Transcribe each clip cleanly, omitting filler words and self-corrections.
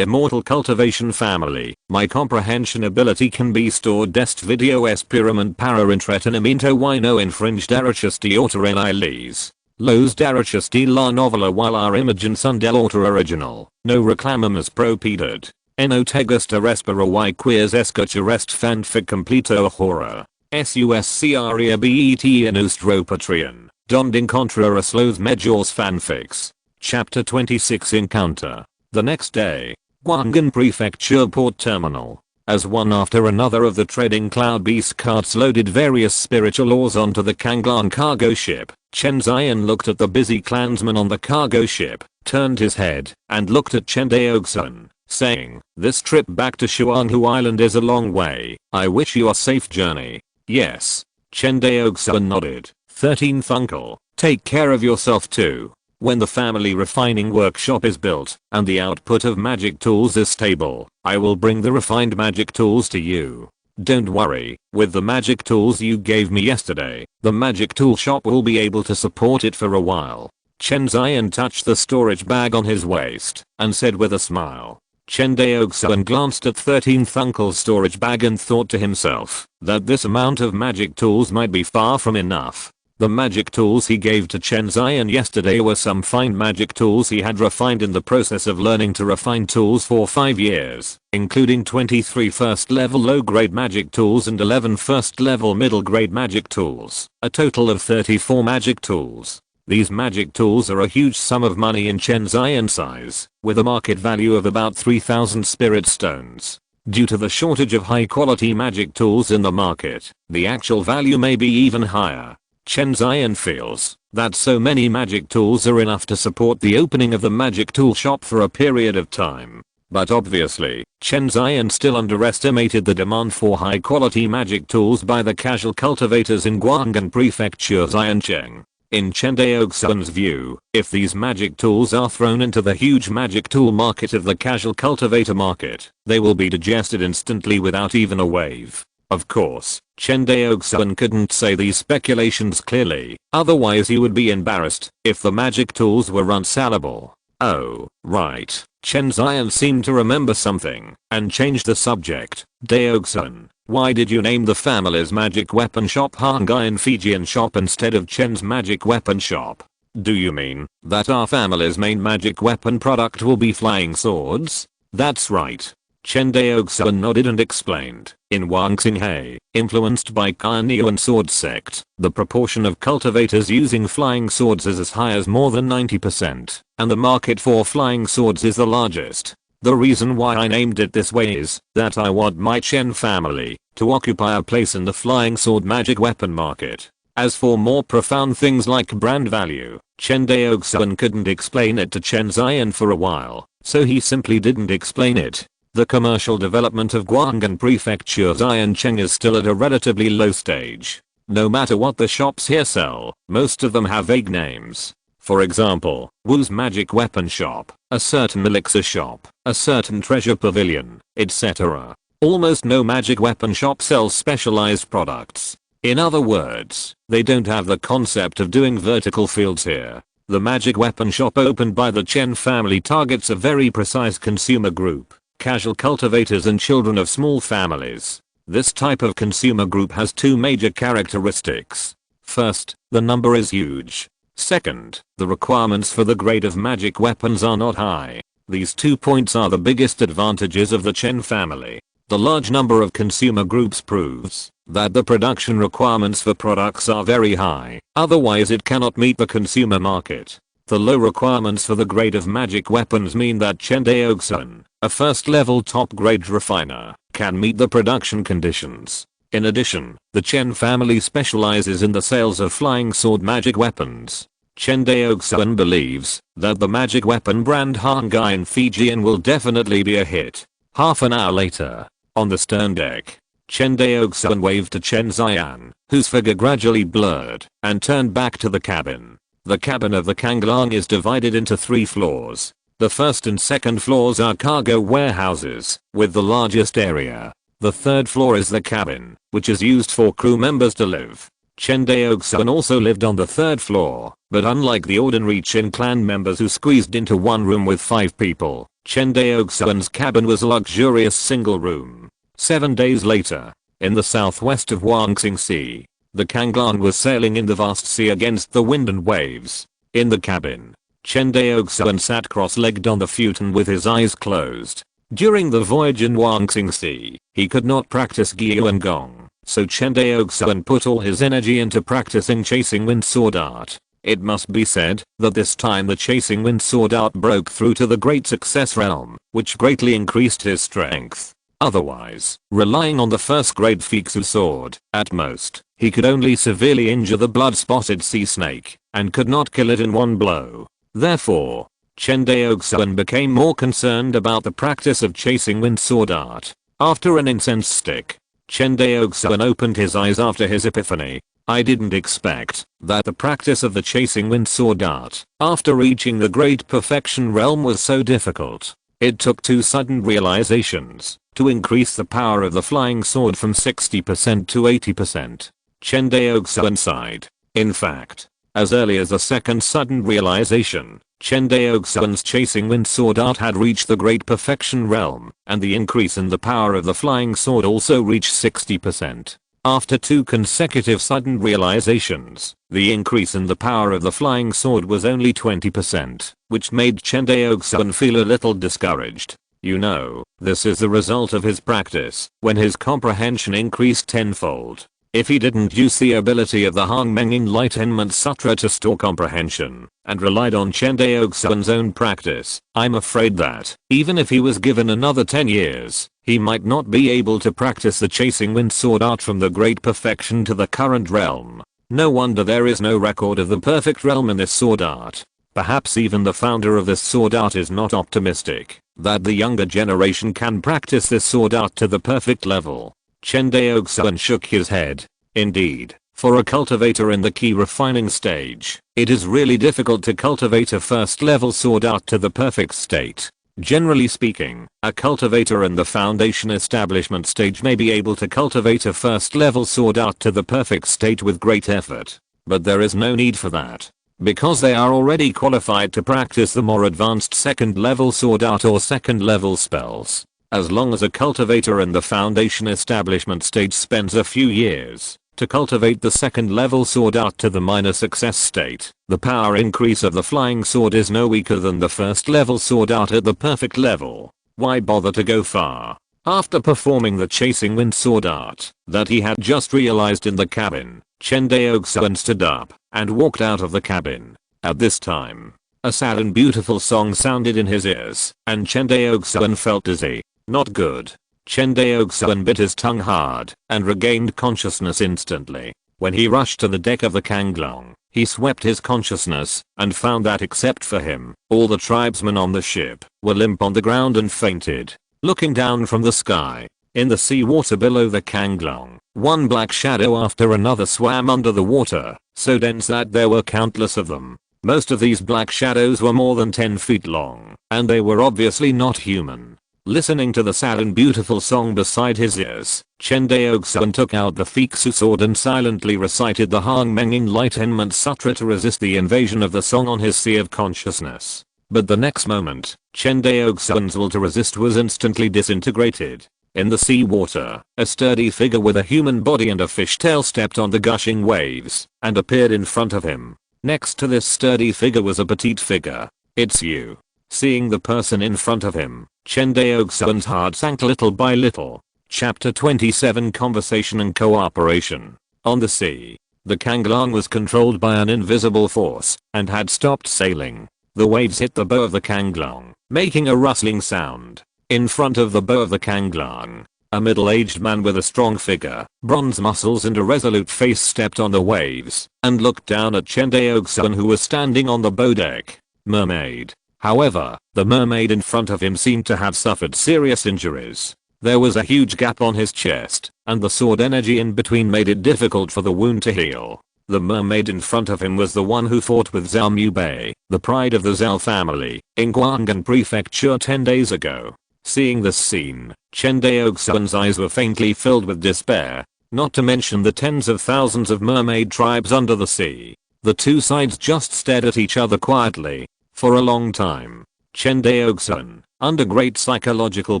Immortal Cultivation family. My comprehension ability can be stored dest video experiment para intretenimiento y no infringe derechos de autor en iles. Los derechos de la novela while our imaginación del autor original. No reclamamos propiedad. No te gusta respirar y queers escuchar este fanfic completo ahora. Suscrebet en nuestro Patreon. Donde encontrarás los mejores fanfics. Chapter 26 Encounter. The next day. Guang'an Prefecture Port Terminal. As one after another of the trading cloud beast carts loaded various spiritual ores onto the Kanglan cargo ship, Chen Daoxuan looked at the busy clansman on the cargo ship, turned his head, and looked at Chen Daoxuan, saying, "This trip back to Xuanhu Island is a long way. I wish you a safe journey." "Yes." Chen Daoxuan nodded. 13th uncle, take care of yourself too. When the family refining workshop is built, and the output of magic tools is stable, I will bring the refined magic tools to you. Don't worry, with the magic tools you gave me yesterday, the magic tool shop will be able to support it for a while. Chen Daoxuan touched the storage bag on his waist, and said with a smile. Chen Daoxuan glanced at 13th uncle's storage bag and thought to himself, that this amount of magic tools might be far from enough. The magic tools he gave to Chen Daoxuan yesterday were some fine magic tools he had refined in the process of learning to refine tools for 5 years, including 23 first level low grade magic tools and 11 first level middle grade magic tools, a total of 34 magic tools. These magic tools are a huge sum of money in Chen Daoxuan's size, with a market value of about 3,000 spirit stones. Due to the shortage of high quality magic tools in the market, the actual value may be even higher. Chen Daoxuan feels that so many magic tools are enough to support the opening of the magic tool shop for a period of time. But obviously, Chen Daoxuan still underestimated the demand for high quality magic tools by the casual cultivators in Guang'an Prefecture Xiancheng. In Chen Daoxuan's view, if these magic tools are thrown into the huge magic tool market of the casual cultivator market, they will be digested instantly without even a wave. Of course, Chen Daoxuan couldn't say these speculations clearly, otherwise he would be embarrassed if the magic tools were unsellable. Oh, right. Chen Daoxuan seemed to remember something, and changed the subject. Daoxuan, why did you name the family's magic weapon shop Hongmeng Fijian shop instead of Chen's magic weapon shop? Do you mean that our family's main magic weapon product will be flying swords? That's right. Chen Daoxuan nodded and explained. In Wangxinghe, influenced by Cunning sword sect, the proportion of cultivators using flying swords is as high as more than 90%, and the market for flying swords is the largest. The reason why I named it this way is that I want my Chen family to occupy a place in the flying sword magic weapon market. As for more profound things like brand value, Chen Daoxuan couldn't explain it to Chen Daoxuan for a while, so he simply didn't explain it. The commercial development of Guang'an Prefecture Xiancheng is still at a relatively low stage. No matter what the shops here sell, most of them have vague names. For example, Wu's magic weapon shop, a certain elixir shop, a certain treasure pavilion, etc. Almost no magic weapon shop sells specialized products. In other words, they don't have the concept of doing vertical fields here. The magic weapon shop opened by the Chen family targets a very precise consumer group. Casual cultivators and children of small families. This type of consumer group has two major characteristics. First, the number is huge. Second, the requirements for the grade of magic weapons are not high. These 2 points are the biggest advantages of the Chen family. The large number of consumer groups proves that the production requirements for products are very high, otherwise it cannot meet the consumer market. The low requirements for the grade of magic weapons mean that Chen Daoxuan, a first level top grade refiner, can meet the production conditions. In addition, the Chen family specializes in the sales of flying sword magic weapons. Chen Daoxuan believes that the magic weapon brand Hongmeng Fijian will definitely be a hit. Half an hour later, on the stern deck, Chen Daoxuan waved to Chen Daoxuan, whose figure gradually blurred, and turned back to the cabin. The cabin of the Kanglang is divided into 3 floors. The first and second floors are cargo warehouses, with the largest area. The third floor is the cabin, which is used for crew members to live. Chen Daoxuan also lived on the third floor, but unlike the ordinary Chen clan members who squeezed into one room with 5 people, Chen Daoxuan's cabin was a luxurious single room. 7 days later, in the southwest of Huangxing Sea, the Kanglang was sailing in the vast sea against the wind and waves. In the cabin, Chen Daoxuan sat cross-legged on the futon with his eyes closed. During the voyage in Huangxing Sea, he could not practice Gyu and Gong, so Chen Daoxuan put all his energy into practicing chasing wind sword art. It must be said that this time the chasing wind sword art broke through to the great success realm, which greatly increased his strength. Otherwise, relying on the first grade Fiksu sword, at most, he could only severely injure the blood-spotted sea snake, and could not kill it in one blow. Therefore, Chen Daoxuan became more concerned about the practice of chasing wind sword art. After an incense stick, Chen Daoxuan opened his eyes after his epiphany. I didn't expect that the practice of the chasing wind sword art, after reaching the great perfection realm, was so difficult. It took 2 sudden realizations to increase the power of the flying sword from 60% to 80%. Chen Daoxuan sighed. In fact, as early as the second sudden realization, Chen Daoxuan's chasing wind sword art had reached the great perfection realm, and the increase in the power of the flying sword also reached 60%. After 2 consecutive sudden realizations, the increase in the power of the flying sword was only 20%, which made Chen Daoxuan feel a little discouraged. You know, this is the result of his practice, when his comprehension increased tenfold. If he didn't use the ability of the Hongmeng Enlightenment Sutra to store comprehension, and relied on Chen Daoxuan's own practice, I'm afraid that, even if he was given another 10 years, he might not be able to practice the chasing wind sword art from the great perfection to the current realm. No wonder there is no record of the perfect realm in this sword art. Perhaps even the founder of this sword art is not optimistic that the younger generation can practice this sword art to the perfect level. Chen Daoxuan shook his head. Indeed, for a cultivator in the key refining stage, it is really difficult to cultivate a first level sword art to the perfect state. Generally speaking, a cultivator in the foundation establishment stage may be able to cultivate a first level sword art to the perfect state with great effort. But there is no need for that, because they are already qualified to practice the more advanced second level sword art or second level spells. As long as a cultivator in the foundation establishment stage spends a few years to cultivate the second level sword art to the minor success state, the power increase of the flying sword is no weaker than the first level sword art at the perfect level. Why bother to go far? After performing the chasing wind sword art that he had just realized in the cabin, Chen Daoxuan stood up and walked out of the cabin. At this time, a sad and beautiful song sounded in his ears, and Chen Daoxuan felt dizzy. Not good. Chen Daoxuan bit his tongue hard and regained consciousness instantly. When he rushed to the deck of the Kanglang, he swept his consciousness and found that except for him, all the tribesmen on the ship were limp on the ground and fainted. Looking down from the sky, in the sea water below the Kanglang, one black shadow after another swam under the water, so dense that there were countless of them. Most of these black shadows were more than 10 feet long, and they were obviously not human. Listening to the sad and beautiful song beside his ears, Chen Daoxuan took out the Fiksu sword and silently recited the Hongmeng Enlightenment Sutra to resist the invasion of the song on his sea of consciousness. But the next moment, Chen Daoxuan's will to resist was instantly disintegrated. In the sea water, a sturdy figure with a human body and a fishtail stepped on the gushing waves and appeared in front of him. Next to this sturdy figure was a petite figure. It's you. Seeing the person in front of him, Chen Daoxuan's heart sank little by little. Chapter 27 Conversation and Cooperation. On the sea, the Kanglang was controlled by an invisible force and had stopped sailing. The waves hit the bow of the Kanglang, making a rustling sound. In front of the bow of the Kanglang, a middle-aged man with a strong figure, bronze muscles and a resolute face stepped on the waves and looked down at Chen Daoxuan, who was standing on the bow deck. Mermaid. However, the mermaid in front of him seemed to have suffered serious injuries. There was a huge gap on his chest, and the sword energy in between made it difficult for the wound to heal. The mermaid in front of him was the one who fought with Zhao Mubei, the pride of the Zhao family, in Guanghan Prefecture 10 days ago. Seeing this scene, Chen Daoxuan's eyes were faintly filled with despair, not to mention the tens of thousands of mermaid tribes under the sea. The two sides just stared at each other quietly for a long time. Chen Daoxuan, under great psychological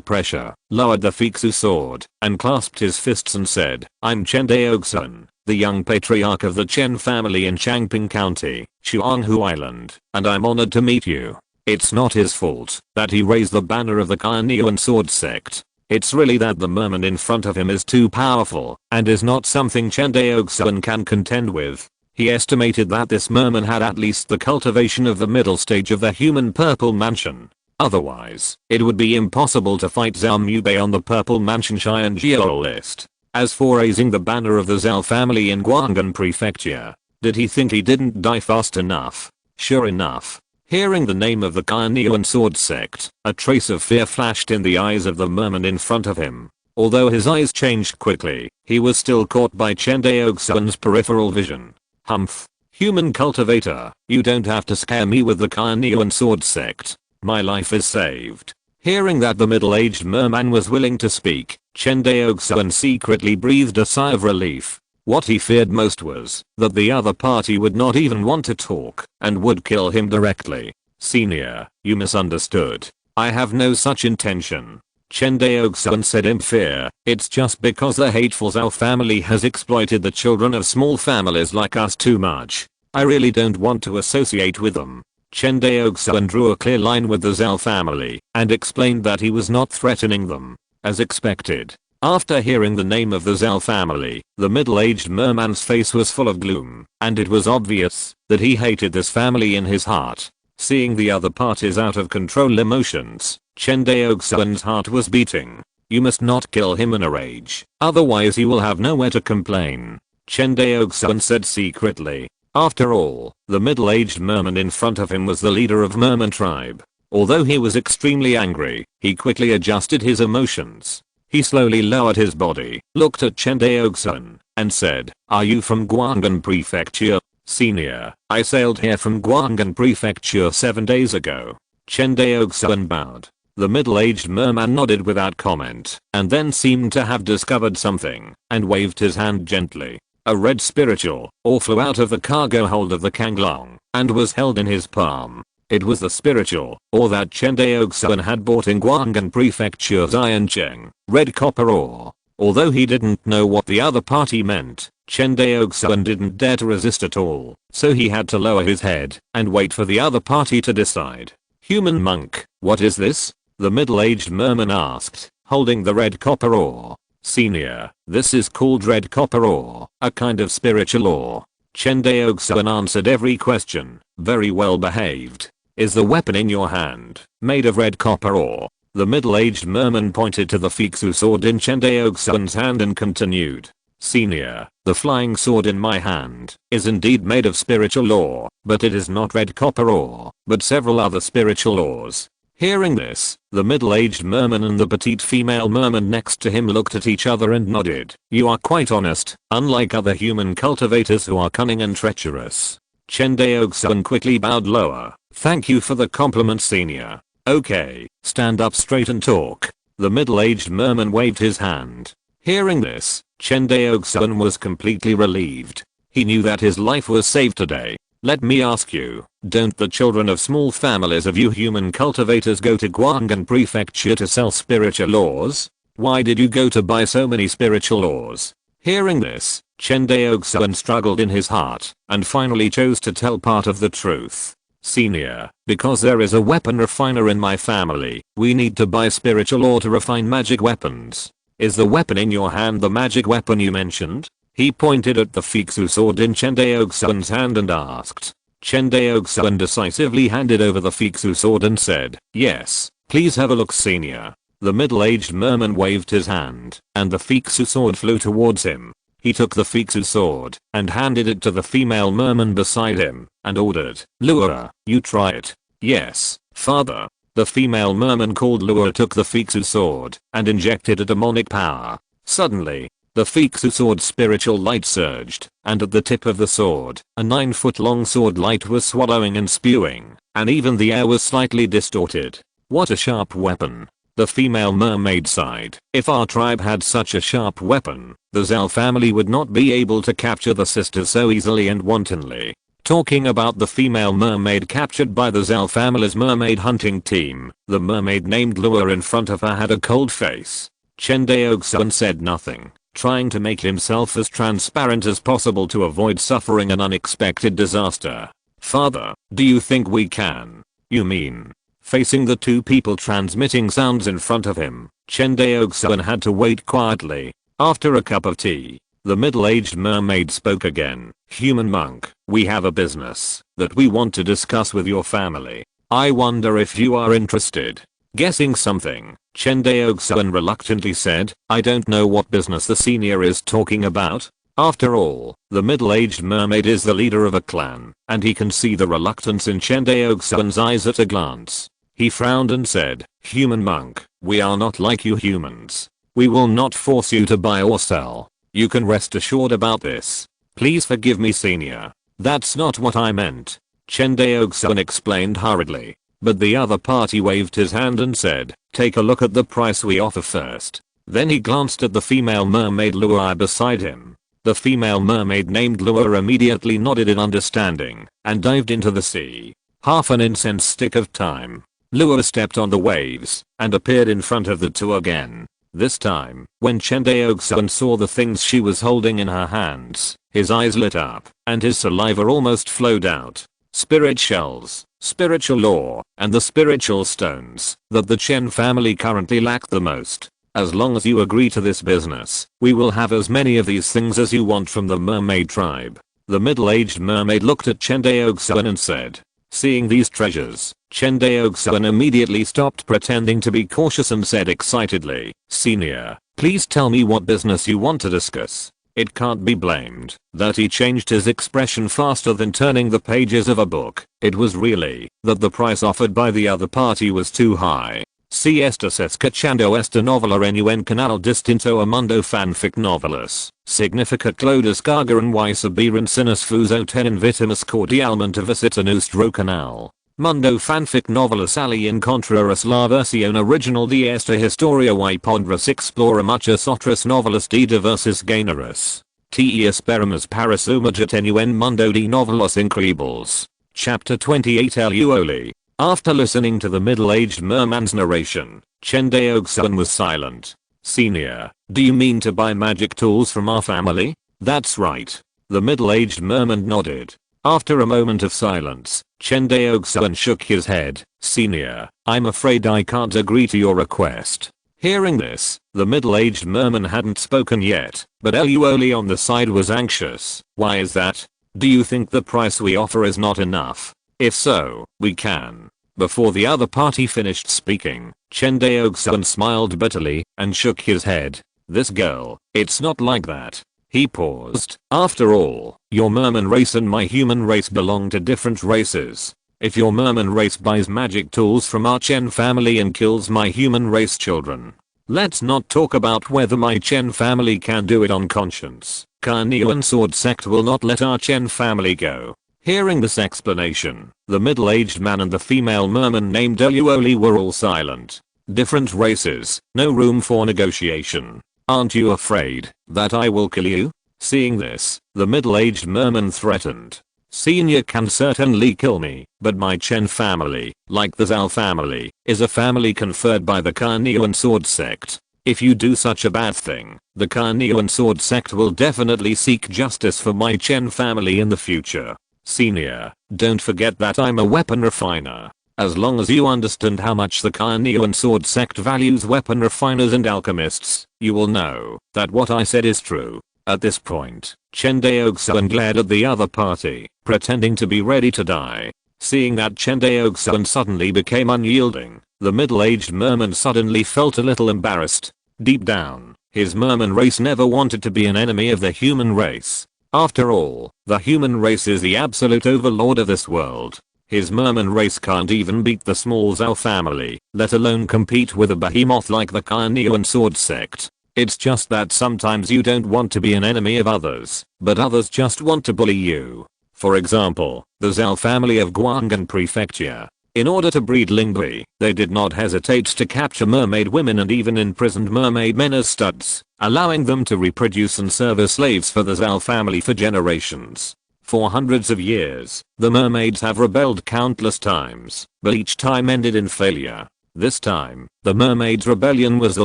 pressure, lowered the Fixu sword and clasped his fists and said, "I'm Chen Daoxuan, the young patriarch of the Chen family in Changping County, Shuanghu Island, and I'm honored to meet you." It's not his fault that he raised the banner of the Carnean sword sect. It's really that the merman in front of him is too powerful and is not something Chen Daoxuan can contend with. He estimated that this merman had at least the cultivation of the middle stage of the human purple mansion. Otherwise, it would be impossible to fight Zhao Mubei on the purple mansion Xian Jiao list. As for raising the banner of the Zhao family in Guanghan Prefecture, did he think he didn't die fast enough? Sure enough, hearing the name of the Carnean sword sect, a trace of fear flashed in the eyes of the merman in front of him. Although his eyes changed quickly, he was still caught by Chen Daoxuan's peripheral vision. Humph. Human cultivator, you don't have to scare me with the Carnean sword sect. My life is saved. Hearing that the middle-aged merman was willing to speak, Chen Daoxuan secretly breathed a sigh of relief. What he feared most was that the other party would not even want to talk and would kill him directly. "Senior, you misunderstood. I have no such intention," Chen Daoxuan said in fear. "It's just because the hateful Zhao family has exploited the children of small families like us too much. I really don't want to associate with them." Chen Daoxuan drew a clear line with the Zhao family and explained that he was not threatening them. As expected, after hearing the name of the Zhao family, the middle-aged merman's face was full of gloom, and it was obvious that he hated this family in his heart. Seeing the other party's out of control emotions, Chen Daoxuan's heart was beating. "You must not kill him in a rage, otherwise he will have nowhere to complain," Chen Daoxuan said secretly. After all, the middle-aged merman in front of him was the leader of Merman tribe. Although he was extremely angry, he quickly adjusted his emotions. He slowly lowered his body, looked at Chen Daoxuan, and said, "Are you from Guanghan Prefecture?" "Senior, I sailed here from Guanghan Prefecture 7 days ago." Chen Daoxuan bowed. The middle-aged merman nodded without comment, and then seemed to have discovered something, and waved his hand gently. A red spiritual ore flew out of the cargo hold of the Kanglong, and was held in his palm. It was the spiritual ore that Chen Daoxuan had bought in Guanghan Prefecture's Ironcheng, red copper ore. Although he didn't know what the other party meant, Chen Daoxuan didn't dare to resist at all, so he had to lower his head and wait for the other party to decide. "Human monk, what is this?" the middle-aged merman asked, holding the red copper ore. "Senior, this is called red copper ore, a kind of spiritual ore." Chen Daoxuan answered every question, very well behaved. "Is the weapon in your hand made of red copper ore?" The middle-aged merman pointed to the Fixu sword in Chen Daoxuan's hand and continued. "Senior, the flying sword in my hand is indeed made of spiritual ore, but it is not red copper ore, but several other spiritual ores." Hearing this, the middle-aged merman and the petite female merman next to him looked at each other and nodded. "You are quite honest, unlike other human cultivators who are cunning and treacherous." Chen Daoxuan quickly bowed lower. "Thank you for the compliment, senior. Okay, stand up straight and talk." The middle-aged merman waved his hand. Hearing this, Chen Daoxuan was completely relieved. He knew that his life was saved today. "Let me ask you, don't the children of small families of you human cultivators go to Guanghan Prefecture to sell spiritual ores? Why did you go to buy so many spiritual ores?" Hearing this, Chen Daoxuan struggled in his heart and finally chose to tell part of the truth. "Senior, because there is a weapon refiner in my family, we need to buy spiritual ore to refine magic weapons." "Is the weapon in your hand the magic weapon you mentioned?" He pointed at the Fixu sword in Chen Daoxuan's hand and asked. Chen Daoxuan decisively handed over the Fixu sword and said, "Yes, please have a look, senior." The middle-aged merman waved his hand, and the Fixu sword flew towards him. He took the Fixu sword and handed it to the female merman beside him and ordered, "Lua, you try it." "Yes, father." The female merman called Lua took the Fixu sword and injected a demonic power. Suddenly, the Fixu sword's spiritual light surged, and at the tip of the sword, a 9-foot-long sword light was swallowing and spewing, and even the air was slightly distorted. "What a sharp weapon." The female mermaid sighed. "If our tribe had such a sharp weapon, the Zhao family would not be able to capture the sisters so easily and wantonly." Talking about the female mermaid captured by the Zhao family's mermaid hunting team, the mermaid named Lua in front of her had a cold face. Chen Daoxuan said nothing, trying to make himself as transparent as possible to avoid suffering an unexpected disaster. Father, do you think we can? You mean? Facing the two people transmitting sounds in front of him, Chen Daoxuan had to wait quietly. After a cup of tea, the middle-aged mermaid spoke again. Human monk, we have a business that we want to discuss with your family. I wonder if you are interested. Guessing something, Chen Daoxuan reluctantly said, I don't know what business the senior is talking about. After all, the middle-aged mermaid is the leader of a clan, and he can see the reluctance in Chen Daoxuan's eyes at a glance. He frowned and said, Human monk, we are not like you humans. We will not force you to buy or sell. You can rest assured about this. Please forgive me, senior. That's not what I meant. Chen Daoxuan explained hurriedly. But the other party waved his hand and said, take a look at the price we offer first. Then he glanced at the female mermaid Lua beside him. The female mermaid named Lua immediately nodded in understanding and dived into the sea. Half an incense stick of time. Lua stepped on the waves and appeared in front of the two again. This time, when Chen Daoxuan saw the things she was holding in her hands, his eyes lit up, and his saliva almost flowed out. Spirit shells, spiritual lore, and the spiritual stones that the Chen family currently lack the most. As long as you agree to this business, we will have as many of these things as you want from the mermaid tribe. The middle-aged mermaid looked at Chen Daoxuan and said. Seeing these treasures, Chen Daoxuan immediately stopped pretending to be cautious and said excitedly, Senior, please tell me what business you want to discuss. It can't be blamed that he changed his expression faster than turning the pages of a book. It was really that the price offered by the other party was too high. Si estás escuchando esta novela en canal distinto a mundo fanfic novelas. Significa lo descargaran y sabiran sinas fuso ten invitamos cordialmente a visitar nuestro canal. Mundo fanfic novelas ali encontrarás la versión original de esta historia y podrás explorar muchas otras novelas de diversos géneros. Te esperamos para sumergirte en mundo de novelas increíbles. Chapter 28 Luoli. After listening to the middle-aged merman's narration, Chen Daoxuan was silent. Senior, do you mean to buy magic tools from our family? That's right. The middle-aged merman nodded. After a moment of silence, Chen Daoxuan shook his head. Senior, I'm afraid I can't agree to your request. Hearing this, the middle-aged merman hadn't spoken yet, but Luoli on the side was anxious. Why is that? Do you think the price we offer is not enough? If so, we can. Before the other party finished speaking, Chen Daoxuan smiled bitterly and shook his head. This girl, it's not like that. He paused. After all, your merman race and my human race belong to different races. If your merman race buys magic tools from our Chen family and kills my human race children, let's not talk about whether my Chen family can do it on conscience. Carnean Sword Sect will not let our Chen family go. Hearing this explanation, the middle-aged man and the female merman named Luoli were all silent. Different races, no room for negotiation. Aren't you afraid that I will kill you? Seeing this, the middle-aged merman threatened. Senior can certainly kill me, but my Chen family, like the Zhao family, is a family conferred by the Carnean Sword Sect. If you do such a bad thing, the Carnean Sword Sect will definitely seek justice for my Chen family in the future. Senior, don't forget that I'm a weapon refiner. As long as you understand how much the Carnean Sword Sect values weapon refiners and alchemists, you will know that what I said is true. At this point, Chen Daoxuan glared at the other party, pretending to be ready to die. Seeing that Chen Daoxuan suddenly became unyielding, the middle-aged merman suddenly felt a little embarrassed. Deep down, his merman race never wanted to be an enemy of the human race. After all, the human race is the absolute overlord of this world. His merman race can't even beat the small Zhao family, let alone compete with a behemoth like the Carnean Sword Sect. It's just that sometimes you don't want to be an enemy of others, but others just want to bully you. For example, the Zhao family of Guanghan Prefecture. In order to breed Lingui, they did not hesitate to capture mermaid women and even imprisoned mermaid men as studs, allowing them to reproduce and serve as slaves for the Zhao family for generations. For hundreds of years, the mermaids have rebelled countless times, but each time ended in failure. This time, the mermaids' rebellion was the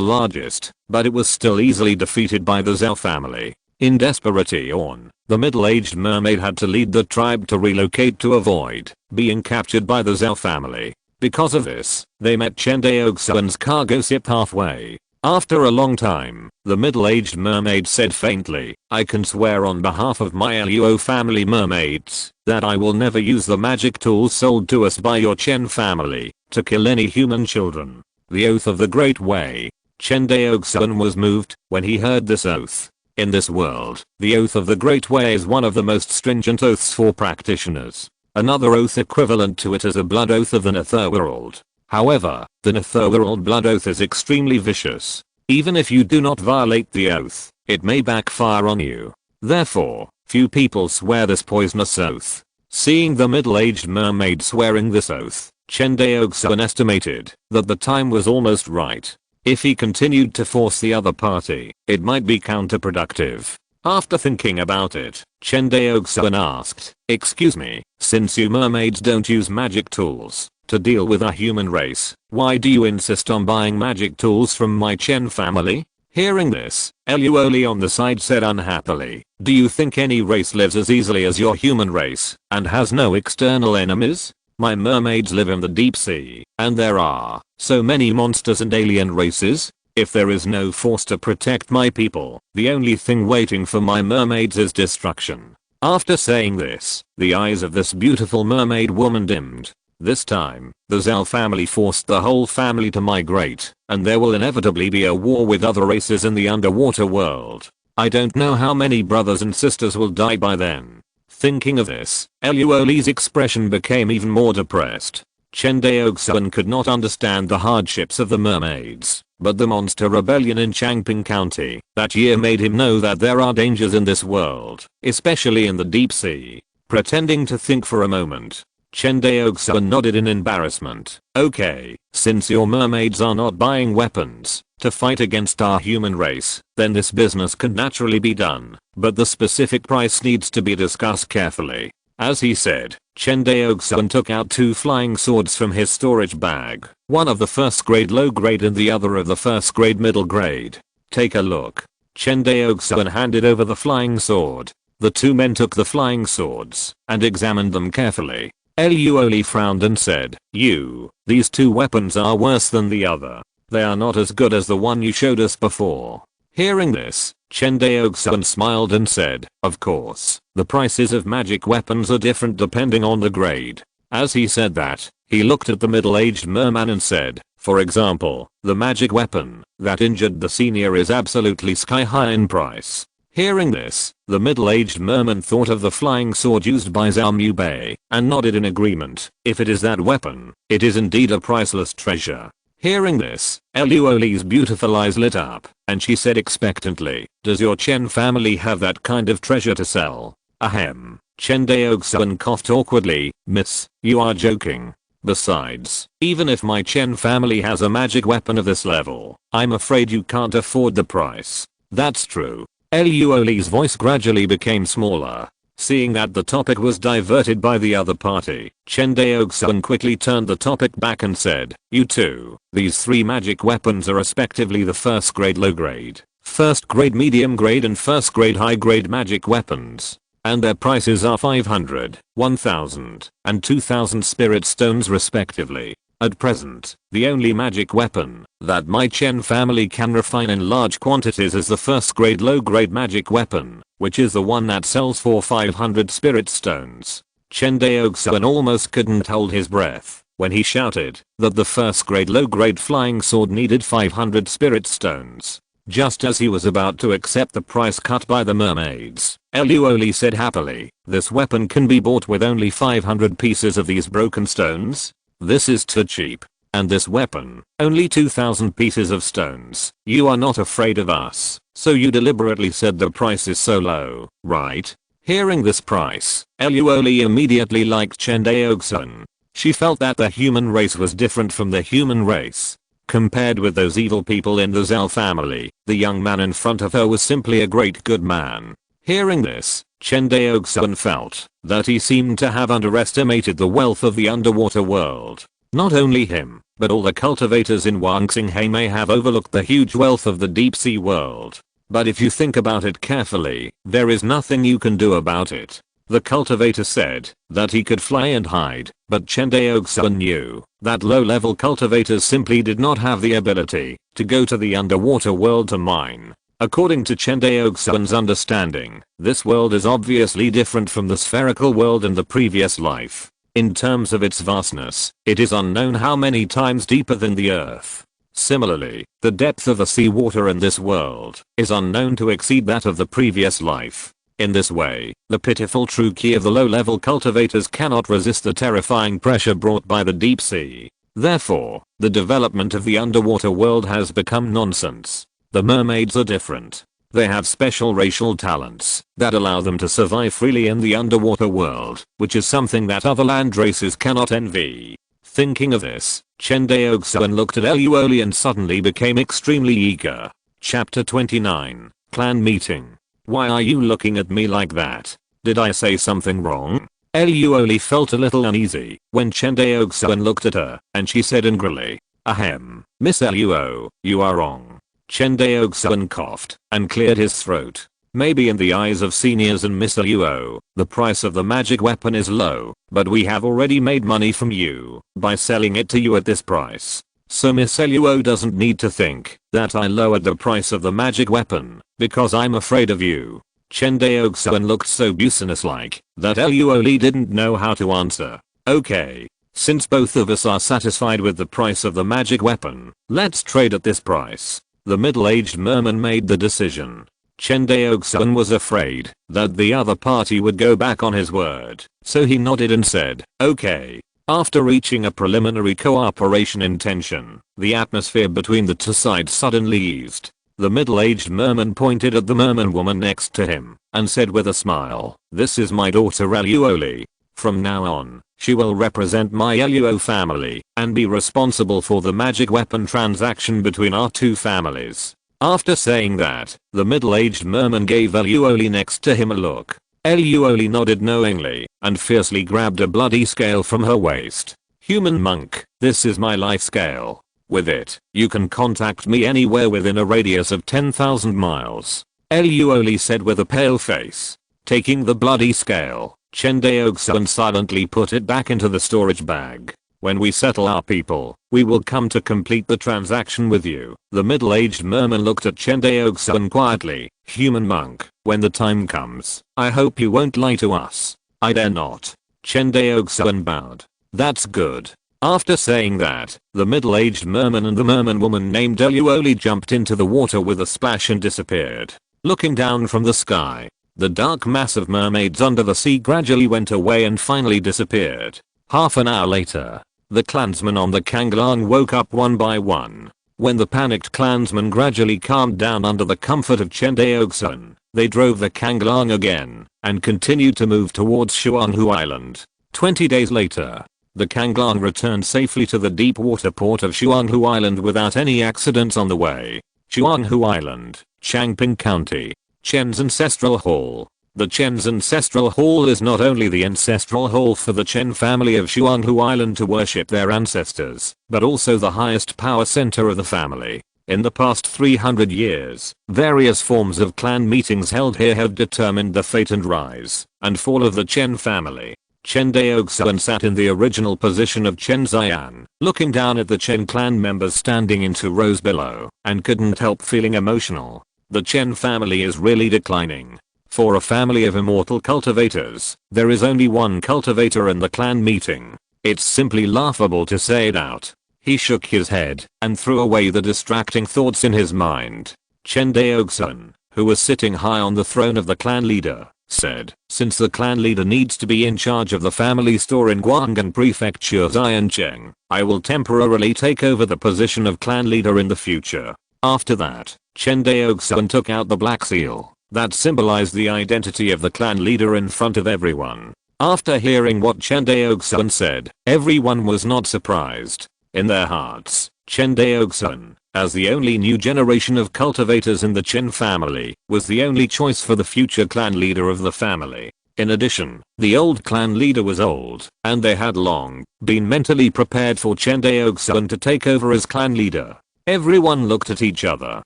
largest, but it was still easily defeated by the Zhao family. In desperation, the middle-aged mermaid had to lead the tribe to relocate to avoid being captured by the Zhao family. Because of this, they met Chen Daoxuan's cargo ship halfway. After a long time, the middle-aged mermaid said faintly, "I can swear on behalf of my Luo family mermaids that I will never use the magic tools sold to us by your Chen family to kill any human children." The oath of the Great Way. Chen Daoxuan was moved when he heard this oath. In this world, the oath of the Great Way is one of the most stringent oaths for practitioners. Another oath equivalent to it is a blood oath of the Netherworld. However, the Netherworld blood oath is extremely vicious. Even if you do not violate the oath, it may backfire on you. Therefore, few people swear this poisonous oath. Seeing the middle-aged mermaid swearing this oath, Chen Daoxuan estimated that the time was almost right. If he continued to force the other party, it might be counterproductive. After thinking about it, Chen Daoxuan asked, "Excuse me, since you mermaids don't use magic tools to deal with our human race, why do you insist on buying magic tools from my Chen family?" Hearing this, Luoli on the side said unhappily, "Do you think any race lives as easily as your human race and has no external enemies? My mermaids live in the deep sea, and there are so many monsters and alien races. If there is no force to protect my people, the only thing waiting for my mermaids is destruction." After saying this, the eyes of this beautiful mermaid woman dimmed. This time, the Zhao family forced the whole family to migrate, and there will inevitably be a war with other races in the underwater world. I don't know how many brothers and sisters will die by then. Thinking of this, Luoli's expression became even more depressed. Chen Daoxuan could not understand the hardships of the mermaids, but the monster rebellion in Changping County that year made him know that there are dangers in this world, especially in the deep sea. Pretending to think for a moment, Chen Daoxuan nodded in embarrassment. "Okay, since your mermaids are not buying weapons to fight against our human race, then this business can naturally be done, but the specific price needs to be discussed carefully." As he said, Chen Daoxuan took out two flying swords from his storage bag, one of the first grade low grade and the other of the first grade middle grade. "Take a look." Chen Daoxuan handed over the flying sword. The two men took the flying swords and examined them carefully. Luoli frowned and said, These two weapons are worse than the other. They are not as good as the one you showed us before." Hearing this, Chen Daoxuan smiled and said, "Of course, the prices of magic weapons are different depending on the grade." As he said that, he looked at the middle-aged merman and said, "For example, the magic weapon that injured the senior is absolutely sky high in price." Hearing this, the middle-aged merman thought of the flying sword used by Zhao Mubei and nodded in agreement. If it is that weapon, it is indeed a priceless treasure. Hearing this, Luoli's beautiful eyes lit up, and she said expectantly, "Does your Chen family have that kind of treasure to sell?" Ahem. Chen Daoxuan coughed awkwardly, "Miss, you are joking. Besides, even if my Chen family has a magic weapon of this level, I'm afraid you can't afford the price." "That's true." Luoli's voice gradually became smaller. Seeing that the topic was diverted by the other party, Chen Daoxuan quickly turned the topic back and said, "You two, these three magic weapons are respectively the first grade low grade, first grade medium grade and first grade high grade magic weapons. And their prices are 500, 1000, and 2000 spirit stones respectively. At present, the only magic weapon that my Chen family can refine in large quantities is the first grade low grade magic weapon, which is the one that sells for 500 spirit stones." Chen Daoxuan almost couldn't hold his breath when he shouted that the first grade low grade flying sword needed 500 spirit stones. Just as he was about to accept the price cut by the mermaids, Luoli said happily, "This weapon can be bought with only 500 pieces of these broken stones? This is too cheap. And this weapon, only 2000 pieces of stones. You are not afraid of us, so you deliberately said the price is so low, right?" Hearing this price, Luoli immediately liked Chen Daoxuan. She felt that the human race was different from the human race. Compared with those evil people in the Zhao family, the young man in front of her was simply a great good man. Hearing this, Chen Daoxuan felt that he seemed to have underestimated the wealth of the underwater world. Not only him, but all the cultivators in Wangxinghe may have overlooked the huge wealth of the deep sea world. But if you think about it carefully, there is nothing you can do about it. The cultivator said that he could fly and hide, but Chen Daoxuan knew that low-level cultivators simply did not have the ability to go to the underwater world to mine. According to Chen Daoxuan's understanding, this world is obviously different from the spherical world in the previous life. In terms of its vastness, it is unknown how many times deeper than the earth. Similarly, the depth of the seawater in this world is unknown to exceed that of the previous life. In this way, the pitiful true key of the low-level cultivators cannot resist the terrifying pressure brought by the deep sea. Therefore, the development of the underwater world has become nonsense. The mermaids are different. They have special racial talents that allow them to survive freely in the underwater world, which is something that other land races cannot envy. Thinking of this, Chen Daoxuan looked at Luoli and suddenly became extremely eager. Chapter 29, Clan Meeting. Why are you looking at me like that? Did I say something wrong? Luoli felt a little uneasy when Chen Daoxuan looked at her, and she said angrily, "Ahem, Miss Luo, you are wrong." Chen Daoxuan coughed and cleared his throat. Maybe in the eyes of seniors and Miss Luo, the price of the magic weapon is low, but we have already made money from you by selling it to you at this price. So Miss Luo doesn't need to think that I lowered the price of the magic weapon because I'm afraid of you. Chen Daoxuan looked so business-like that Luoli didn't know how to answer. Okay. Since both of us are satisfied with the price of the magic weapon, let's trade at this price. The middle-aged merman made the decision. Chen Daoxuan was afraid that the other party would go back on his word, so he nodded and said, okay. After reaching a preliminary cooperation intention, the atmosphere between the two sides suddenly eased. The middle-aged merman pointed at the merman woman next to him and said with a smile, "This is my daughter Luoli. From now on, she will represent my Luo family and be responsible for the magic weapon transaction between our two families." After saying that, the middle-aged merman gave Luoli next to him a look. Luoli nodded knowingly and fiercely grabbed a bloody scale from her waist. "Human monk, this is my life scale. With it, you can contact me anywhere within a radius of 10,000 miles. Luoli said with a pale face. Taking the bloody scale, Chen Daoxuan silently put it back into the storage bag. "When we settle our people, we will come to complete the transaction with you." The middle-aged merman looked at Chen Daoxuan quietly. "Human monk, when the time comes, I hope you won't lie to us." "I dare not." Chen Daoxuan bowed. "That's good." After saying that, the middle-aged merman and the merman woman named Luoli jumped into the water with a splash and disappeared. Looking down from the sky, the dark mass of mermaids under the sea gradually went away and finally disappeared. Half an hour later, the clansmen on the Kanglang woke up one by one. When the panicked clansmen gradually calmed down under the comfort of Chen Daoxuan, they drove the Kanglang again and continued to move towards Shuanghu Island. 20 days later, the Kanglang returned safely to the deep water port of Shuanghu Island without any accidents on the way. Shuanghu Island, Changping County, Chen's Ancestral Hall. The Chen's Ancestral Hall is not only the ancestral hall for the Chen family of Shuanghu Island to worship their ancestors, but also the highest power center of the family. In the past 300 years, various forms of clan meetings held here have determined the fate and rise and fall of the Chen family. Chen Daoxuan sat in the original position of Chen Zian, looking down at the Chen clan members standing in 2 rows below, and couldn't help feeling emotional. The Chen family is really declining. For a family of immortal cultivators, there is only one cultivator in the clan meeting. It's simply laughable to say it out. He shook his head and threw away the distracting thoughts in his mind. Chen Daoxuan, who was sitting high on the throne of the clan leader, said, "Since the clan leader needs to be in charge of the family store in Guanghan Prefecture Xiancheng, I will temporarily take over the position of clan leader in the future." After that, Chen Daoxuan took out the black seal that symbolized the identity of the clan leader in front of everyone. After hearing what Chen Daoxuan said, everyone was not surprised. In their hearts, Chen Daoxuan, as the only new generation of cultivators in the Chen family, was the only choice for the future clan leader of the family. In addition, the old clan leader was old, and they had long been mentally prepared for Chen Daoxuan to take over as clan leader. Everyone looked at each other,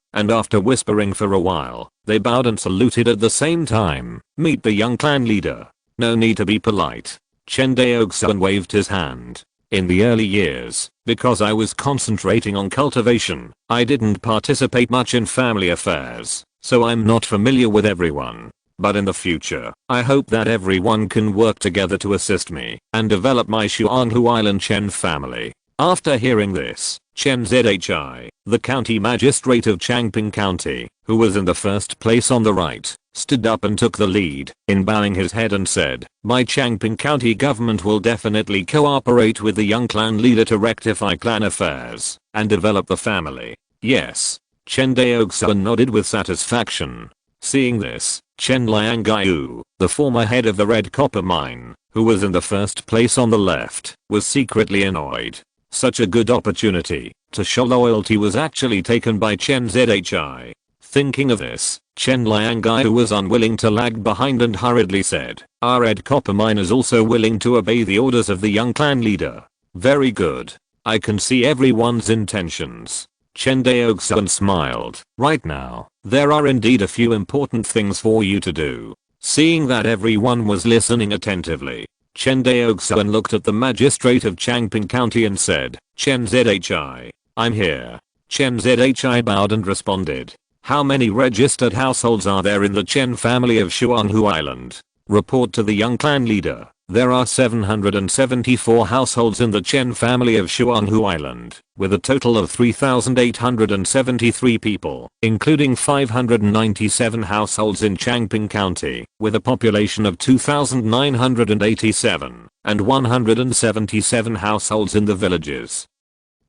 and after whispering for a while, they bowed and saluted at the same time. Meet the young clan leader. No need to be polite. Chen Daoxuan waved his hand. In the early years, because I was concentrating on cultivation, I didn't participate much in family affairs, so I'm not familiar with everyone. But in the future, I hope that everyone can work together to assist me and develop my Xuanhu Island Chen family. After hearing this, Chen Zhi, the county magistrate of Changping County, who was in the first place on the right, stood up and took the lead in bowing his head and said, "My Changping County government will definitely cooperate with the young clan leader to rectify clan affairs and develop the family." Yes. Chen Daoxuan nodded with satisfaction. Seeing this, Chen Liangyu, the former head of the red copper mine, who was in the first place on the left, was secretly annoyed. Such a good opportunity to show loyalty was actually taken by Chen Zhi. Thinking of this, Chen Liangyu was unwilling to lag behind and hurriedly said, "Our red copper mine is also willing to obey the orders of the young clan leader." Very good. I can see everyone's intentions. Chen Daoxuan smiled. Right now, there are indeed a few important things for you to do. Seeing that everyone was listening attentively, Chen Daoxuan looked at the magistrate of Changping County and said, "Chen Zhi, I'm here." Chen Zhi bowed and responded, "How many registered households are there in the Chen family of Xuanhu Island?" Report to the young clan leader. There are 774 households in the Chen family of Xuanhu Island, with a total of 3,873 people, including 597 households in Changping County, with a population of 2,987, and 177 households in the villages,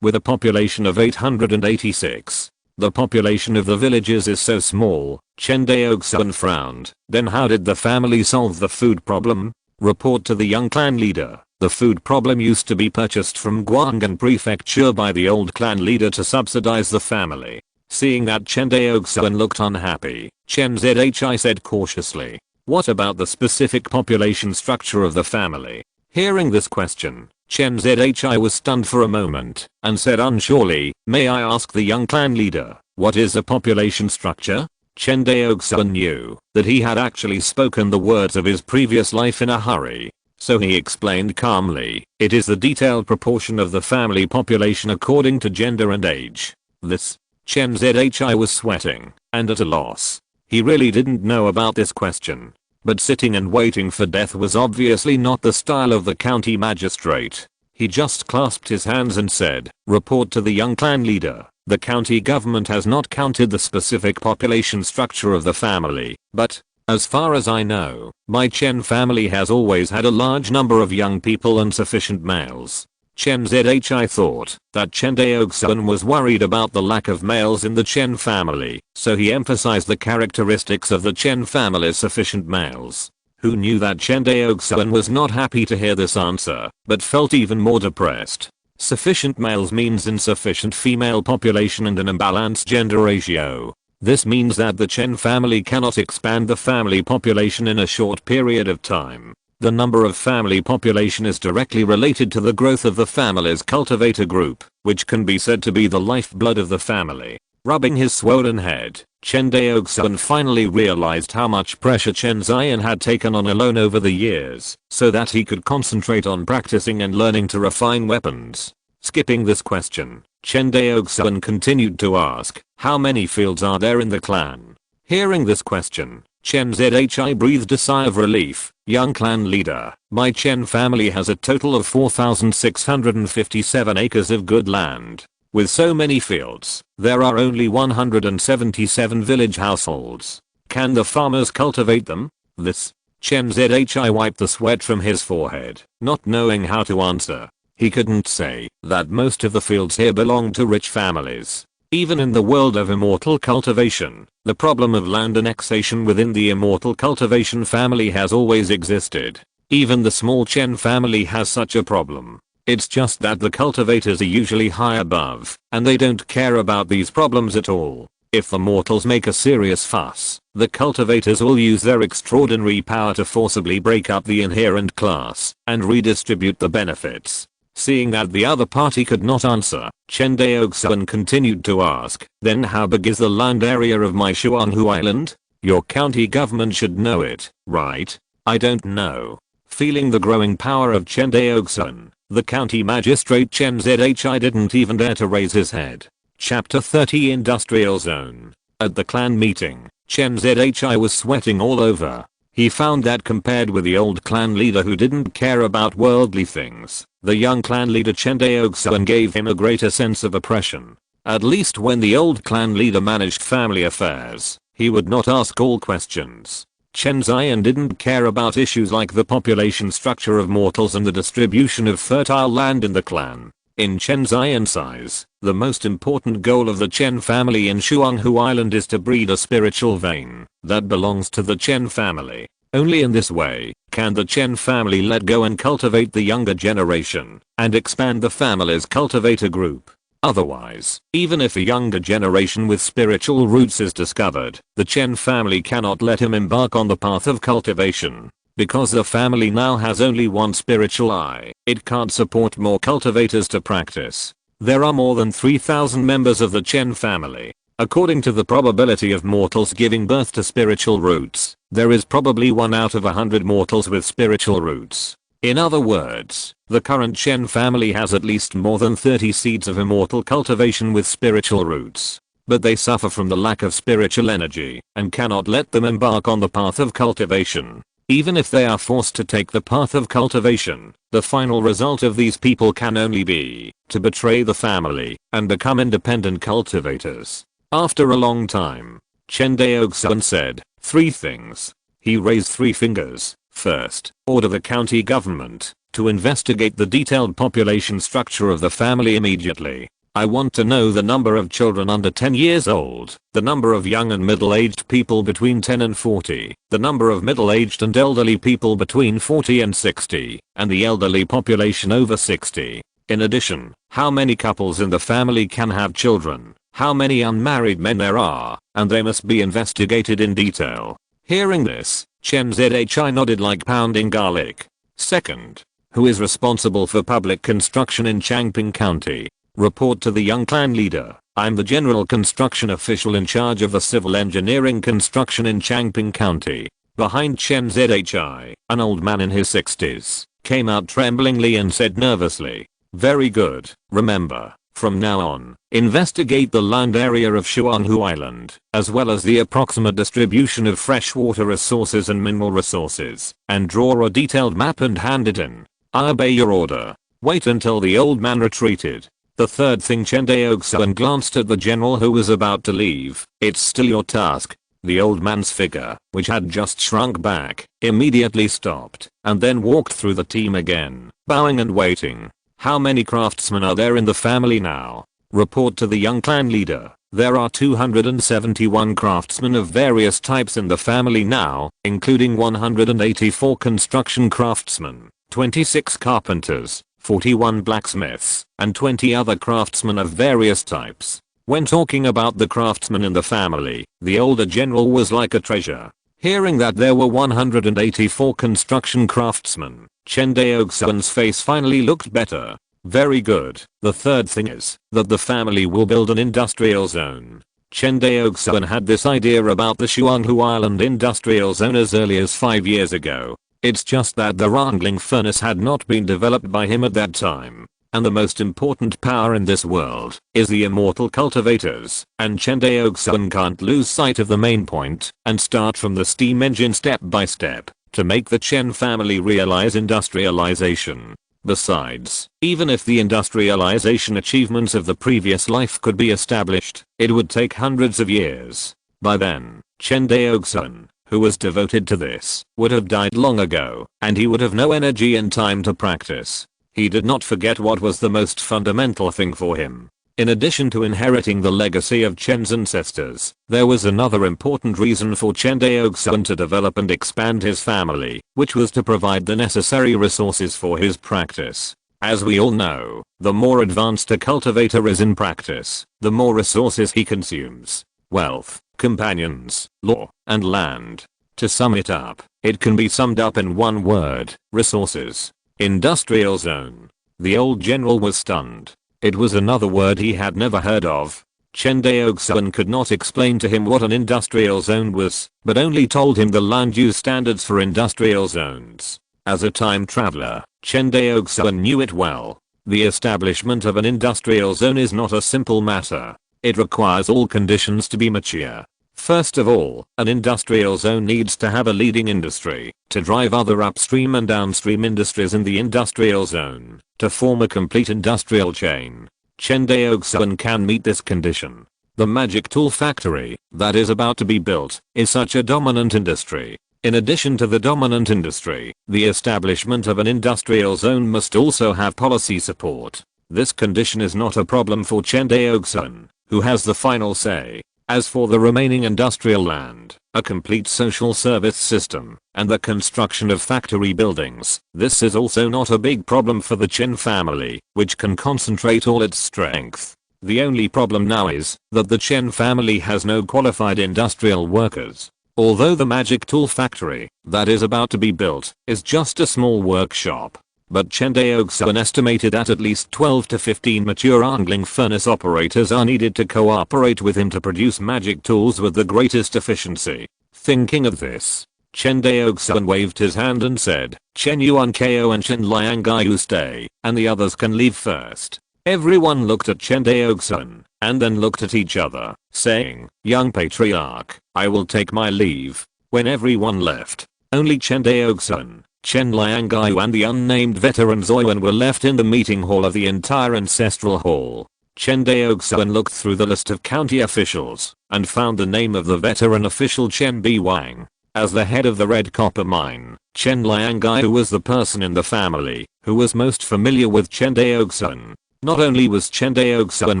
with a population of 886. The population of the villages is so small. Chen Daoxuan frowned. Then how did the family solve the food problem? Report to the young clan leader. The food problem used to be purchased from Guang'an Prefecture by the old clan leader to subsidize the family. Seeing that Chen Daoxuan looked unhappy, Chen Zhi said cautiously, "What about the specific population structure of the family?" Hearing this question, Chen Zhi was stunned for a moment and said unsurely, "May I ask the young clan leader, what is a population structure?" Chen Daoxuan knew that he had actually spoken the words of his previous life in a hurry, so he explained calmly, "It is the detailed proportion of the family population according to gender and age." This, Chen Zhi was sweating and at a loss. He really didn't know about this question. But sitting and waiting for death was obviously not the style of the county magistrate. He just clasped his hands and said, "Report to the young clan leader. The county government has not counted the specific population structure of the family, but, as far as I know, my Chen family has always had a large number of young people and sufficient males." Chen Zhi thought that Chen Daoxuan was worried about the lack of males in the Chen family, so he emphasized the characteristics of the Chen family's sufficient males. Who knew that Chen Daoxuan was not happy to hear this answer, but felt even more depressed. Sufficient males means insufficient female population and an imbalanced gender ratio. This means that the Chen family cannot expand the family population in a short period of time. The number of family population is directly related to the growth of the family's cultivator group, which can be said to be the lifeblood of the family. Rubbing his swollen head, Chen Daoxuan finally realized how much pressure Chen Ziyan had taken on alone over the years, so that he could concentrate on practicing and learning to refine weapons. Skipping this question, Chen Daoxuan continued to ask, "How many fields are there in the clan?" Hearing this question, Chen Zhi breathed a sigh of relief. "Young clan leader, my Chen family has a total of 4,657 acres of good land. With so many fields, there are only 177 village households. Can the farmers cultivate them?" This, Chen Zhi wiped the sweat from his forehead, not knowing how to answer. He couldn't say that most of the fields here belong to rich families. Even in the world of Immortal Cultivation, the problem of land annexation within the Immortal Cultivation family has always existed. Even the small Chen family has such a problem. It's just that the cultivators are usually high above, and they don't care about these problems at all. If the mortals make a serious fuss, the cultivators will use their extraordinary power to forcibly break up the inherent class and redistribute the benefits. Seeing that the other party could not answer, Chen Daoxuan continued to ask, then how big is the land area of my Shuanghu Island? Your county government should know it, right? I don't know. Feeling the growing power of Chen Daoxuan, the county magistrate Chen Zhi didn't even dare to raise his head. Chapter 30 Industrial Zone. At the clan meeting, Chen Zhi was sweating all over. He found that compared with the old clan leader who didn't care about worldly things, the young clan leader Chen Daoxuan gave him a greater sense of oppression. At least when the old clan leader managed family affairs, he would not ask all questions. Chen Zian didn't care about issues like the population structure of mortals and the distribution of fertile land in the clan. In Chen Zian's eyes, the most important goal of the Chen family in Shuanghu Island is to breed a spiritual vein that belongs to the Chen family. Only in this way can the Chen family let go and cultivate the younger generation and expand the family's cultivator group. Otherwise, even if a younger generation with spiritual roots is discovered, the Chen family cannot let him embark on the path of cultivation. Because the family now has only one spiritual eye, it can't support more cultivators to practice. There are more than 3,000 members of the Chen family. According to the probability of mortals giving birth to spiritual roots, there is probably 1 out of 100 mortals with spiritual roots. In other words, the current Chen family has at least more than 30 seeds of immortal cultivation with spiritual roots. But they suffer from the lack of spiritual energy and cannot let them embark on the path of cultivation. Even if they are forced to take the path of cultivation, the final result of these people can only be to betray the family and become independent cultivators. After a long time, Chen Daoxuan said 3 things. He raised 3 fingers. First, order the county government to investigate the detailed population structure of the family immediately. I want to know the number of children under 10 years old, the number of young and middle-aged people between 10 and 40, the number of middle-aged and elderly people between 40 and 60, and the elderly population over 60. In addition, how many couples in the family can have children, how many unmarried men there are, and they must be investigated in detail. Hearing this, Chen Zhi nodded like pounding garlic. Second, who is responsible for public construction in Changping County? Report to the young clan leader. I'm the general construction official in charge of the civil engineering construction in Changping County. Behind Chen Zhi, an old man in his 60s, came out tremblingly and said nervously, very good, remember, from now on, investigate the land area of Shuanghu Island, as well as the approximate distribution of freshwater resources and mineral resources, and draw a detailed map and hand it in. I obey your order. Wait until the old man retreated. The third thing, Chen Daoxuan glanced at the general who was about to leave. It's still your task. The old man's figure, which had just shrunk back, immediately stopped, and then walked through the team again, bowing and waiting. How many craftsmen are there in the family now? Report to the young clan leader. There are 271 craftsmen of various types in the family now, including 184 construction craftsmen, 26 carpenters, 41 blacksmiths, and 20 other craftsmen of various types. When talking about the craftsmen in the family, the older general was like a treasure. Hearing that there were 184 construction craftsmen, Chen Daoxuan's face finally looked better. Very good. The third thing is that the family will build an industrial zone. Chen Daoxuan had this idea about the Shuanghu Island industrial zone as early as 5 years ago. It's just that the wrangling furnace had not been developed by him at that time. And the most important power in this world is the immortal cultivators, and Chen Daoxuan can't lose sight of the main point and start from the steam engine step by step to make the Chen family realize industrialization. Besides, even if the industrialization achievements of the previous life could be established, it would take hundreds of years. By then, Chen Daoxuan, who was devoted to this, would have died long ago, and he would have no energy and time to practice. He did not forget what was the most fundamental thing for him. In addition to inheriting the legacy of Chen's ancestors, there was another important reason for Chen Daoxuan to develop and expand his family, which was to provide the necessary resources for his practice. As we all know, the more advanced a cultivator is in practice, the more resources he consumes. Wealth, companions, law, and land. To sum it up, it can be summed up in one word: resources. Industrial zone. The old general was stunned. It was another word he had never heard of. Chen Daoxuan could not explain to him what an industrial zone was, but only told him the land use standards for industrial zones. As a time traveler, Chen Daoxuan knew it well. The establishment of an industrial zone is not a simple matter. It requires all conditions to be mature. First of all, an industrial zone needs to have a leading industry to drive other upstream and downstream industries in the industrial zone to form a complete industrial chain. Chen Daoxuan can meet this condition. The magic tool factory that is about to be built is such a dominant industry. In addition to the dominant industry, the establishment of an industrial zone must also have policy support. This condition is not a problem for Chen Daoxuan, who has the final say. As for the remaining industrial land, a complete social service system, and the construction of factory buildings, this is also not a big problem for the Chen family, which can concentrate all its strength. The only problem now is that the Chen family has no qualified industrial workers. Although the magic tool factory that is about to be built is just a small workshop, but Chen Daoxuan estimated that at least 12 to 15 mature angling furnace operators are needed to cooperate with him to produce magic tools with the greatest efficiency. Thinking of this, Chen Daoxuan waved his hand and said, "Chen Yuan Ko and Chen Liangai stay, and the others can leave first." Everyone looked at Chen Daoxuan, and then looked at each other, saying, "Young patriarch, I will take my leave." When everyone left, only Chen Daoxuan, Chen Liangai and the unnamed veteran Zoyuan were left in the meeting hall of the entire ancestral hall. Chen Daoxuan looked through the list of county officials and found the name of the veteran official Chen B. Wang. As the head of the red copper mine, Chen Liangai was the person in the family who was most familiar with Chen Daoxuan. Not only was Chen Daoxuan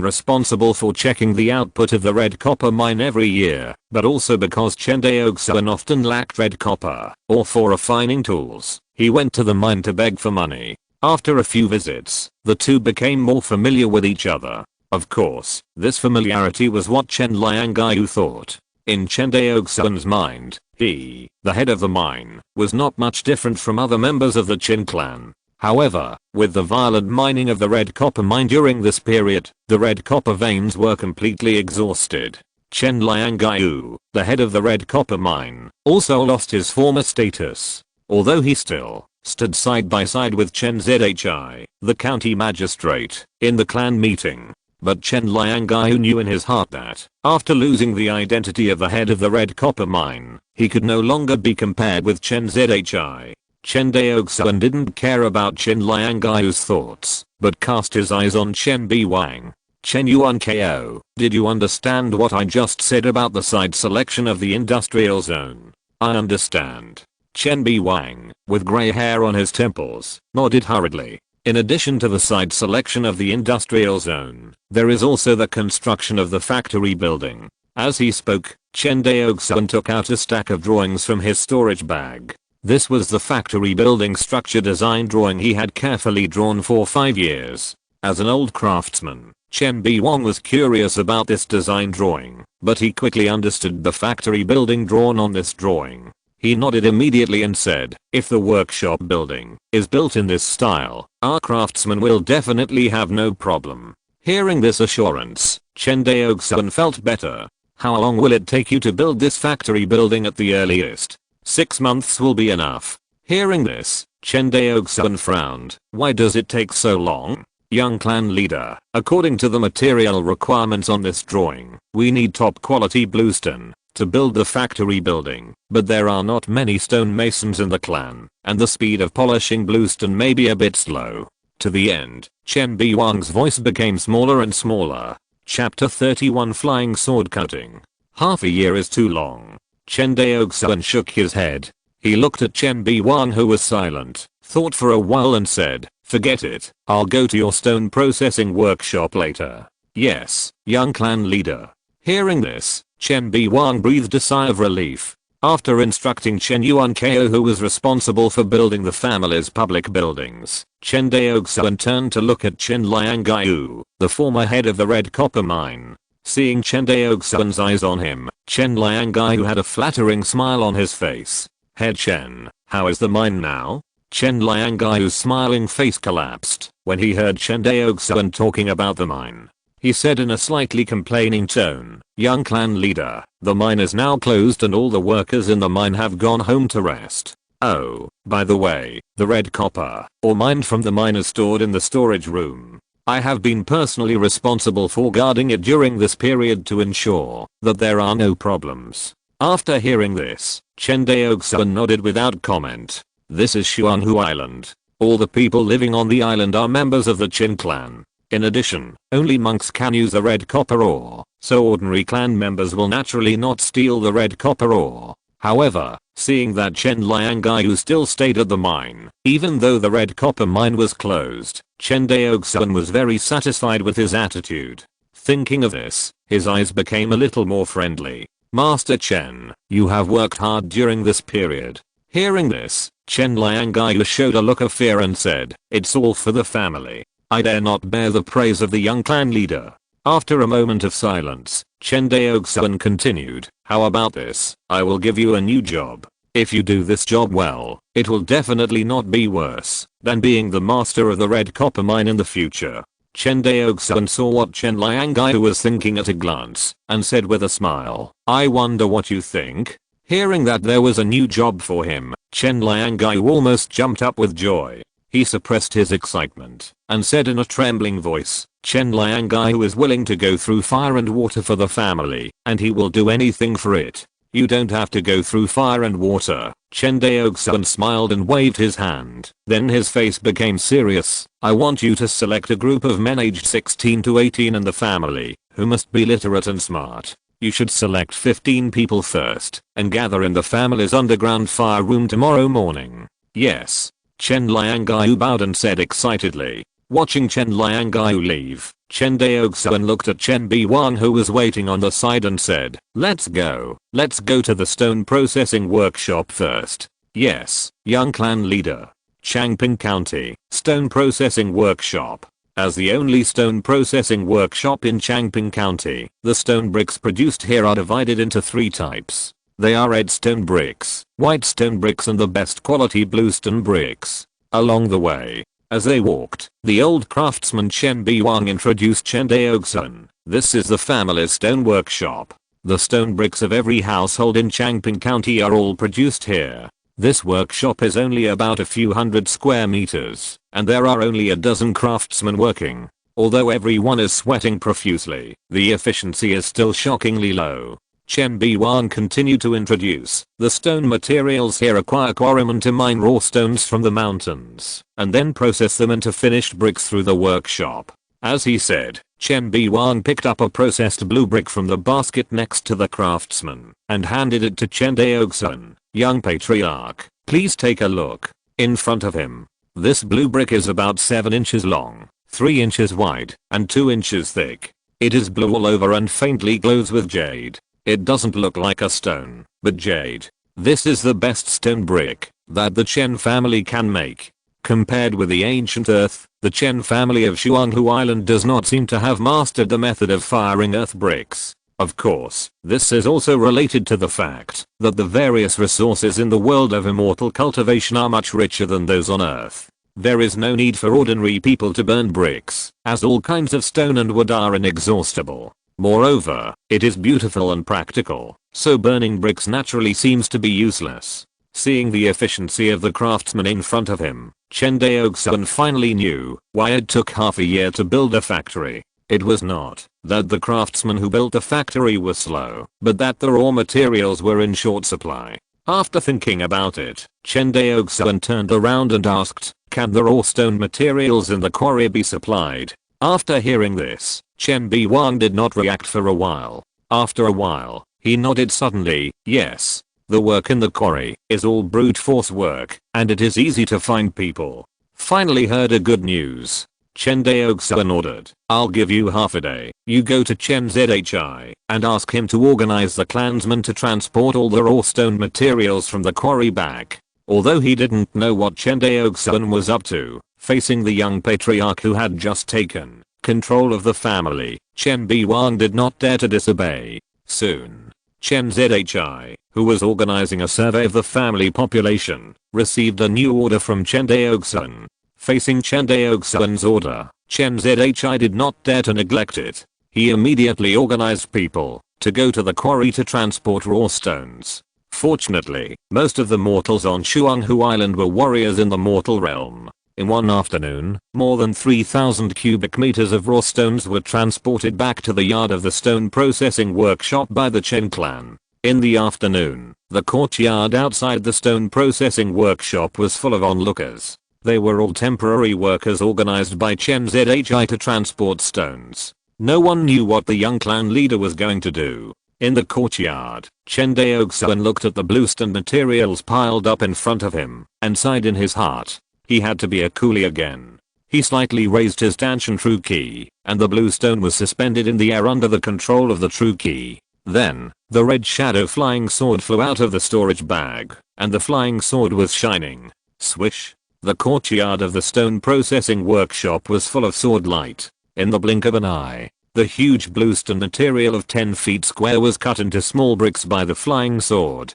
responsible for checking the output of the red copper mine every year, but also because Chen Daoxuan often lacked red copper ore for refining tools, he went to the mine to beg for money. After a few visits, the two became more familiar with each other. Of course, this familiarity was what Chen Liangai thought. In Chen Daoxuan's mind, he, the head of the mine, was not much different from other members of the Chen clan. However, with the violent mining of the red copper mine during this period, the red copper veins were completely exhausted. Chen Liangai, the head of the red copper mine, also lost his former status. Although he still stood side by side with Chen Zhi, the county magistrate, in the clan meeting. But Chen Liangai knew in his heart that, after losing the identity of the head of the red copper mine, he could no longer be compared with Chen Zhi. Chen Daoxuan didn't care about Chen Liangai's thoughts, but cast his eyes on Chen B. Wang. "Chen Yuan Ko, did you understand what I just said about the site selection of the industrial zone?" "I understand." Chen B. Wang, with grey hair on his temples, nodded hurriedly. In addition to the site selection of the industrial zone, there is also the construction of the factory building. As he spoke, Chen Daoxuan took out a stack of drawings from his storage bag. This was the factory building structure design drawing he had carefully drawn for 5 years. As an old craftsman, Chen B. Wang was curious about this design drawing, but he quickly understood the factory building drawn on this drawing. He nodded immediately and said, "If the workshop building is built in this style, our craftsmen will definitely have no problem." Hearing this assurance, Chen Daoxuan felt better. "How long will it take you to build this factory building at the earliest?" 6 months will be enough. Hearing this, Chen Daoxuan frowned. "Why does it take so long?" "Young clan leader, according to the material requirements on this drawing, we need top quality bluestone to build the factory building, but there are not many stonemasons in the clan, and the speed of polishing bluestone may be a bit slow." To the end, Chen B. Wang's voice became smaller and smaller. Chapter 31 Flying Sword Cutting. Half a year is too long. Chen Daoxuan shook his head. He looked at Chen B. Wang, who was silent, thought for a while and said, "Forget it, I'll go to your stone processing workshop later." "Yes, young clan leader." Hearing this, Chen B. Wang breathed a sigh of relief. After instructing Chen Yuan Ko, who was responsible for building the family's public buildings, Chen Daoxuan turned to look at Chen Liangaiyu, the former head of the red copper mine. Seeing Chen Daoxuan's eyes on him, Chen Liangaiyu had a flattering smile on his face. "Head Chen, how is the mine now?" Chen Liangaiyu's smiling face collapsed when he heard Chen Daoxuan talking about the mine. He said in a slightly complaining tone, "Young clan leader, the mine is now closed and all the workers in the mine have gone home to rest. Oh, by the way, the red copper, or mined from the mine, is stored in the storage room. I have been personally responsible for guarding it during this period to ensure that there are no problems." After hearing this, Chen Daoxuan nodded without comment. This is Xuanhu Island. All the people living on the island are members of the Chen clan. In addition, only monks can use the red copper ore, so ordinary clan members will naturally not steal the red copper ore. However, seeing that Chen Liangaiyu still stayed at the mine, even though the red copper mine was closed, Chen Daoxuan was very satisfied with his attitude. Thinking of this, his eyes became a little more friendly. "Master Chen, you have worked hard during this period." Hearing this, Chen Liangaiyu showed a look of fear and said, "It's all for the family. I dare not bear the praise of the young clan leader." After a moment of silence, Chen Daoxuan continued, "How about this? I will give you a new job. If you do this job well, it will definitely not be worse than being the master of the red copper mine in the future." Chen Daoxuan saw what Chen Liangaiyu was thinking at a glance, and said with a smile, "I wonder what you think?" Hearing that there was a new job for him, Chen Liangaiyu almost jumped up with joy. He suppressed his excitement and said in a trembling voice, "Chen Liangaiyu is willing to go through fire and water for the family, and he will do anything for it." "You don't have to go through fire and water." Chen Daoxuan smiled and waved his hand. Then his face became serious. "I want you to select a group of men aged 16 to 18 in the family, who must be literate and smart. You should select 15 people first, and gather in the family's underground fire room tomorrow morning." "Yes." Chen Liangaiyu bowed and said excitedly. Watching Chen Liangaiyu leave, Chen Daoxuan looked at Chen Biwang, who was waiting on the side, and said, Let's go to the stone processing workshop first." "Yes, young clan leader." Changping County, Stone Processing Workshop. As the only stone processing workshop in Changping County, the stone bricks produced here are divided into 3 types. They are red stone bricks, white stone bricks, and the best quality blue stone bricks. Along the way, as they walked, the old craftsman Chen Biwang introduced Chen Daoxuan. "This is the family's stone workshop. The stone bricks of every household in Changping County are all produced here. This workshop is only about a few hundred square meters, and there are only a dozen craftsmen working. Although everyone is sweating profusely, the efficiency is still shockingly low." Chen Biwang continued to introduce, "The stone materials here require quarrymen to mine raw stones from the mountains, and then process them into finished bricks through the workshop." As he said, Chen Biwang picked up a processed blue brick from the basket next to the craftsman, and handed it to Chen Daoxuan. "Young patriarch, please take a look." In front of him, this blue brick is about 7 inches long, 3 inches wide, and 2 inches thick. It is blue all over and faintly glows with jade. It doesn't look like a stone, but jade. This is the best stone brick that the Chen family can make. Compared with the ancient earth, the Chen family of Xuanhu Island does not seem to have mastered the method of firing earth bricks. Of course, this is also related to the fact that the various resources in the world of immortal cultivation are much richer than those on earth. There is no need for ordinary people to burn bricks, as all kinds of stone and wood are inexhaustible. Moreover, it is beautiful and practical, so burning bricks naturally seems to be useless. Seeing the efficiency of the craftsman in front of him, Chen Daoxuan finally knew why it took half a year to build a factory. It was not that the craftsman who built the factory was slow, but that the raw materials were in short supply. After thinking about it, Chen Daoxuan turned around and asked, "Can the raw stone materials in the quarry be supplied?" After hearing this, Chen Biwang did not react for a while. After a while, he nodded suddenly, "Yes. The work in the quarry is all brute force work, and it is easy to find people." Finally heard a good news. Chen Daoxuan ordered. I'll give you half a day. You go to Chen Zhi and ask him to organize the clansmen to transport all the raw stone materials from the quarry back. Although he didn't know what Chen Daoxuan was up to, facing the young patriarch who had just taken control of the family, Chen Biwang did not dare to disobey. Soon, Chen Zhi, who was organizing a survey of the family population, received a new order from Chen Daoxuan. Facing Chen Daoxuan's order, Chen Zhi did not dare to neglect it. He immediately organized people to go to the quarry to transport raw stones. Fortunately, most of the mortals on Shuanghu Island were warriors in the mortal realm. In one afternoon, more than 3,000 cubic meters of raw stones were transported back to the yard of the stone processing workshop by the Chen clan. In the afternoon, the courtyard outside the stone processing workshop was full of onlookers. They were all temporary workers organized by Chen Zhi to transport stones. No one knew what the young clan leader was going to do. In the courtyard, Chen Daoxuan looked at the bluestone materials piled up in front of him and sighed in his heart. He had to be a coolie again. He slightly raised his Danshan True Key, and the bluestone was suspended in the air under the control of the True Key. Then, the red shadow flying sword flew out of the storage bag, and the flying sword was shining. Swish! The courtyard of the stone processing workshop was full of sword light. In the blink of an eye, the huge bluestone material of 10 feet square was cut into small bricks by the flying sword.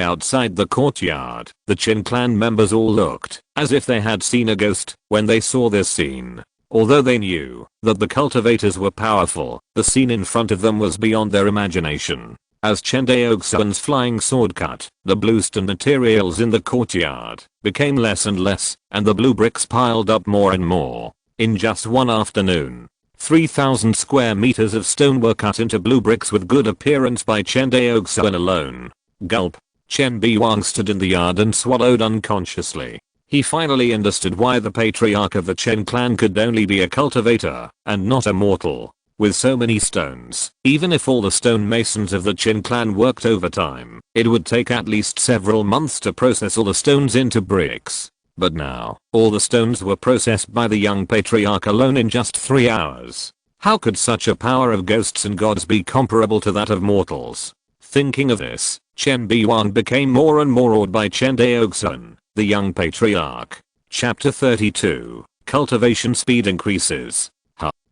Outside the courtyard, the Chen clan members all looked as if they had seen a ghost when they saw this scene. Although they knew that the cultivators were powerful, the scene in front of them was beyond their imagination. As Chen Daoxuan's flying sword cut, the bluestone materials in the courtyard became less and less, and the blue bricks piled up more and more. In just one afternoon, 3,000 square meters of stone were cut into blue bricks with good appearance by Chen Daoxuan alone. Gulp. Chen Biwang stood in the yard and swallowed unconsciously. He finally understood why the patriarch of the Chen clan could only be a cultivator and not a mortal. With so many stones, even if all the stone masons of the Chen clan worked overtime, it would take at least several months to process all the stones into bricks. But now, all the stones were processed by the young patriarch alone in just 3 hours. How could such a power of ghosts and gods be comparable to that of mortals? Thinking of this, Chen Biwang became more and more awed by Chen Daoxuan, the young patriarch. Chapter 32. Cultivation speed increases.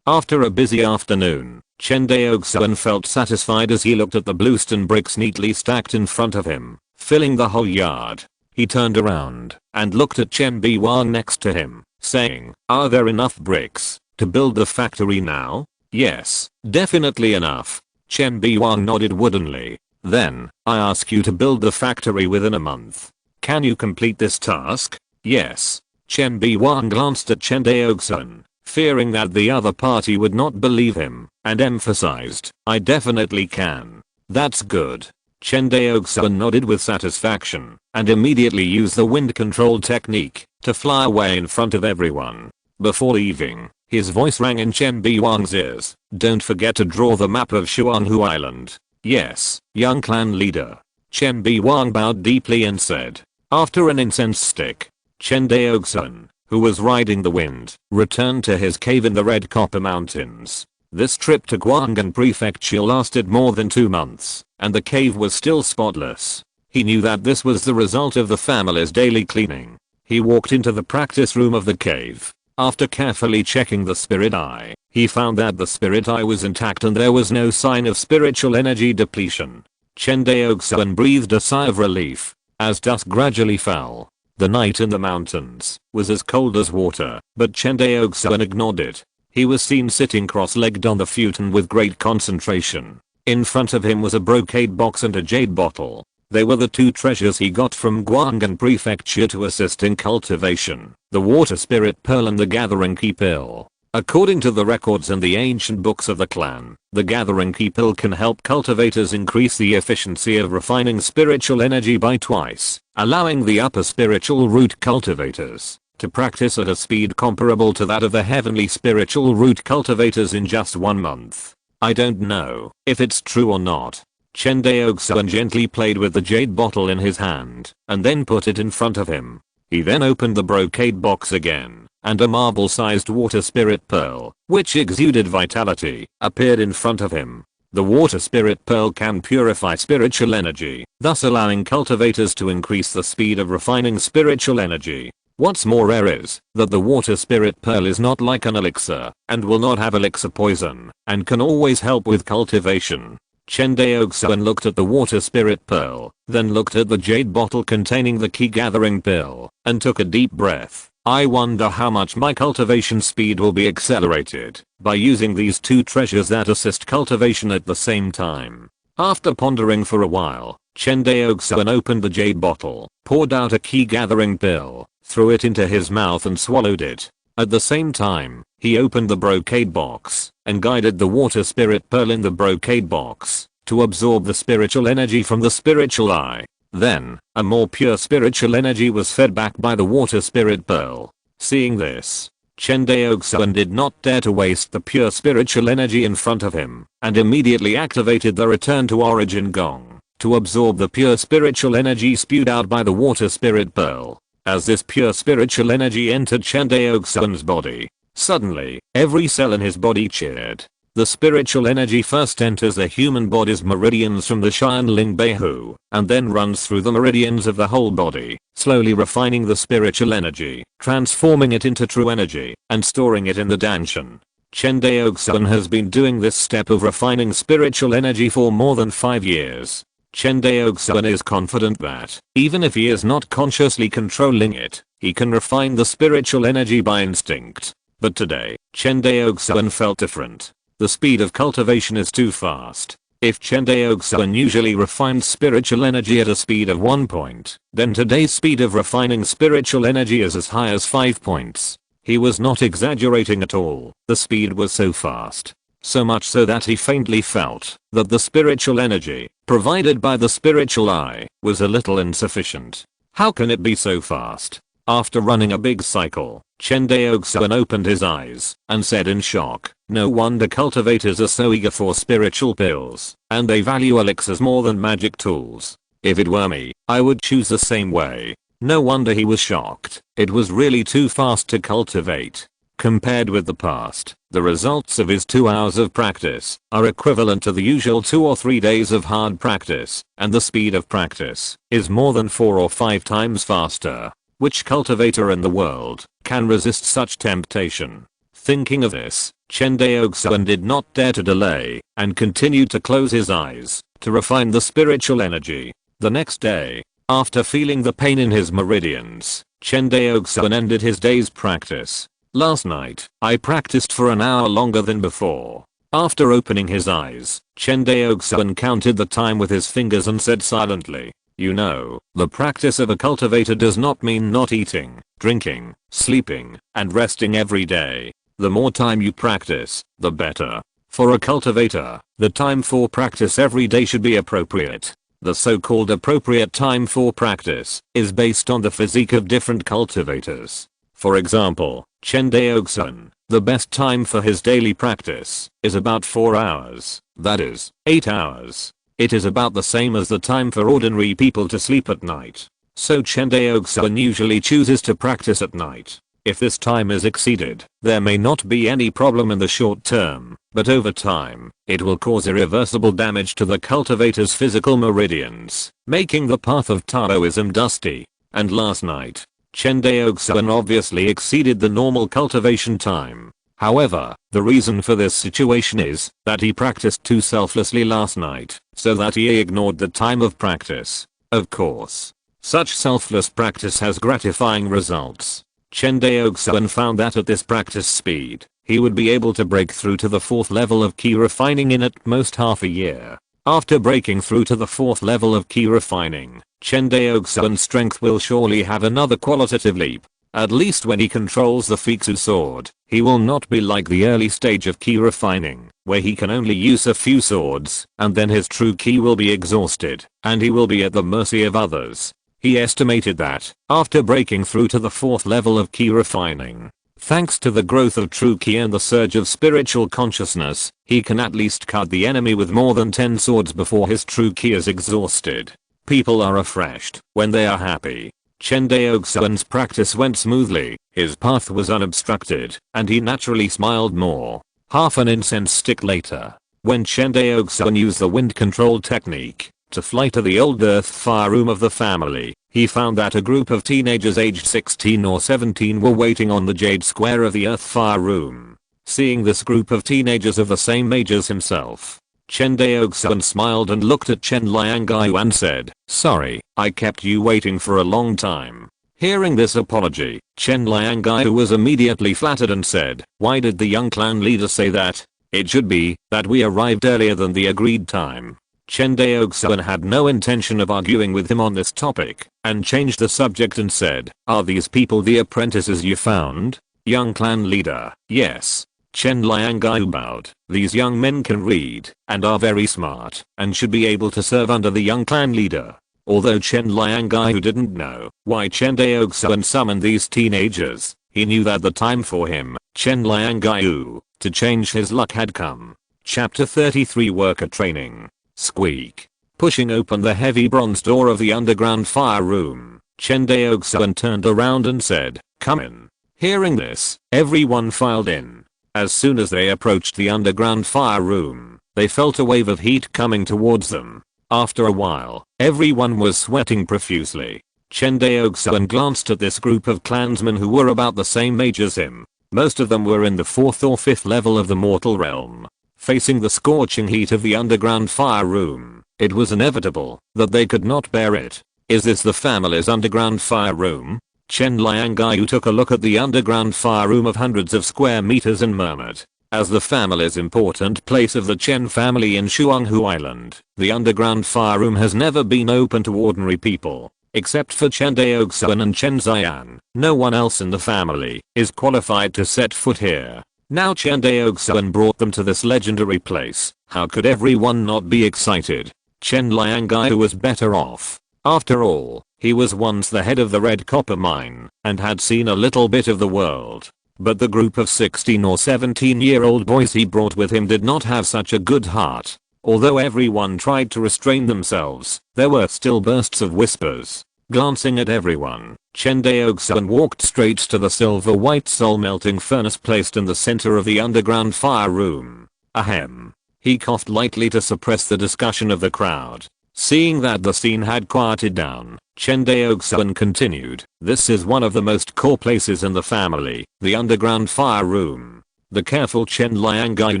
After a busy afternoon, Chen Daoxuan felt satisfied as he looked at the bluestone bricks neatly stacked in front of him, filling the whole yard. He turned around and looked at Chen Biwang next to him, saying, "Are there enough bricks to build the factory now?" "Yes, definitely enough." Chen Biwang nodded woodenly. "Then, I ask you to build the factory within a month. Can you complete this task?" "Yes." Chen Biwang glanced at Chen Daoxuan, fearing that the other party would not believe him, and emphasized, "I definitely can." "That's good." Chen Daoxuan nodded with satisfaction, and immediately used the wind control technique to fly away in front of everyone. Before leaving, his voice rang in Chen Biwang's ears, "Don't forget to draw the map of Shuanghu Island." "Yes, young clan leader." Chen Biwang bowed deeply and said. After an incense stick, Chen Daoxuan, who was riding the wind, returned to his cave in the Red Copper Mountains. This trip to Guanghan Prefecture lasted more than 2 months, and the cave was still spotless. He knew that this was the result of the family's daily cleaning. He walked into the practice room of the cave. After carefully checking the spirit eye, he found that the spirit eye was intact and there was no sign of spiritual energy depletion. Chen Daoxuan breathed a sigh of relief. As dusk gradually fell, the night in the mountains was as cold as water, but Chen Daoxuan ignored it. He was seen sitting cross-legged on the futon with great concentration. In front of him was a brocade box and a jade bottle. They were the 2 treasures he got from Guanghan Prefecture to assist in cultivation, the water spirit pearl and the gathering key pill. According to the records and the ancient books of the clan, the gathering key pill can help cultivators increase the efficiency of refining spiritual energy by twice, allowing the upper spiritual root cultivators to practice at a speed comparable to that of the heavenly spiritual root cultivators in just 1 month. I don't know if it's true or not. Chen Daoxuan gently played with the jade bottle in his hand, and then put it in front of him. He then opened the brocade box again, and a marble-sized water spirit pearl, which exuded vitality, appeared in front of him. The water spirit pearl can purify spiritual energy, thus allowing cultivators to increase the speed of refining spiritual energy. What's more rare is that the water spirit pearl is not like an elixir and will not have elixir poison and can always help with cultivation. Chen Daoxuan looked at the water spirit pearl, then looked at the jade bottle containing the key gathering pill, and took a deep breath. I wonder how much my cultivation speed will be accelerated by using these two treasures that assist cultivation at the same time. After pondering for a while, Chen Daoxuan opened the jade bottle, poured out a key gathering pill, threw it into his mouth and swallowed it. At the same time, he opened the brocade box and guided the water spirit pearl in the brocade box to absorb the spiritual energy from the spiritual eye. Then, a more pure spiritual energy was fed back by the water spirit pearl. Seeing this, Chen Daoxuan did not dare to waste the pure spiritual energy in front of him and immediately activated the return to origin gong to absorb the pure spiritual energy spewed out by the water spirit pearl. As this pure spiritual energy entered Chen Daoxuan's body, suddenly, every cell in his body cheered. The spiritual energy first enters the human body's meridians from the Xianling Beihu, and then runs through the meridians of the whole body, slowly refining the spiritual energy, transforming it into true energy, and storing it in the Danshan. Chen Daoxuan has been doing this step of refining spiritual energy for more than 5 years. Chen Daoxuan is confident that, even if he is not consciously controlling it, he can refine the spiritual energy by instinct. But today, Chen Daoxuan felt different. The speed of cultivation is too fast. If Chen Daoxuan usually refines spiritual energy at a speed of 1 point, then today's speed of refining spiritual energy is as high as 5 points. He was not exaggerating at all. The speed was so fast. So much so that he faintly felt that the spiritual energy provided by the spiritual eye was a little insufficient. How can it be so fast? After running a big cycle, Chen Daoxuan opened his eyes and said in shock, no wonder cultivators are so eager for spiritual pills, and they value elixirs more than magic tools. If it were me, I would choose the same way. No wonder he was shocked. It was really too fast to cultivate. Compared with the past, the results of his 2 hours of practice are equivalent to the usual 2 or 3 days of hard practice, and the speed of practice is more than 4 or 5 times faster. Which cultivator in the world can resist such temptation? Thinking of this, Chen Daoxuan did not dare to delay and continued to close his eyes to refine the spiritual energy. The next day, after feeling the pain in his meridians, Chen Daoxuan ended his day's practice. Last night, I practiced for an hour longer than before. After opening his eyes, Chen Daoxuan counted the time with his fingers and said silently, you know, the practice of a cultivator does not mean not eating, drinking, sleeping, and resting every day. The more time you practice, the better. For a cultivator, the time for practice every day should be appropriate. The so-called appropriate time for practice is based on the physique of different cultivators. For example, Chen Daoxuan, the best time for his daily practice is about 4 hours, that is, 8 hours. It is about the same as the time for ordinary people to sleep at night. So Chen Daoxuan usually chooses to practice at night. If this time is exceeded, there may not be any problem in the short term, but over time, it will cause irreversible damage to the cultivator's physical meridians, making the path of Taoism dusty. And last night, Chen Daoxuan obviously exceeded the normal cultivation time. However, the reason for this situation is that he practiced too selflessly last night, so that he ignored the time of practice. Of course, such selfless practice has gratifying results. Chen Daoxuan found that at this practice speed, he would be able to break through to the 4th level of key refining in at most half a year. After breaking through to the 4th level of key refining, Chen Daoxuan's strength will surely have another qualitative leap. At least when he controls the Fixu sword, he will not be like the early stage of key refining, where he can only use a few swords, and then his true key will be exhausted, and he will be at the mercy of others. He estimated that, after breaking through to the 4th level of key refining, thanks to the growth of true ki and the surge of spiritual consciousness, he can at least cut the enemy with more than 10 swords before his true ki is exhausted. People are refreshed when they are happy. Chen Daoxuan's practice went smoothly, his path was unobstructed, and he naturally smiled more. Half an incense stick later, when Chen Daoxuan used the wind control technique to fly to the old earth fire room of the family, he found that a group of teenagers aged 16 or 17 were waiting on the jade square of the earth fire room. Seeing this group of teenagers of the same age as himself, Chen Daoxuan smiled and looked at Chen Liangaiyu and said, "Sorry, I kept you waiting for a long time." Hearing this apology, Chen Liangaiyu was immediately flattered and said, "Why did the young clan leader say that? It should be that we arrived earlier than the agreed time." Chen Daoxuan had no intention of arguing with him on this topic, and changed the subject and said, "Are these people the apprentices you found?" Young clan leader, "Yes." Chen Liangaiyu bowed. "These young men can read, and are very smart, and should be able to serve under the young clan leader." Although Chen Liangaiyu didn't know why Chen Daoxuan summoned these teenagers, he knew that the time for him, Chen Liangaiyu, to change his luck had come. Chapter 33 Worker Training. Squeak. Pushing open the heavy bronze door of the underground fire room, Chen Daoxuan turned around and said, "Come in." Hearing this, everyone filed in. As soon as they approached the underground fire room, they felt a wave of heat coming towards them. After a while, everyone was sweating profusely. Chen Daoxuan glanced at this group of clansmen who were about the same age as him. Most of them were in the 4th or 5th level of the mortal realm. Facing the scorching heat of the underground fire room, it was inevitable that they could not bear it. "Is this the family's underground fire room?" Chen Liangaiyu took a look at the underground fire room of hundreds of square meters and murmured, "As the family's important place of the Chen family in Shuanghu Island, the underground fire room has never been open to ordinary people. Except for Chen Daoxuan and Chen Ziyan, no one else in the family is qualified to set foot here. Now Chen Daoxuan brought them to this legendary place. How could everyone not be excited? Chen Liangaiyu was better off. After all, he was once the head of the red copper mine and had seen a little bit of the world. But the group of 16 or 17-year-old boys he brought with him did not have such a good heart. Although everyone tried to restrain themselves, there were still bursts of whispers. Glancing at everyone, Chen Daoxuan walked straight to the silver-white soul-melting furnace placed in the center of the underground fire room. Ahem. He coughed lightly to suppress the discussion of the crowd. Seeing that the scene had quieted down, Chen Daoxuan continued, "This is one of the most core places in the family, the underground fire room." The careful Chen Liangaiyu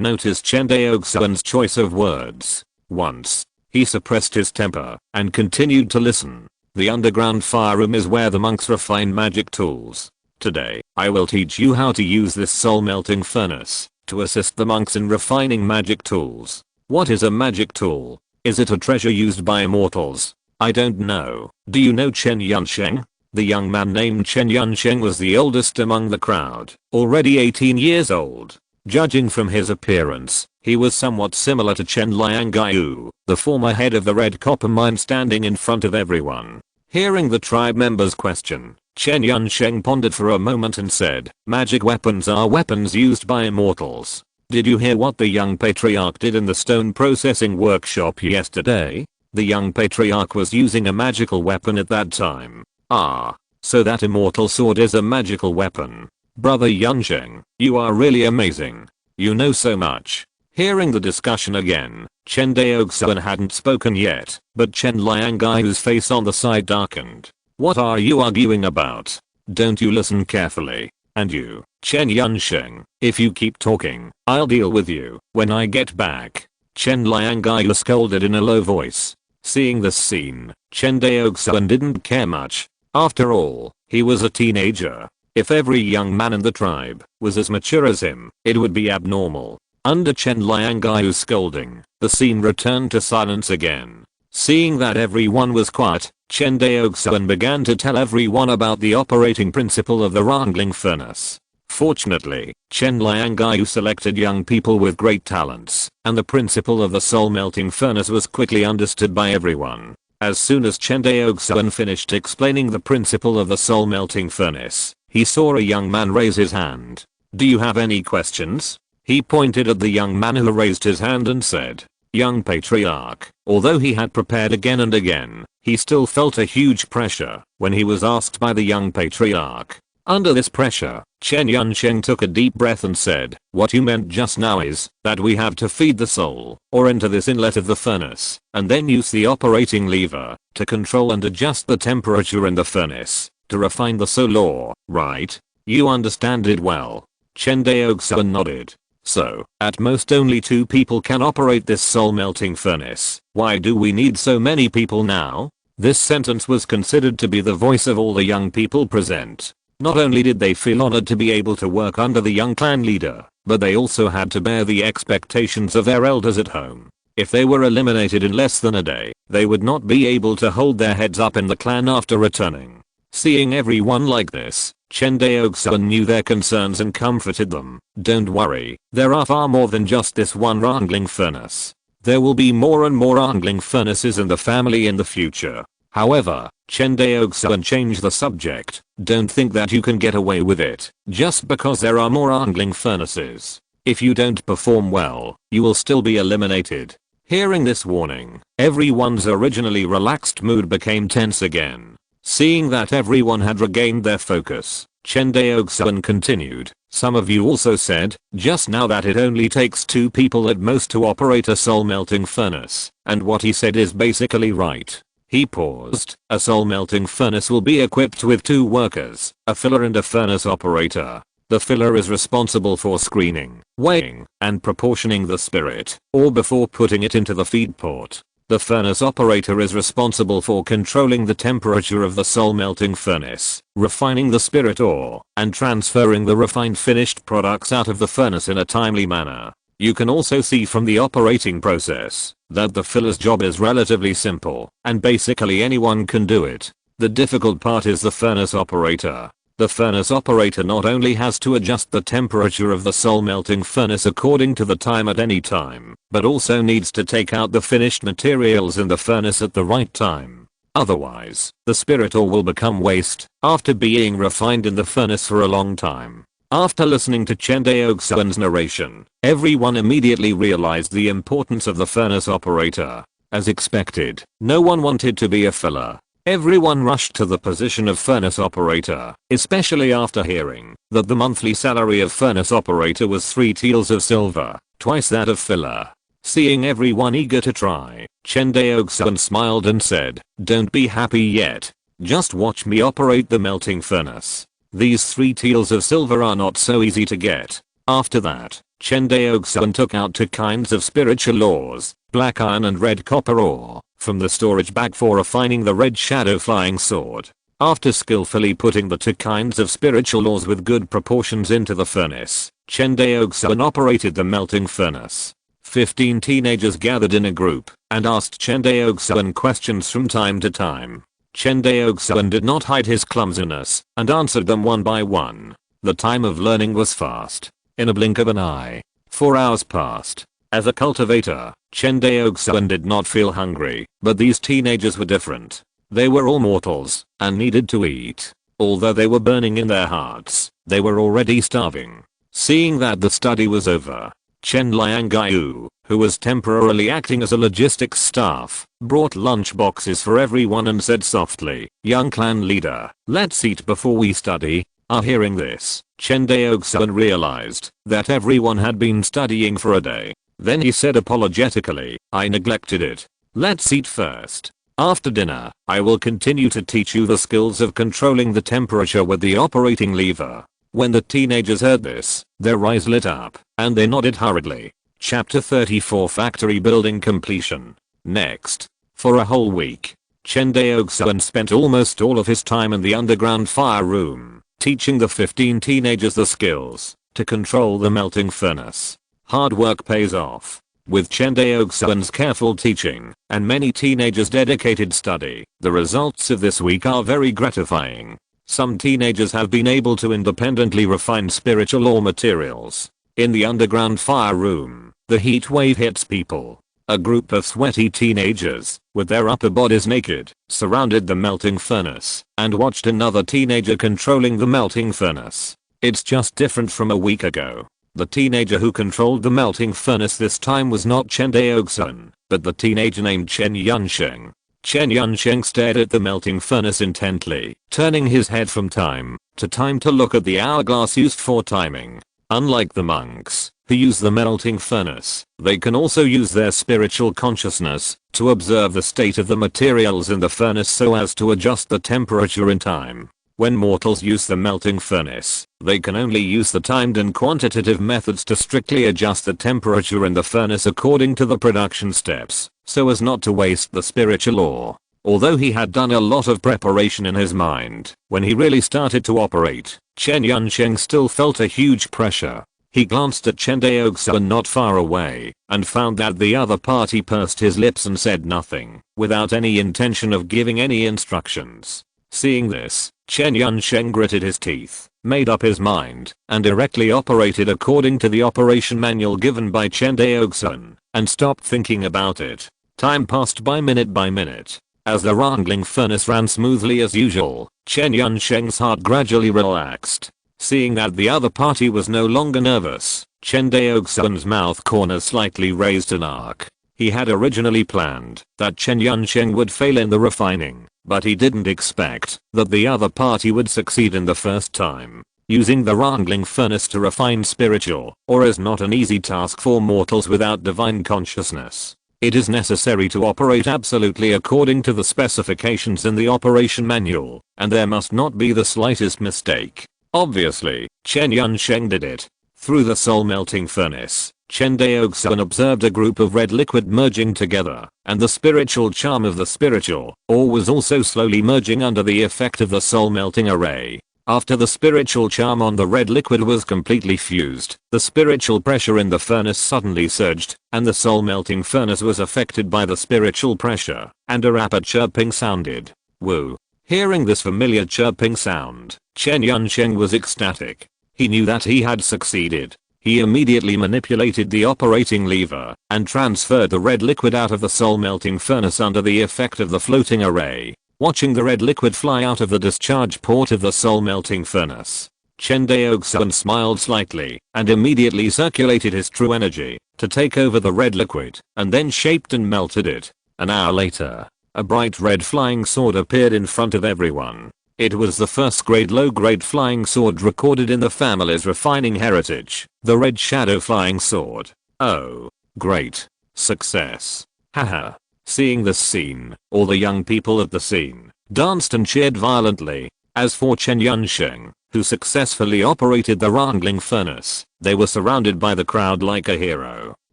noticed Chen Daoxuan's choice of words. Once, he suppressed his temper and continued to listen. "The underground fire room is where the monks refine magic tools. Today, I will teach you how to use this soul-melting furnace to assist the monks in refining magic tools." What is a magic tool? Is it a treasure used by immortals? I don't know. Do you know Chen Yunsheng? The young man named Chen Yunsheng was the oldest among the crowd, already 18 years old. Judging from his appearance, he was somewhat similar to Chen Liangaiyu, the former head of the red copper mine, standing in front of everyone. Hearing the tribe member's question, Chen Yunsheng pondered for a moment and said, "Magic weapons are weapons used by immortals. Did you hear what the young patriarch did in the stone processing workshop yesterday? The young patriarch was using a magical weapon at that time." "Ah, so that immortal sword is a magical weapon. Brother Yunsheng, you are really amazing. You know so much." Hearing the discussion again, Chen Daoxuan hadn't spoken yet, but Chen Liangaiyu's face on the side darkened. "What are you arguing about? Don't you listen carefully? And you, Chen Yunsheng, if you keep talking, I'll deal with you when I get back." Chen Liangaiyu scolded in a low voice. Seeing this scene, Chen Daoxuan didn't care much. After all, he was a teenager. If every young man in the tribe was as mature as him, it would be abnormal. Under Chen Liangaiyu's scolding, the scene returned to silence again. Seeing that everyone was quiet, Chen Daoxuan began to tell everyone about the operating principle of the wrangling furnace. Fortunately, Chen Liangaiyu selected young people with great talents, and the principle of the soul-melting furnace was quickly understood by everyone. As soon as Chen Daoxuan finished explaining the principle of the soul-melting furnace, he saw a young man raise his hand. "Do you have any questions?" He pointed at the young man who raised his hand and said, Young patriarch, although he had prepared again and again, he still felt a huge pressure when he was asked by the young patriarch. Under this pressure, Chen Yunsheng took a deep breath and said, "What you meant just now is that we have to feed the soul or enter this inlet of the furnace and then use the operating lever to control and adjust the temperature in the furnace to refine the soul ore, right? You understand it well." Chen Daoxuan nodded. "So, at most only 2 people can operate this soul melting furnace. Why do we need so many people now?" This sentence was considered to be the voice of all the young people present. Not only did they feel honored to be able to work under the young clan leader, but they also had to bear the expectations of their elders at home. If they were eliminated in less than a day, they would not be able to hold their heads up in the clan after returning. Seeing everyone like this, Chen Daoxuan knew their concerns and comforted them. "Don't worry, there are far more than just this one Rangling furnace. There will be more and more Rangling furnaces in the family in the future." However, Chen Daoxuan changed the subject. "Don't think that you can get away with it just because there are more Rangling furnaces. If you don't perform well, you will still be eliminated." Hearing this warning, everyone's originally relaxed mood became tense again. Seeing that everyone had regained their focus, Chen Daoxuan continued, "Some of you also said just now that it only takes 2 people at most to operate a soul melting furnace, and what he said is basically right." He paused. "A soul melting furnace will be equipped with 2 workers, a filler and a furnace operator. The filler is responsible for screening, weighing, and proportioning the spirit ore before putting it into the feed port. The furnace operator is responsible for controlling the temperature of the soul melting furnace, refining the spirit ore, and transferring the refined finished products out of the furnace in a timely manner." You can also see from the operating process that the filler's job is relatively simple, and basically anyone can do it. The difficult part is the furnace operator. The furnace operator not only has to adjust the temperature of the soul melting furnace according to the time at any time, but also needs to take out the finished materials in the furnace at the right time. Otherwise, the spirit ore will become waste after being refined in the furnace for a long time. After listening to Chen Daoxuan's narration, everyone immediately realized the importance of the furnace operator. As expected, no one wanted to be a filler. Everyone rushed to the position of furnace operator, especially after hearing that the monthly salary of furnace operator was 3 taels of silver, twice that of filler. Seeing everyone eager to try, Chen Daoxuan smiled and said, "Don't be happy yet. Just watch me operate the melting furnace. These 3 taels of silver are not so easy to get." After that, Chen Daoxuan took out 2 kinds of spiritual ores, black iron and red copper ore, from the storage bag for refining the red shadow flying sword. After skillfully putting the 2 kinds of spiritual ores with good proportions into the furnace, Chen Daoxuan operated the melting furnace. 15 teenagers gathered in a group and asked Chen Daoxuan questions from time to time. Chen Daoxuan did not hide his clumsiness and answered them one by one. The time of learning was fast. In a blink of an eye, 4 hours passed. As a cultivator, Chen Daoxuan did not feel hungry, but these teenagers were different. They were all mortals and needed to eat. Although they were burning in their hearts, they were already starving. Seeing that the study was over, Chen Liangyu, who was temporarily acting as a logistics staff, brought lunch boxes for everyone and said softly, "Young clan leader, let's eat before we study." Hearing this, Chen Daoxuan realized that everyone had been studying for a day. Then he said apologetically, "I neglected it. Let's eat first. After dinner, I will continue to teach you the skills of controlling the temperature with the operating lever." When the teenagers heard this, their eyes lit up, and they nodded hurriedly. Chapter 34 Factory Building Completion. Next. For a whole week, Chen Daoxuan spent almost all of his time in the underground fire room, teaching the 15 teenagers the skills to control the melting furnace. Hard work pays off. With Chen Daoxuan's careful teaching and many teenagers' dedicated study, the results of this week are very gratifying. Some teenagers have been able to independently refine spiritual ore materials. In the underground fire room, the heat wave hits people. A group of sweaty teenagers, with their upper bodies naked, surrounded the melting furnace and watched another teenager controlling the melting furnace. It's just different from a week ago. The teenager who controlled the melting furnace this time was not Chen Daoxuan, but the teenager named Chen Yunsheng. Chen Yunsheng stared at the melting furnace intently, turning his head from time to look at the hourglass used for timing. Unlike the monks, who use the melting furnace, they can also use their spiritual consciousness to observe the state of the materials in the furnace so as to adjust the temperature in time. When mortals use the melting furnace, they can only use the timed and quantitative methods to strictly adjust the temperature in the furnace according to the production steps, so as not to waste the spiritual ore. Although he had done a lot of preparation in his mind, when he really started to operate, Chen Yunsheng still felt a huge pressure. He glanced at Chen Daoxuan not far away, and found that the other party pursed his lips and said nothing, without any intention of giving any instructions. Seeing this, Chen Yunsheng gritted his teeth, made up his mind, and directly operated according to the operation manual given by Chen Daoxuan, and stopped thinking about it. Time passed by minute. As the wrangling furnace ran smoothly as usual, Chen Yunsheng's heart gradually relaxed. Seeing that the other party was no longer nervous, Chen Daoxuan's mouth corners slightly raised an arc. He had originally planned that Chen Yunsheng would fail in the refining, but he didn't expect that the other party would succeed in the first time. Using the wrangling furnace to refine spiritual ore is not an easy task for mortals without divine consciousness. It is necessary to operate absolutely according to the specifications in the operation manual, and there must not be the slightest mistake. Obviously, Chen Yunsheng did it. Through the soul melting furnace, Chen Daoxuan observed a group of red liquid merging together, and the spiritual charm of the spiritual ore was also slowly merging under the effect of the soul melting array. After the spiritual charm on the red liquid was completely fused, the spiritual pressure in the furnace suddenly surged, and the soul melting furnace was affected by the spiritual pressure, and a rapid chirping sounded. Woo! Hearing this familiar chirping sound, Chen Yunsheng was ecstatic. He knew that he had succeeded. He immediately manipulated the operating lever and transferred the red liquid out of the soul melting furnace under the effect of the floating array. Watching the red liquid fly out of the discharge port of the soul melting furnace, Chen Daoxuan smiled slightly and immediately circulated his true energy to take over the red liquid and then shaped and melted it. An hour later, a bright red flying sword appeared in front of everyone. It was the first low-grade flying sword recorded in the family's refining heritage, the red shadow flying sword. Oh, great. Success. Haha. Seeing this scene, all the young people at the scene danced and cheered violently. As for Chen Yunsheng, who successfully operated the wrangling furnace, they were surrounded by the crowd like a hero.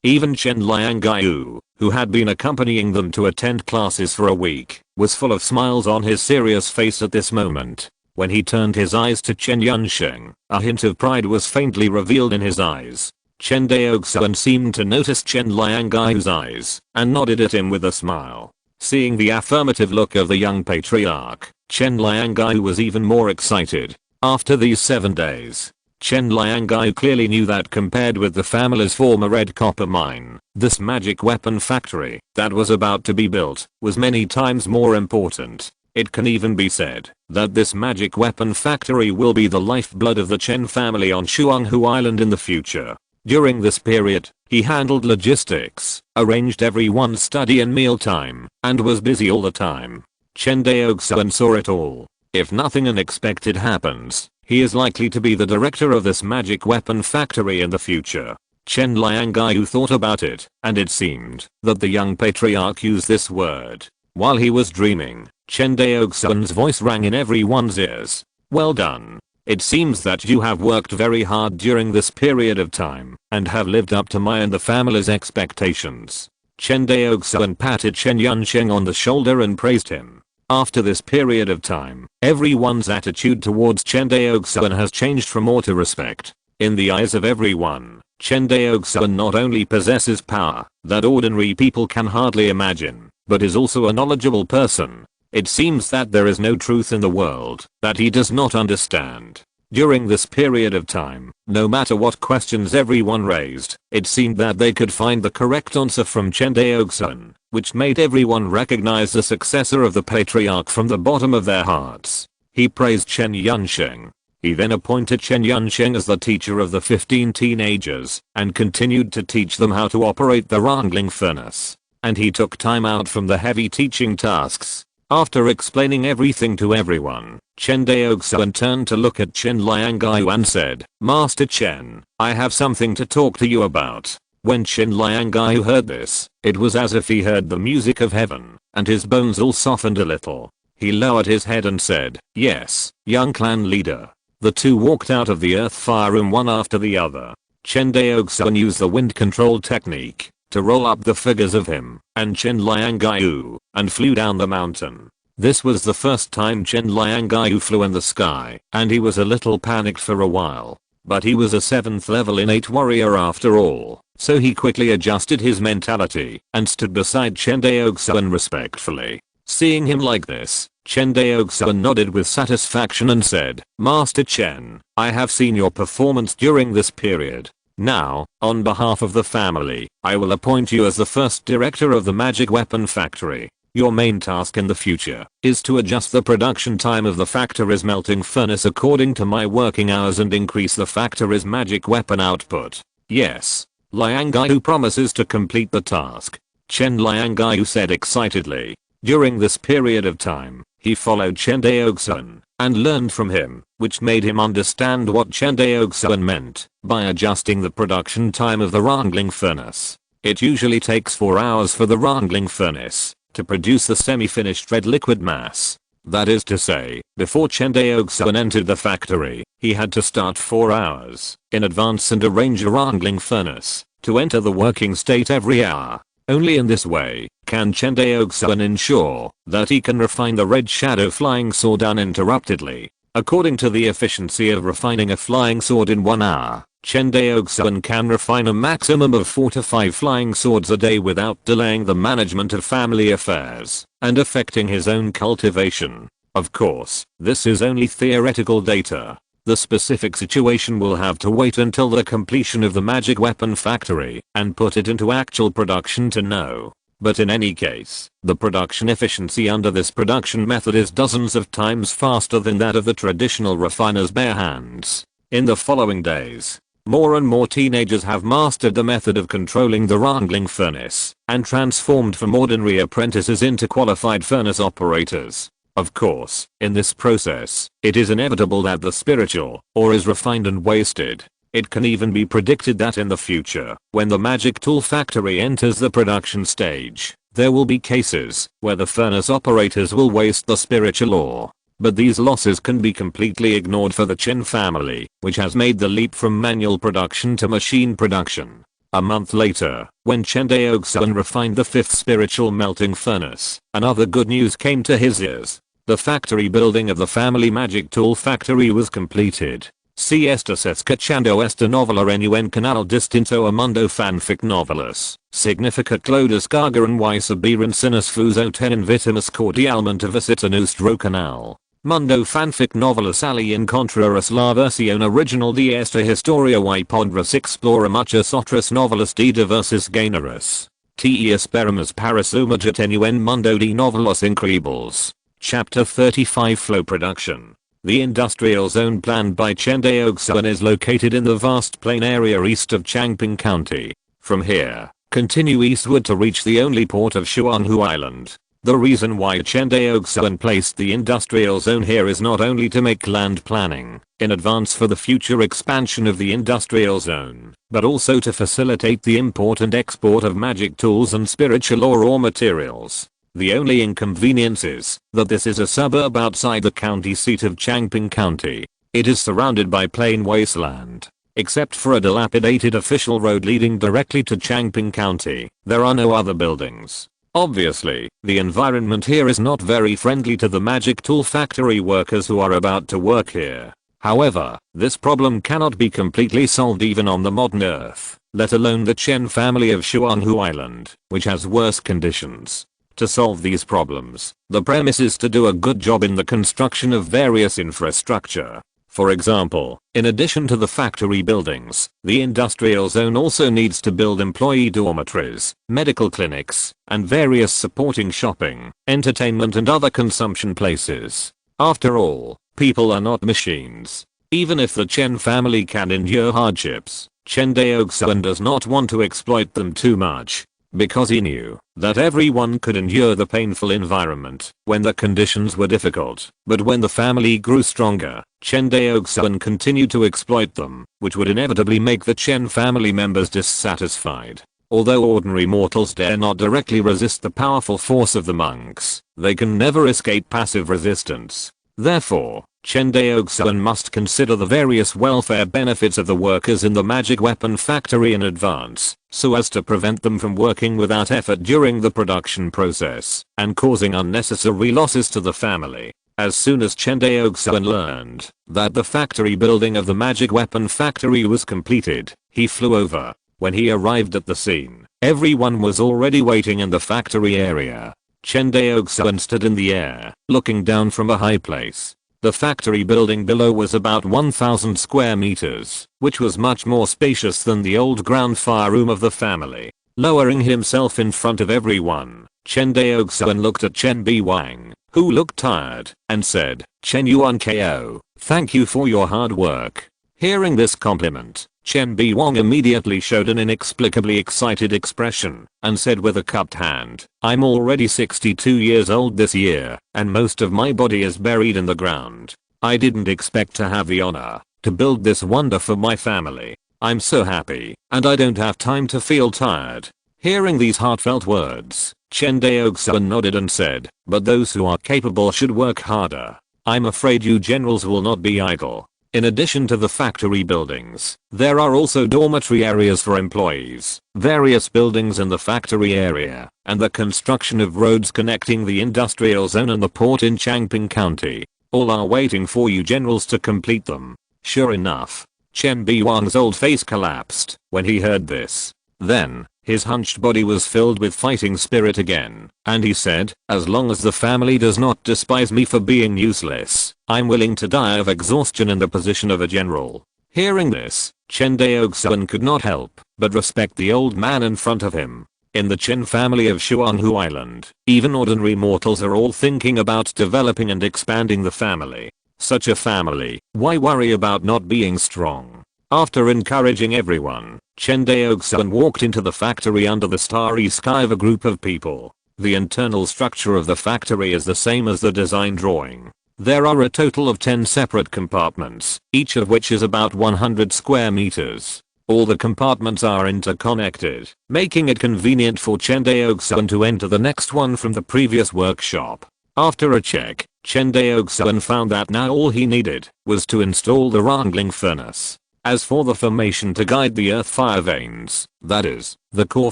Even Chen Liangaiyu, who had been accompanying them to attend classes for a week, was full of smiles on his serious face at this moment. When he turned his eyes to Chen Yunsheng, a hint of pride was faintly revealed in his eyes. Chen Daoxuan seemed to notice Chen Liangaiyu's eyes and nodded at him with a smile. Seeing the affirmative look of the young patriarch, Chen Liangaiyu was even more excited. After these 7 days, Chen Liangaiyu clearly knew that compared with the family's former red copper mine, this magic weapon factory that was about to be built was many times more important. It can even be said that this magic weapon factory will be the lifeblood of the Chen family on Shuanghu Island in the future. During this period, he handled logistics, arranged everyone's study and mealtime, and was busy all the time. Chen Daoxuan saw it all. If nothing unexpected happens, he is likely to be the director of this magic weapon factory in the future. Chen Liangaiyu thought about it, and it seemed that the young patriarch used this word. While he was dreaming, Chen Daoxuan's voice rang in everyone's ears. Well done. It seems that you have worked very hard during this period of time and have lived up to my and the family's expectations. Chen Daoxuan patted Chen Yunsheng on the shoulder and praised him. After this period of time, everyone's attitude towards Chen Daoxuan has changed from awe to respect. In the eyes of everyone, Chen Daoxuan not only possesses power that ordinary people can hardly imagine, but is also a knowledgeable person. It seems that there is no truth in the world that he does not understand. During this period of time, no matter what questions everyone raised, it seemed that they could find the correct answer from Chen Daoxuan, which made everyone recognize the successor of the patriarch from the bottom of their hearts. He praised Chen Yunsheng. He then appointed Chen Yunsheng as the teacher of the 15 teenagers and continued to teach them how to operate the wrangling furnace. And he took time out from the heavy teaching tasks. After explaining everything to everyone, Chen Daoxuan turned to look at Chen Liangaiyu and said, "Master Chen, I have something to talk to you about." When Chen Liangaiyu heard this, it was as if he heard the music of heaven, and his bones all softened a little. He lowered his head and said, "Yes, young clan leader." The two walked out of the earth fire room one after the other. Chen Daoxuan used the wind control technique to roll up the figures of him and Chen Liangaiyu and flew down the mountain. This was the first time Chen Liangaiyu flew in the sky, and he was a little panicked for a while. But he was a 7th level innate warrior after all, so he quickly adjusted his mentality and stood beside Chen Daoxuan respectfully. Seeing him like this, Chen Daoxuan nodded with satisfaction and said, "Master Chen, I have seen your performance during this period. Now, on behalf of the family, I will appoint you as the first director of the magic weapon factory. Your main task in the future is to adjust the production time of the factory's melting furnace according to my working hours and increase the factory's magic weapon output." "Yes." Liangaiyu promises to complete the task. Chen Liangaiyu said excitedly. During this period of time, he followed Chen Daoxuan and learned from him, which made him understand what Chen Daoxuan meant by adjusting the production time of the wrangling furnace. It usually takes 4 hours for the wrangling furnace to produce the semi-finished red liquid mass. That is to say, before Chen Daoxuan entered the factory, he had to start 4 hours in advance and arrange a wrangling furnace to enter the working state every hour. Only in this way can Chen Daoxuan ensure that he can refine the red shadow flying sword uninterruptedly. According to the efficiency of refining a flying sword in 1 hour, Chen Daoxuan can refine a maximum of 4 to 5 flying swords a day without delaying the management of family affairs and affecting his own cultivation. Of course, this is only theoretical data. The specific situation will have to wait until the completion of the magic weapon factory and put it into actual production to know. But in any case, the production efficiency under this production method is dozens of times faster than that of the traditional refiner's bare hands. In the following days, more and more teenagers have mastered the method of controlling the wrangling furnace and transformed from ordinary apprentices into qualified furnace operators. Of course, in this process, it is inevitable that the spiritual ore is refined and wasted. It can even be predicted that in the future, when the magic tool factory enters the production stage, there will be cases where the furnace operators will waste the spiritual ore. But these losses can be completely ignored for the Chen family, which has made the leap from manual production to machine production. A month later, when Chen Daoxuan refined the 5th spiritual melting furnace, another good news came to his ears. The factory building of the family magic tool factory was completed. Si estas escuchando esta novela en un canal distinto a mundo fanfic novelas. Significa lo descargaran y sabiran sin esfuso te invitamos cordialmente a visitar nuestro canal. Mundo fanfic novelas y encontrarás la versión original de esta historia y podrás explorar muchas otras novelas de diversos géneros. Te esperamos para sumergirte en un mundo de novelas increíbles. Chapter 35 Flow Production. The industrial zone planned by Chen Daoxuan is located in the vast plain area east of Changping County. From here, continue eastward to reach the only port of Shuanghu Island. The reason why Chen Daoxuan placed the industrial zone here is not only to make land planning in advance for the future expansion of the industrial zone, but also to facilitate the import and export of magic tools and spiritual ore raw materials. The only inconvenience is that this is a suburb outside the county seat of Changping County. It is surrounded by plain wasteland. Except for a dilapidated official road leading directly to Changping County, there are no other buildings. Obviously, the environment here is not very friendly to the magic tool factory workers who are about to work here. However, this problem cannot be completely solved even on the modern Earth, let alone the Chen family of Shuanghu Island, which has worse conditions. To solve these problems, the premise is to do a good job in the construction of various infrastructure. For example, in addition to the factory buildings, the industrial zone also needs to build employee dormitories, medical clinics, and various supporting shopping, entertainment and other consumption places. After all, people are not machines. Even if the Chen family can endure hardships, Chen Daoxuan does not want to exploit them too much, because he knew that everyone could endure the painful environment when the conditions were difficult. But when the family grew stronger, Chen Daoxuan continued to exploit them, which would inevitably make the Chen family members dissatisfied. Although ordinary mortals dare not directly resist the powerful force of the monks, they can never escape passive resistance. Therefore, Chen Daoxuan must consider the various welfare benefits of the workers in the magic weapon factory in advance, so as to prevent them from working without effort during the production process, and causing unnecessary losses to the family. As soon as Chen Daoxuan learned that the factory building of the magic weapon factory was completed, he flew over. When he arrived at the scene, everyone was already waiting in the factory area. Chen Daoxuan stood in the air, looking down from a high place. The factory building below was about 1,000 square meters, which was much more spacious than the old ground fire room of the family. Lowering himself in front of everyone, Chen Daoxuan looked at Chen Biwang, who looked tired, and said, "Chen Yuan Ko, thank you for your hard work." Hearing this compliment, Chen Biwang immediately showed an inexplicably excited expression, and said with a cupped hand, "I'm already 62 years old this year, and most of my body is buried in the ground. I didn't expect to have the honor to build this wonder for my family. I'm so happy, and I don't have time to feel tired." Hearing these heartfelt words, Chen Daoxuan nodded and said, "But those who are capable should work harder. I'm afraid you generals will not be idle." In addition to the factory buildings, there are also dormitory areas for employees, various buildings in the factory area, and the construction of roads connecting the industrial zone and the port in Changping County. All are waiting for you generals to complete them. Sure enough, Chen Biwang's old face collapsed when he heard this. Then, his hunched body was filled with fighting spirit again, and he said, "As long as the family does not despise me for being useless, I'm willing to die of exhaustion in the position of a general." Hearing this, Chen Daoxuan could not help but respect the old man in front of him. In the Chen family of Xuanhu Island, even ordinary mortals are all thinking about developing and expanding the family. Such a family, why worry about not being strong? After encouraging everyone, Chen Daoxuan walked into the factory under the starry sky of a group of people. The internal structure of the factory is the same as the design drawing. There are a total of 10 separate compartments, each of which is about 100 square meters. All the compartments are interconnected, making it convenient for Chen Daoxuan to enter the next one from the previous workshop. After a check, Chen Daoxuan found that now all he needed was to install the wrangling furnace. As for the formation to guide the earth fire veins, that is, the core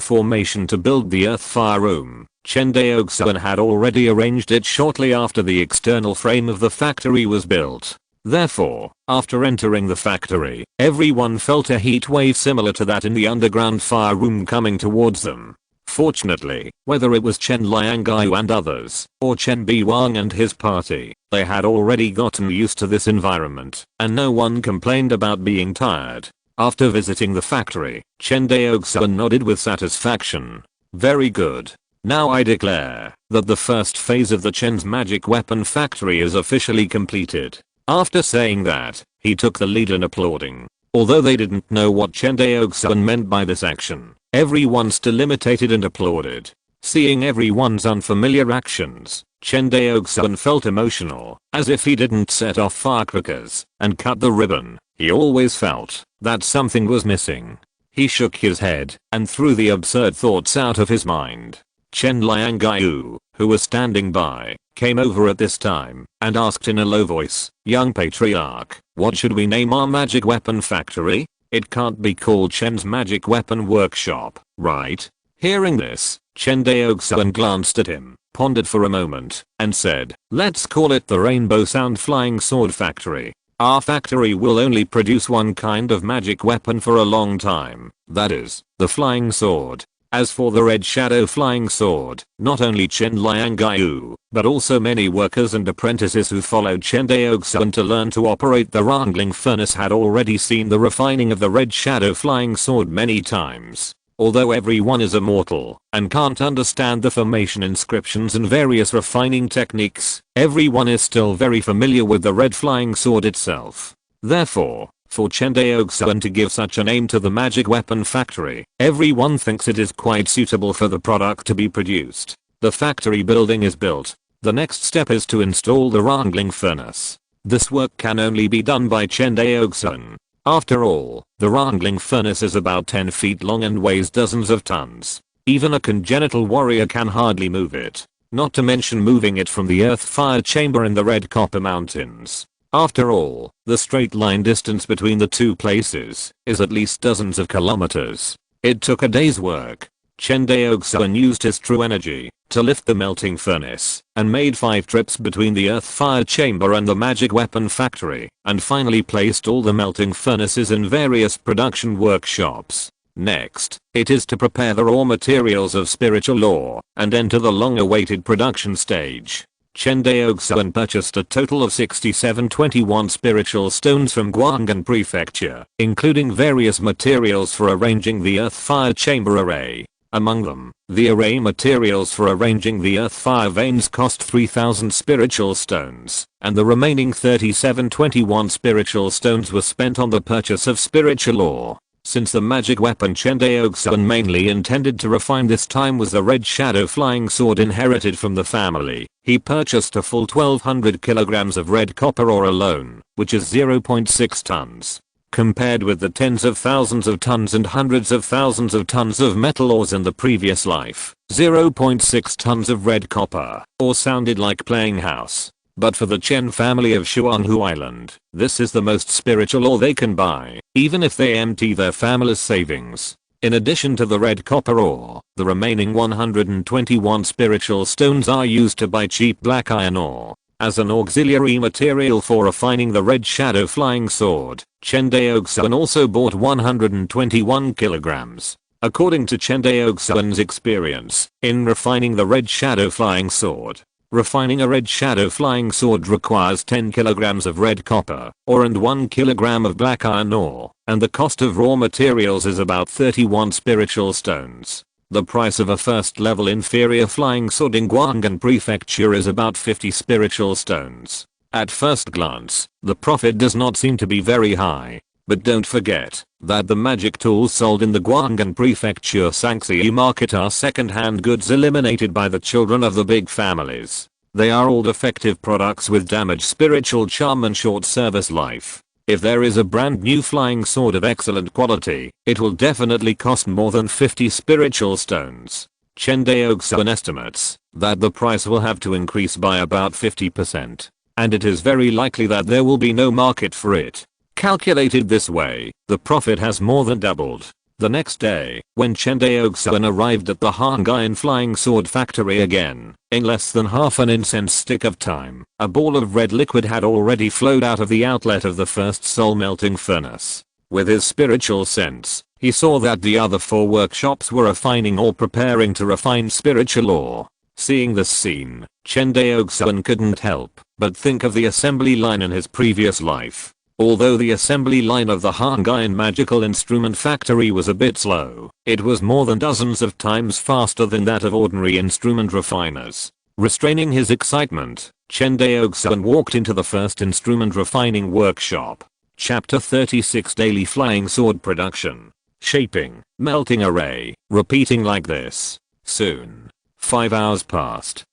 formation to build the earth fire room, Chen Daoxuan had already arranged it shortly after the external frame of the factory was built. Therefore, after entering the factory, everyone felt a heat wave similar to that in the underground fire room coming towards them. Fortunately, whether it was Chen Liangyu and others, or Chen Biwang and his party, they had already gotten used to this environment, and no one complained about being tired. After visiting the factory, Chen Daoxuan nodded with satisfaction. "Very good. Now I declare that the first phase of the Chen's magic weapon factory is officially completed." After saying that, he took the lead in applauding. Although they didn't know what Chen Daoxuan meant by this action, everyone still imitated and applauded. Seeing everyone's unfamiliar actions, Chen Daoxuan felt emotional, as if he didn't set off firecrackers and cut the ribbon. He always felt that something was missing. He shook his head and threw the absurd thoughts out of his mind. Chen Liangyu, who was standing by, came over at this time and asked in a low voice, "Young patriarch, what should we name our magic weapon factory? It can't be called Chen's Magic Weapon Workshop, right?" Hearing this, Chen Daoxuan glanced at him, pondered for a moment, and said, "Let's call it the Rainbow Sound Flying Sword Factory. Our factory will only produce one kind of magic weapon for a long time, that is, the flying sword. As for the Red Shadow Flying Sword, not only Chen Liangyu, but also many workers and apprentices who followed Chen Daoxuan to learn to operate the wrangling furnace had already seen the refining of the Red Shadow Flying Sword many times. Although everyone is immortal and can't understand the formation inscriptions and various refining techniques, everyone is still very familiar with the Red Flying Sword itself. Therefore, for Chen Daoxuan to give such a name to the magic weapon factory, everyone thinks it is quite suitable for the product to be produced. The factory building is built. The next step is to install the wrangling furnace. This work can only be done by Chen Daoxuan. After all, the wrangling furnace is about 10 feet long and weighs dozens of tons. Even a congenital warrior can hardly move it, not to mention moving it from the earth fire chamber in the Red Copper Mountains. After all, the straight line distance between the two places is at least dozens of kilometers. It took a day's work. Chen Daoxuan used his true energy to lift the melting furnace and made 5 trips between the earth fire chamber and the magic weapon factory, and finally placed all the melting furnaces in various production workshops. Next, it is to prepare the raw materials of spiritual law and enter the long-awaited production stage. Chen Daoxuan purchased a total of 6721 spiritual stones from Guanghan Prefecture, including various materials for arranging the earth fire chamber array. Among them, the array materials for arranging the earth fire veins cost 3000 spiritual stones, and the remaining 3721 spiritual stones were spent on the purchase of spiritual ore. Since the magic weapon Chen Daoxuan mainly intended to refine this time was the red shadow flying sword inherited from the family, he purchased a full 1200 kilograms of red copper ore alone, which is 0.6 tons. Compared with the tens of thousands of tons and hundreds of thousands of tons of metal ores in the previous life, 0.6 tons of red copper ore sounded like playing house. But for the Chen family of Shuanghu Island, this is the most spiritual ore they can buy, even if they empty their family's savings. In addition to the red copper ore, the remaining 121 spiritual stones are used to buy cheap black iron ore. As an auxiliary material for refining the red shadow flying sword, Chen Daoxuan also bought 121 kilograms. According to Chen Daoxuan's experience in refining the red shadow flying sword, refining a red shadow flying sword requires 10 kilograms of red copper ore and 1 kilogram of black iron ore, and the cost of raw materials is about 31 spiritual stones. The price of a first level inferior flying sword in Guanghan Prefecture is about 50 spiritual stones. At first glance, the profit does not seem to be very high. But don't forget that the magic tools sold in the Guanghan Prefecture Sangxi market are second-hand goods eliminated by the children of the big families. They are all defective products with damaged spiritual charm and short service life. If there is a brand new flying sword of excellent quality, it will definitely cost more than 50 spiritual stones. Chen Daoxuan estimates that the price will have to increase by about 50%, and it is very likely that there will be no market for it. Calculated this way, the profit has more than doubled. The next day, when Chen Daoxuan arrived at the Hongmeng flying sword factory again, in less than half an incense stick of time, a ball of red liquid had already flowed out of the outlet of the first soul melting furnace. With his spiritual sense, he saw that the other 4 workshops were refining or preparing to refine spiritual ore. Seeing this scene, Chen Daoxuan couldn't help but think of the assembly line in his previous life. Although the assembly line of the Hongmeng magical instrument factory was a bit slow, it was more than dozens of times faster than that of ordinary instrument refiners. Restraining his excitement, Chen Daoxuan walked into the first instrument refining workshop. Chapter 36 Daily Flying Sword Production. Shaping, melting array, repeating like this. Soon. 5 hours passed.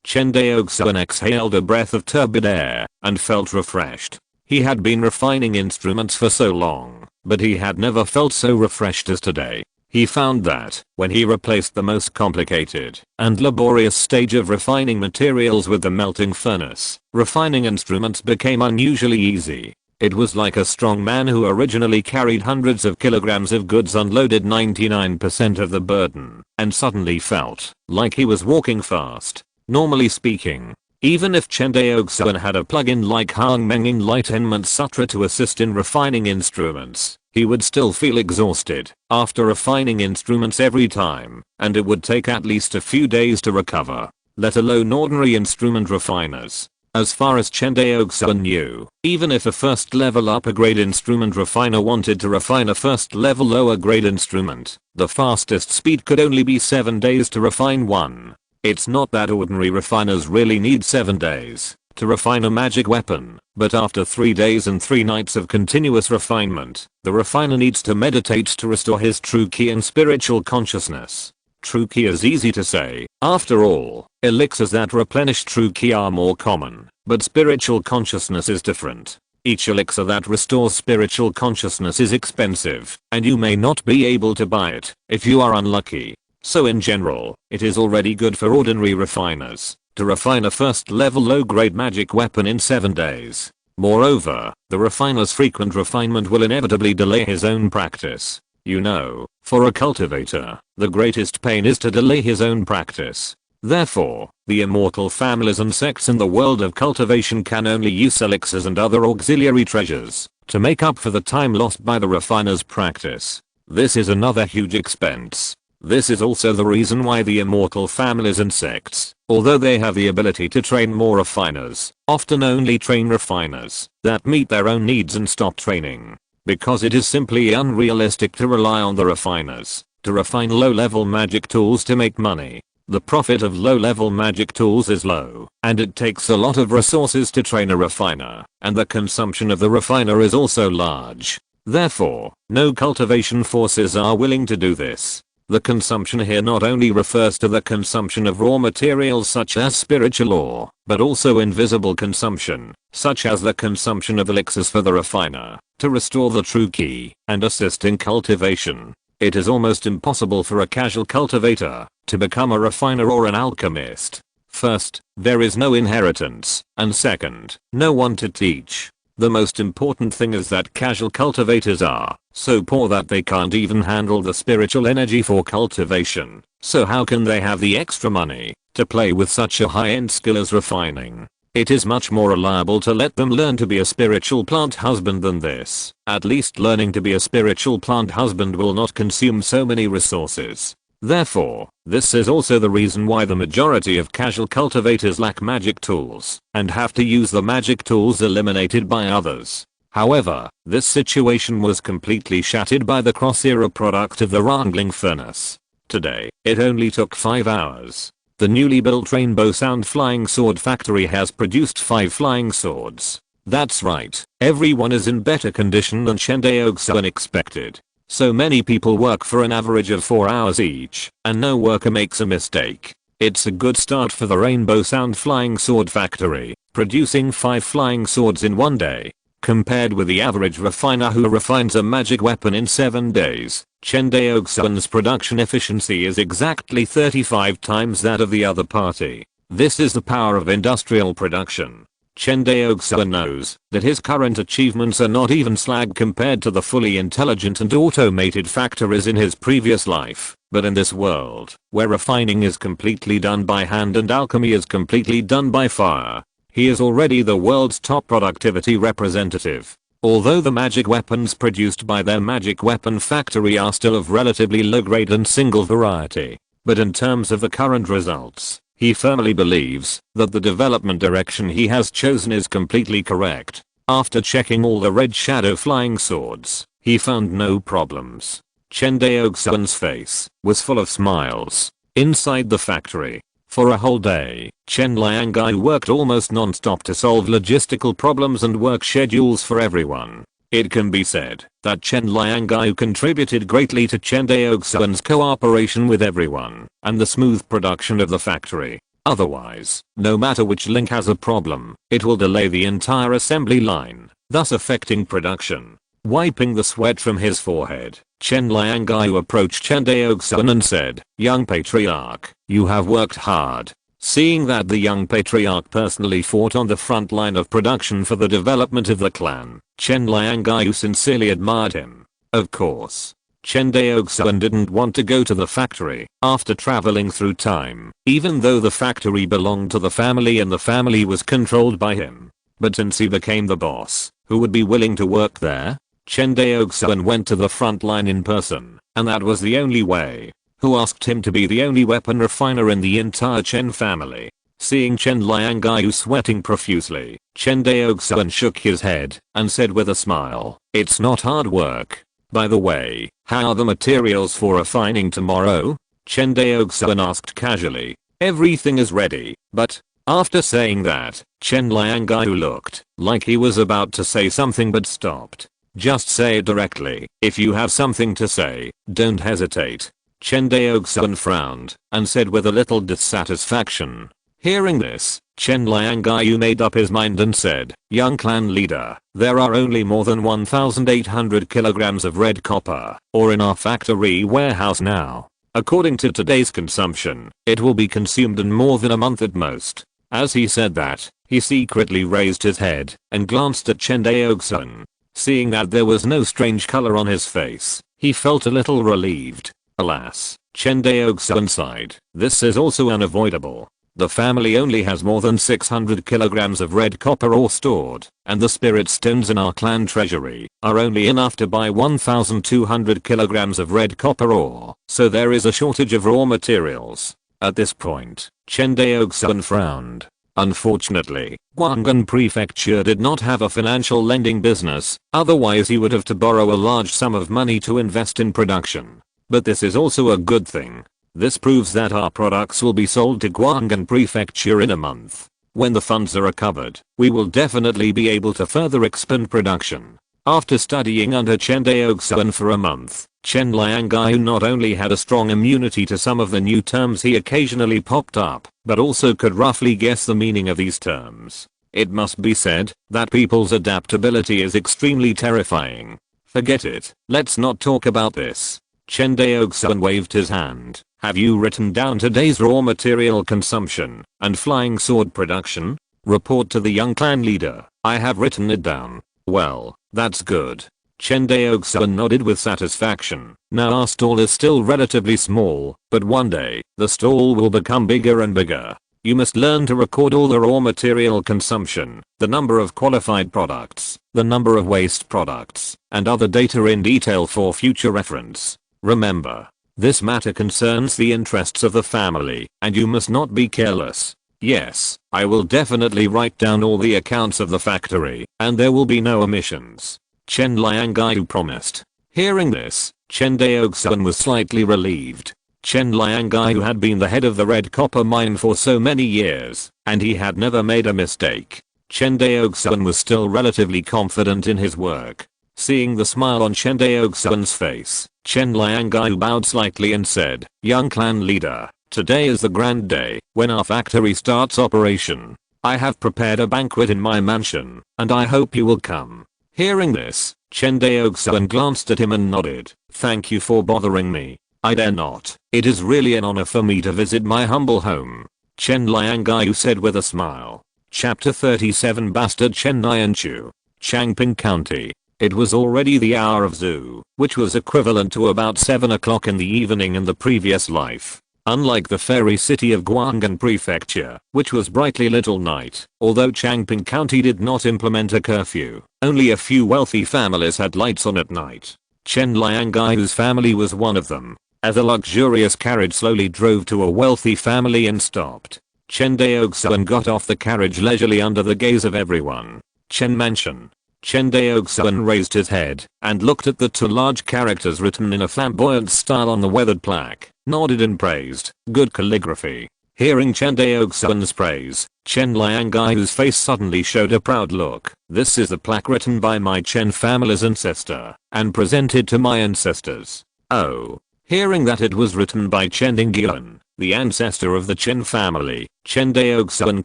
Chen Daoxuan exhaled a breath of turbid air and felt refreshed. He had been refining instruments for so long, but he had never felt so refreshed as today. He found that, when he replaced the most complicated and laborious stage of refining materials with the melting furnace, refining instruments became unusually easy. It was like a strong man who originally carried hundreds of kilograms of goods unloaded 99% of the burden, and suddenly felt like he was walking fast. Normally speaking, even if Chen Daoxuan had a plugin like Hongmeng Enlightenment Sutra to assist in refining instruments, he would still feel exhausted after refining instruments every time, and it would take at least a few days to recover, let alone ordinary instrument refiners. As far as Chen Daoxuan knew, even if a first level upper grade instrument refiner wanted to refine a first level lower grade instrument, the fastest speed could only be 7 days to refine one. It's not that ordinary refiners really need 7 days. to refine a magic weapon, but after 3 days and 3 nights of continuous refinement, the refiner needs to meditate to restore his true ki and spiritual consciousness. True ki is easy to say, after all, elixirs that replenish true ki are more common, but spiritual consciousness is different. Each elixir that restores spiritual consciousness is expensive, and you may not be able to buy it if you are unlucky. So in general, it is already good for ordinary refiners to refine a first level low grade magic weapon in 7 days. Moreover, the refiner's frequent refinement will inevitably delay his own practice. You know, for a cultivator, the greatest pain is to delay his own practice. Therefore, the immortal families and sects in the world of cultivation can only use elixirs and other auxiliary treasures to make up for the time lost by the refiner's practice. This is another huge expense. This is also the reason why the immortal families and sects, although they have the ability to train more refiners, often only train refiners that meet their own needs and stop training. Because it is simply unrealistic to rely on the refiners to refine low-level magic tools to make money. The profit of low-level magic tools is low, and it takes a lot of resources to train a refiner, and the consumption of the refiner is also large. Therefore, no cultivation forces are willing to do this. The consumption here not only refers to the consumption of raw materials such as spiritual ore, but also invisible consumption, such as the consumption of elixirs for the refiner, to restore the true ki, and assist in cultivation. It is almost impossible for a casual cultivator to become a refiner or an alchemist. First, there is no inheritance, and second, no one to teach. The most important thing is that casual cultivators are so poor that they can't even handle the spiritual energy for cultivation. So how can they have the extra money to play with such a high-end skill as refining? It is much more reliable to let them learn to be a spiritual plant husband than this. At least learning to be a spiritual plant husband will not consume so many resources. Therefore, this is also the reason why the majority of casual cultivators lack magic tools and have to use the magic tools eliminated by others. However, this situation was completely shattered by the cross-era product of the wrangling furnace. Today, it only took 5 hours. The newly built Rainbow Sound Flying Sword Factory has produced 5 flying swords. That's right, everyone is in better condition than Chen Daoxuan expected. So many people work for an average of 4 hours each, and no worker makes a mistake. It's a good start for the Rainbow Sound Flying Sword Factory, producing 5 flying swords in 1 day. Compared with the average refiner who refines a magic weapon in 7 days, Chen Daoxuan's production efficiency is exactly 35 times that of the other party. This is the power of industrial production. Chen Daoxuan knows that his current achievements are not even slag compared to the fully intelligent and automated factories in his previous life, but in this world, where refining is completely done by hand and alchemy is completely done by fire, he is already the world's top productivity representative. Although the magic weapons produced by their magic weapon factory are still of relatively low grade and single variety, but in terms of the current results, he firmly believes that the development direction he has chosen is completely correct. After checking all the red shadow flying swords, he found no problems. Chen Daoxuan's face was full of smiles. Inside the factory, for a whole day, Chen Liangai worked almost non-stop to solve logistical problems and work schedules for everyone. It can be said that Chen Liangai contributed greatly to Chen Daoxuan's cooperation with everyone and the smooth production of the factory. Otherwise, no matter which link has a problem, it will delay the entire assembly line, thus affecting production. Wiping the sweat from his forehead, Chen Liangai approached Chen Daoxuan and said, "Young patriarch, you have worked hard." Seeing that the young patriarch personally fought on the front line of production for the development of the clan, Chen Liangai sincerely admired him. Of course, Chen Daoxuan didn't want to go to the factory after traveling through time, even though the factory belonged to the family and the family was controlled by him. But since he became the boss, who would be willing to work there? Chen Daoxuan went to the front line in person, and that was the only way. Who asked him to be the only weapon refiner in the entire Chen family? Seeing Chen Liangai sweating profusely, Chen Daoxuan shook his head and said with a smile, "It's not hard work. By the way, how are the materials for refining tomorrow?" Chen Daoxuan asked casually. "Everything is ready, but After saying that, Chen Liangai looked like he was about to say something but stopped. Just say it directly. If you have something to say, don't hesitate. Chen Daoxuan frowned and said with a little dissatisfaction. Hearing this, Chen Liangai made up his mind and said, young clan leader, there are only more than 1,800 kilograms of red copper ore in our factory warehouse now. According to today's consumption, it will be consumed in more than a month at most. As he said that, he secretly raised his head and glanced at Chen Daoxuan. Seeing that there was no strange color on his face, he felt a little relieved. Alas, Chen Daoxuan sighed. This is also unavoidable. The family only has more than 600 kilograms of red copper ore stored, and the spirit stones in our clan treasury are only enough to buy 1,200 kilograms of red copper ore, so there is a shortage of raw materials. At this point, Chen Daoxuan frowned. Unfortunately, Guanghan Prefecture did not have a financial lending business, otherwise he would have to borrow a large sum of money to invest in production. But this is also a good thing. This proves that our products will be sold to Guanghan Prefecture in a month. When the funds are recovered, we will definitely be able to further expand production. After studying under Chen Daoxuan for a month, Chen Liangai not only had a strong immunity to some of the new terms he occasionally popped up, but also could roughly guess the meaning of these terms. It must be said that people's adaptability is extremely terrifying. Forget it, let's not talk about this. Chen Daoxuan waved his hand. Have you written down today's raw material consumption and flying sword production? Report to the young clan leader. I have written it down. Well, that's good. Chen Daoxuan nodded with satisfaction. Now our stall is still relatively small, but one day, the stall will become bigger and bigger. You must learn to record all the raw material consumption, the number of qualified products, the number of waste products, and other data in detail for future reference. Remember, this matter concerns the interests of the family, and you must not be careless. Yes, I will definitely write down all the accounts of the factory, and there will be no omissions. Chen Liangai promised. Hearing this, Chen Daoxuan was slightly relieved. Chen Liangai had been the head of the red copper mine for so many years, and he had never made a mistake. Chen Daoxuan was still relatively confident in his work. Seeing the smile on Chen Daoxuan's face, Chen Liangai bowed slightly and said, young clan leader, today is the grand day when our factory starts operation. I have prepared a banquet in my mansion, and I hope you will come. Hearing this, Chen Daoxuan glanced at him and nodded. Thank you for bothering me. I dare not. It is really an honor for me to visit my humble home. Chen Liangai said with a smile. Chapter 37 Bastard Chen Nianchu. Changping County. It was already the hour of Zhu, which was equivalent to about 7 o'clock in the evening in the previous life. Unlike the fairy city of Guanghan Prefecture, which was brightly lit all night, although Changping County did not implement a curfew, only a few wealthy families had lights on at night. Chen Liangai's family was one of them. As a luxurious carriage slowly drove to a wealthy family and stopped, Chen Daoxuan got off the carriage leisurely under the gaze of everyone. Chen Mansion. Chen Daoxuan raised his head and looked at the two large characters written in a flamboyant style on the weathered plaque, nodded and praised. Good calligraphy. Hearing Chen Daoxuan's praise, Chen Liangai's face suddenly showed a proud look. This is the plaque written by my Chen family's ancestor and presented to my ancestors. Oh. Hearing that it was written by Chen Dingguan, the ancestor of the Chen family, Chen Daoxuan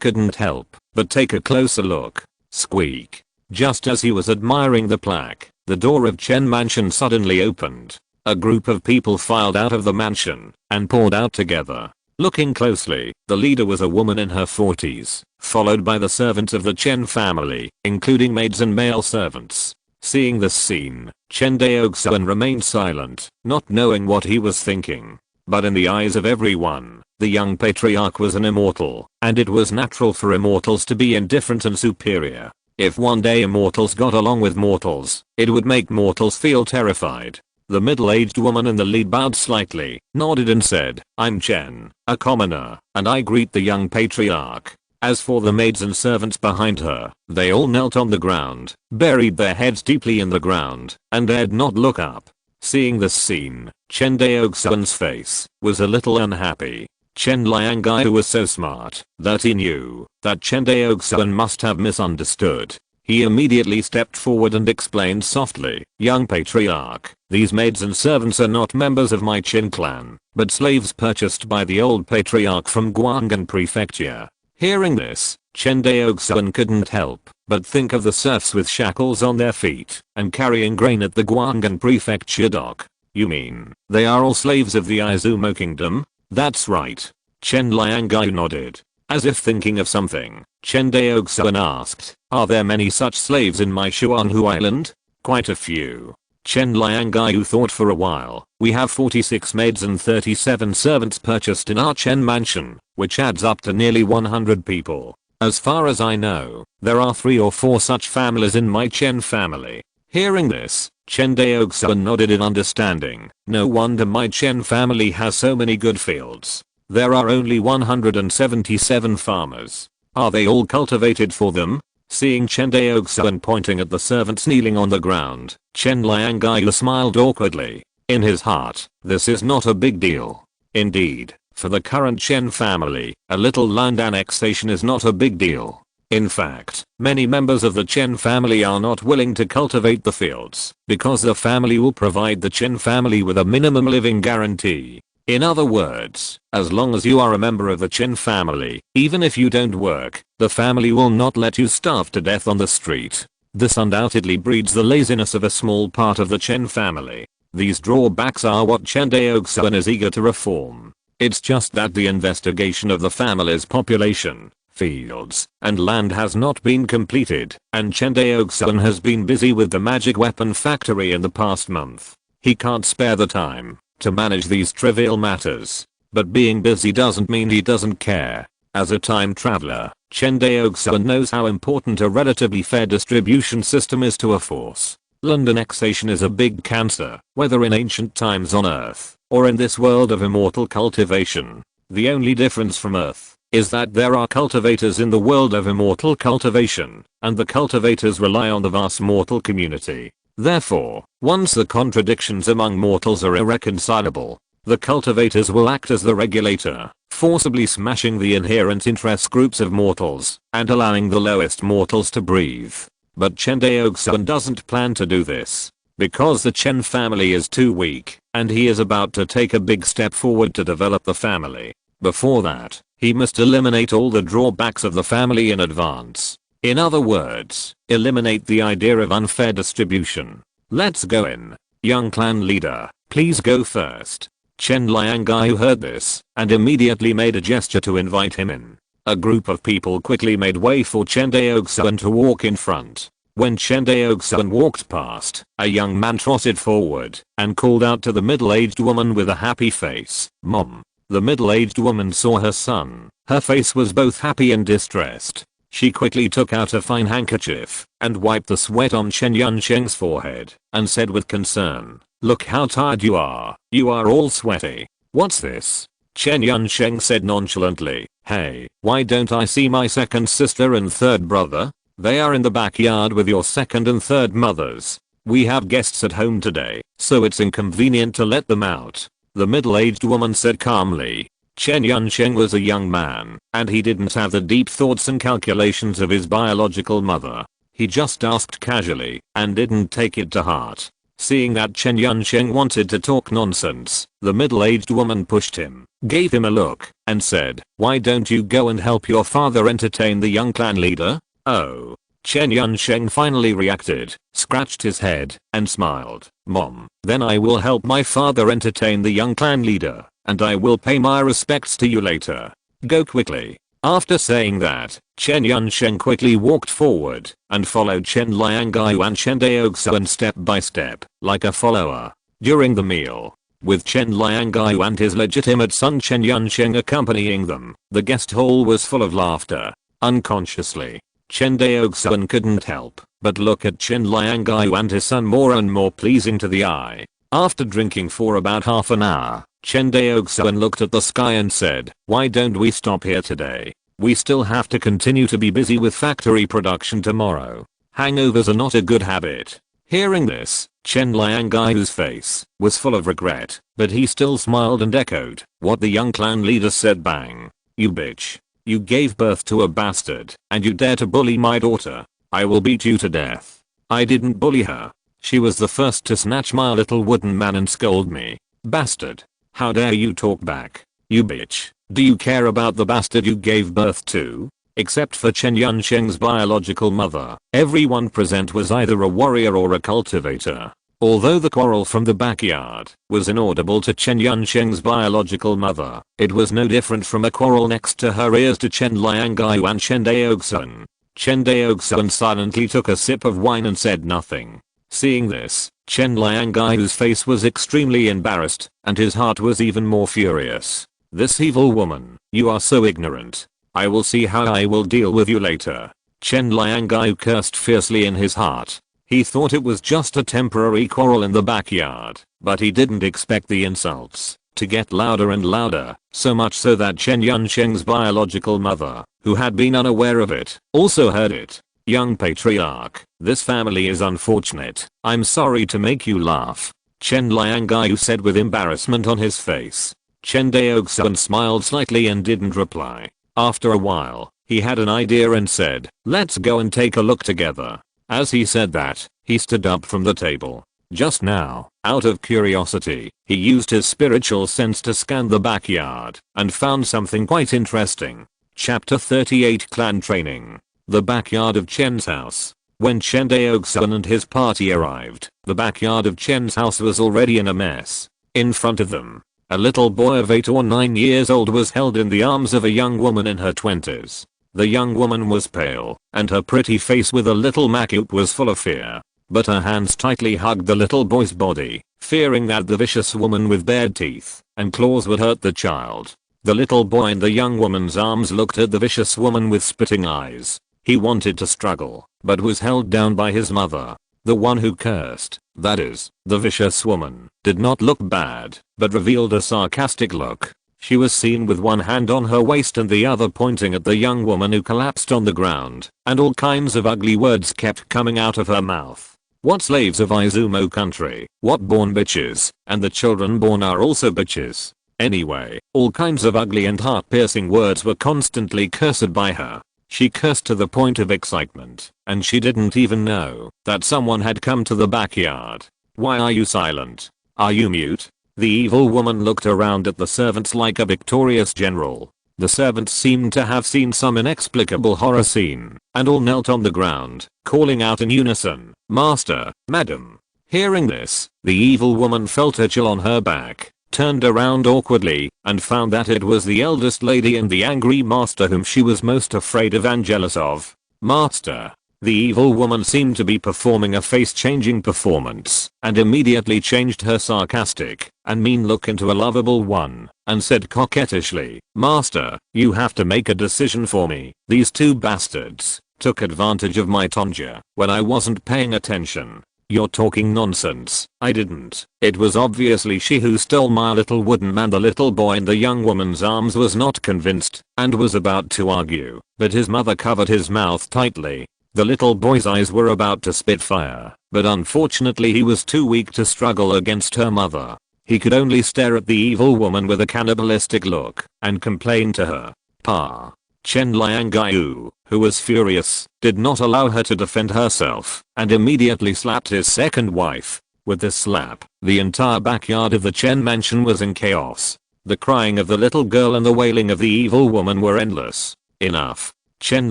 couldn't help but take a closer look. Squeak. Just as he was admiring the plaque, the door of Chen Mansion suddenly opened. A group of people filed out of the mansion and poured out together. Looking closely, the leader was a woman in her 40s, followed by the servants of the Chen family, including maids and male servants. Seeing this scene, Chen Daoxuan remained silent, not knowing what he was thinking. But in the eyes of everyone, the young patriarch was an immortal, and it was natural for immortals to be indifferent and superior. If one day immortals got along with mortals, it would make mortals feel terrified. The middle-aged woman in the lead bowed slightly, nodded and said, I'm Chen, a commoner, and I greet the young patriarch. As for the maids and servants behind her, they all knelt on the ground, buried their heads deeply in the ground, and dared not look up. Seeing this scene, Chen Daoxuan's face was a little unhappy. Chen Liangai was so smart that he knew that Chen Daoxuan must have misunderstood. He immediately stepped forward and explained softly, "Young patriarch, these maids and servants are not members of my Chen clan, but slaves purchased by the old patriarch from Guang'an Prefecture." Hearing this, Chen Daoxuan couldn't help but think of the serfs with shackles on their feet and carrying grain at the Guang'an Prefecture dock. "You mean they are all slaves of the Izumo Kingdom?" "That's right." Chen Liangai nodded. As if thinking of something, Chen Daoxuan asked, "Are there many such slaves in my Xuanhu Island?" "Quite a few." Chen Liangai thought for a while. "We have 46 maids and 37 servants purchased in our Chen mansion, which adds up to nearly 100 people. As far as I know, there are 3 or 4 such families in my Chen family." Hearing this, Chen Daoxuan nodded in understanding. "No wonder my Chen family has so many good fields. There are only 177 farmers. Are they all cultivated for them?" Seeing Chen Daoxuan pointing at the servants kneeling on the ground, Chen Liangai smiled awkwardly. In his heart, this is not a big deal. Indeed, for the current Chen family, a little land annexation is not a big deal. In fact, many members of the Chen family are not willing to cultivate the fields because the family will provide the Chen family with a minimum living guarantee. In other words, as long as you are a member of the Chen family, even if you don't work, the family will not let you starve to death on the street. This undoubtedly breeds the laziness of a small part of the Chen family. These drawbacks are what Chen Daoxuan is eager to reform. It's just that the investigation of the family's population, fields, and land has not been completed, and Chen Daoxuan has been busy with the magic weapon factory in the past month. He can't spare the time to manage these trivial matters. But being busy doesn't mean he doesn't care. As a time traveler, Chen Daoxuan knows how important a relatively fair distribution system is to a force. Land annexation is a big cancer, whether in ancient times on Earth, or in this world of immortal cultivation. The only difference from Earth is that there are cultivators in the world of immortal cultivation, and the cultivators rely on the vast mortal community. Therefore, once the contradictions among mortals are irreconcilable, the cultivators will act as the regulator, forcibly smashing the inherent interest groups of mortals and allowing the lowest mortals to breathe. But Chen Daoxuan doesn't plan to do this, because the Chen family is too weak, and he is about to take a big step forward to develop the family. Before that, he must eliminate all the drawbacks of the family in advance. In other words, eliminate the idea of unfair distribution. "Let's go in. Young clan leader, please go first." Chen Liangai heard this and immediately made a gesture to invite him in. A group of people quickly made way for Chen Daoxuan to walk in front. When Chen Daoxuan walked past, a young man trotted forward and called out to the middle-aged woman with a happy face, "Mom." The middle-aged woman saw her son. Her face was both happy and distressed. She quickly took out a fine handkerchief and wiped the sweat on Chen Yunsheng's forehead and said with concern, "Look how tired you are. You are all sweaty." "What's this?" Chen Yunsheng said nonchalantly. "Hey, why don't I see my second sister and third brother? They are in the backyard with your second and third mothers. We have guests at home today, so it's inconvenient to let them out." The middle-aged woman said calmly. Chen Yunsheng was a young man, and he didn't have the deep thoughts and calculations of his biological mother. He just asked casually, and didn't take it to heart. Seeing that Chen Yunsheng wanted to talk nonsense, the middle-aged woman pushed him, gave him a look, and said, "Why don't you go and help your father entertain the young clan leader?" "Oh." Chen Yunsheng finally reacted, scratched his head, and smiled. "Mom, then I will help my father entertain the young clan leader, and I will pay my respects to you later. Go quickly." After saying that, Chen Yunsheng quickly walked forward and followed Chen Liangai and Chen Daoxuan step by step, like a follower. During the meal, with Chen Liangai and his legitimate son Chen Yunsheng accompanying them, the guest hall was full of laughter. Unconsciously, Chen Daoxuan couldn't help but look at Chen Liangai and his son more and more pleasing to the eye. After drinking for about half an hour, Chen Daoxuan looked at the sky and said, "Why don't we stop here today? We still have to continue to be busy with factory production tomorrow. Hangovers are not a good habit." Hearing this, Chen Liangai's face was full of regret, but he still smiled and echoed what the young clan leader said. Bang. You bitch. You gave birth to a bastard, and you dare to bully my daughter. I will beat you to death. I didn't bully her. She was the first to snatch my little wooden man and scold me. Bastard. How dare you talk back. You bitch. Do you care about the bastard you gave birth to? Except for Chen Yunsheng's biological mother, everyone present was either a warrior or a cultivator. Although the quarrel from the backyard was inaudible to Chen Yunsheng's biological mother, it was no different from a quarrel next to her ears to Chen Liangai and Chen Daoxuan. Chen Daoxuan silently took a sip of wine and said nothing. Seeing this, Chen Liangai's face was extremely embarrassed, and his heart was even more furious. This evil woman, you are so ignorant. I will see how I will deal with you later. Chen Liangai cursed fiercely in his heart. He thought it was just a temporary quarrel in the backyard, but he didn't expect the insults to get louder and louder, so much so that Chen Yunsheng's biological mother, who had been unaware of it, also heard it. Young patriarch, this family is unfortunate. I'm sorry to make you laugh. Chen Liangai said with embarrassment on his face. Chen Daoxuan smiled slightly and didn't reply. After a while, he had an idea and said, let's go and take a look together. As he said that, he stood up from the table. Just now, out of curiosity, he used his spiritual sense to scan the backyard and found something quite interesting. Chapter 38 Clan Training. The backyard of Chen's house. When Chen Daoxuan and his party arrived, the backyard of Chen's house was already in a mess. In front of them, a little boy of 8 or 9 years old was held in the arms of a young woman in her 20s. The young woman was pale, and her pretty face with a little makeout was full of fear. But her hands tightly hugged the little boy's body, fearing that the vicious woman with bared teeth and claws would hurt the child. The little boy in the young woman's arms looked at the vicious woman with spitting eyes. He wanted to struggle, but was held down by his mother. The one who cursed, that is, the vicious woman, did not look bad, but revealed a sarcastic look. She was seen with one hand on her waist and the other pointing at the young woman who collapsed on the ground, and all kinds of ugly words kept coming out of her mouth. What slaves of Izumo country, what born bitches, and the children born are also bitches. Anyway, all kinds of ugly and heart-piercing words were constantly cursed by her. She cursed to the point of excitement, and she didn't even know that someone had come to the backyard. Why are you silent? Are you mute? The evil woman looked around at the servants like a victorious general. The servants seemed to have seen some inexplicable horror scene, and all knelt on the ground, calling out in unison, "Master, Madam." Hearing this, the evil woman felt a chill on her back, turned around awkwardly, and found that it was the eldest lady and the angry master whom she was most afraid of and jealous of. "Master." The evil woman seemed to be performing a face-changing performance, and immediately changed her sarcastic and mean look into a lovable one, and said coquettishly, "Master, you have to make a decision for me. These two bastards took advantage of my tonsure when I wasn't paying attention." "You're talking nonsense. I didn't. It was obviously she who stole my little wooden man." The little boy in the young woman's arms was not convinced, and was about to argue, but his mother covered his mouth tightly. The little boy's eyes were about to spit fire, but unfortunately he was too weak to struggle against her mother. He could only stare at the evil woman with a cannibalistic look, and complain to her. Pa. Chen Liangai, who was furious, did not allow her to defend herself, and immediately slapped his second wife. With this slap, the entire backyard of the Chen mansion was in chaos. The crying of the little girl and the wailing of the evil woman were endless. "Enough." Chen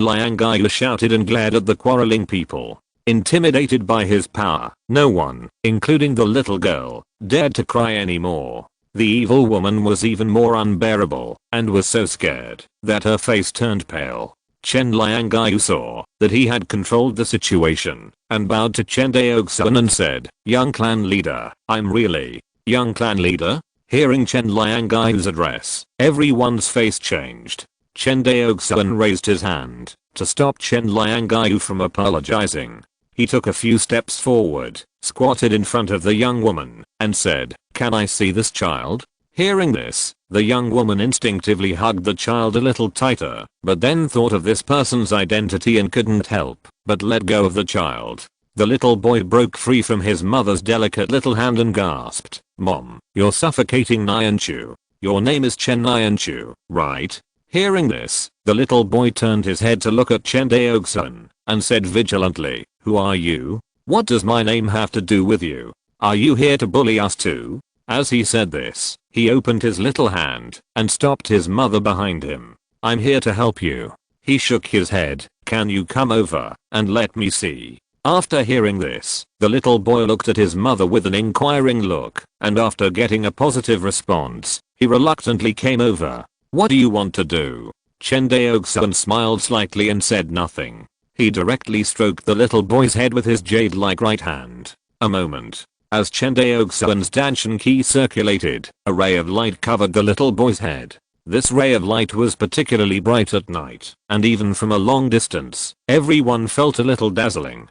Liangai shouted and glared at the quarreling people. Intimidated by his power, no one, including the little girl, dared to cry anymore. The evil woman was even more unbearable, and was so scared that her face turned pale. Chen Liangai saw that he had controlled the situation, and bowed to Chen Daoxuan and said, "Young clan leader, I'm really..." "Young clan leader?" Hearing Chen Liangai's address, everyone's face changed. Chen Daoxuan raised his hand to stop Chen Liangai from apologizing. He took a few steps forward, squatted in front of the young woman, and said, "Can I see this child?" Hearing this, the young woman instinctively hugged the child a little tighter, but then thought of this person's identity and couldn't help but let go of the child. The little boy broke free from his mother's delicate little hand and gasped, "Mom, you're suffocating Nyanchu. Your name is Chen Nyanchu, right?" Hearing this, the little boy turned his head to look at Chen Daoxuan and said vigilantly, "Who are you? What does my name have to do with you? Are you here to bully us too?" As he said this, he opened his little hand and stopped his mother behind him. "I'm here to help you." He shook his head. "Can you come over and let me see?" After hearing this, the little boy looked at his mother with an inquiring look, and after getting a positive response, he reluctantly came over. "What do you want to do?" Chen Daoxuan smiled slightly and said nothing. He directly stroked the little boy's head with his jade-like right hand. A moment. As Chen Daoxuan's Danshan key circulated, a ray of light covered the little boy's head. This ray of light was particularly bright at night, and even from a long distance, everyone felt a little dazzling.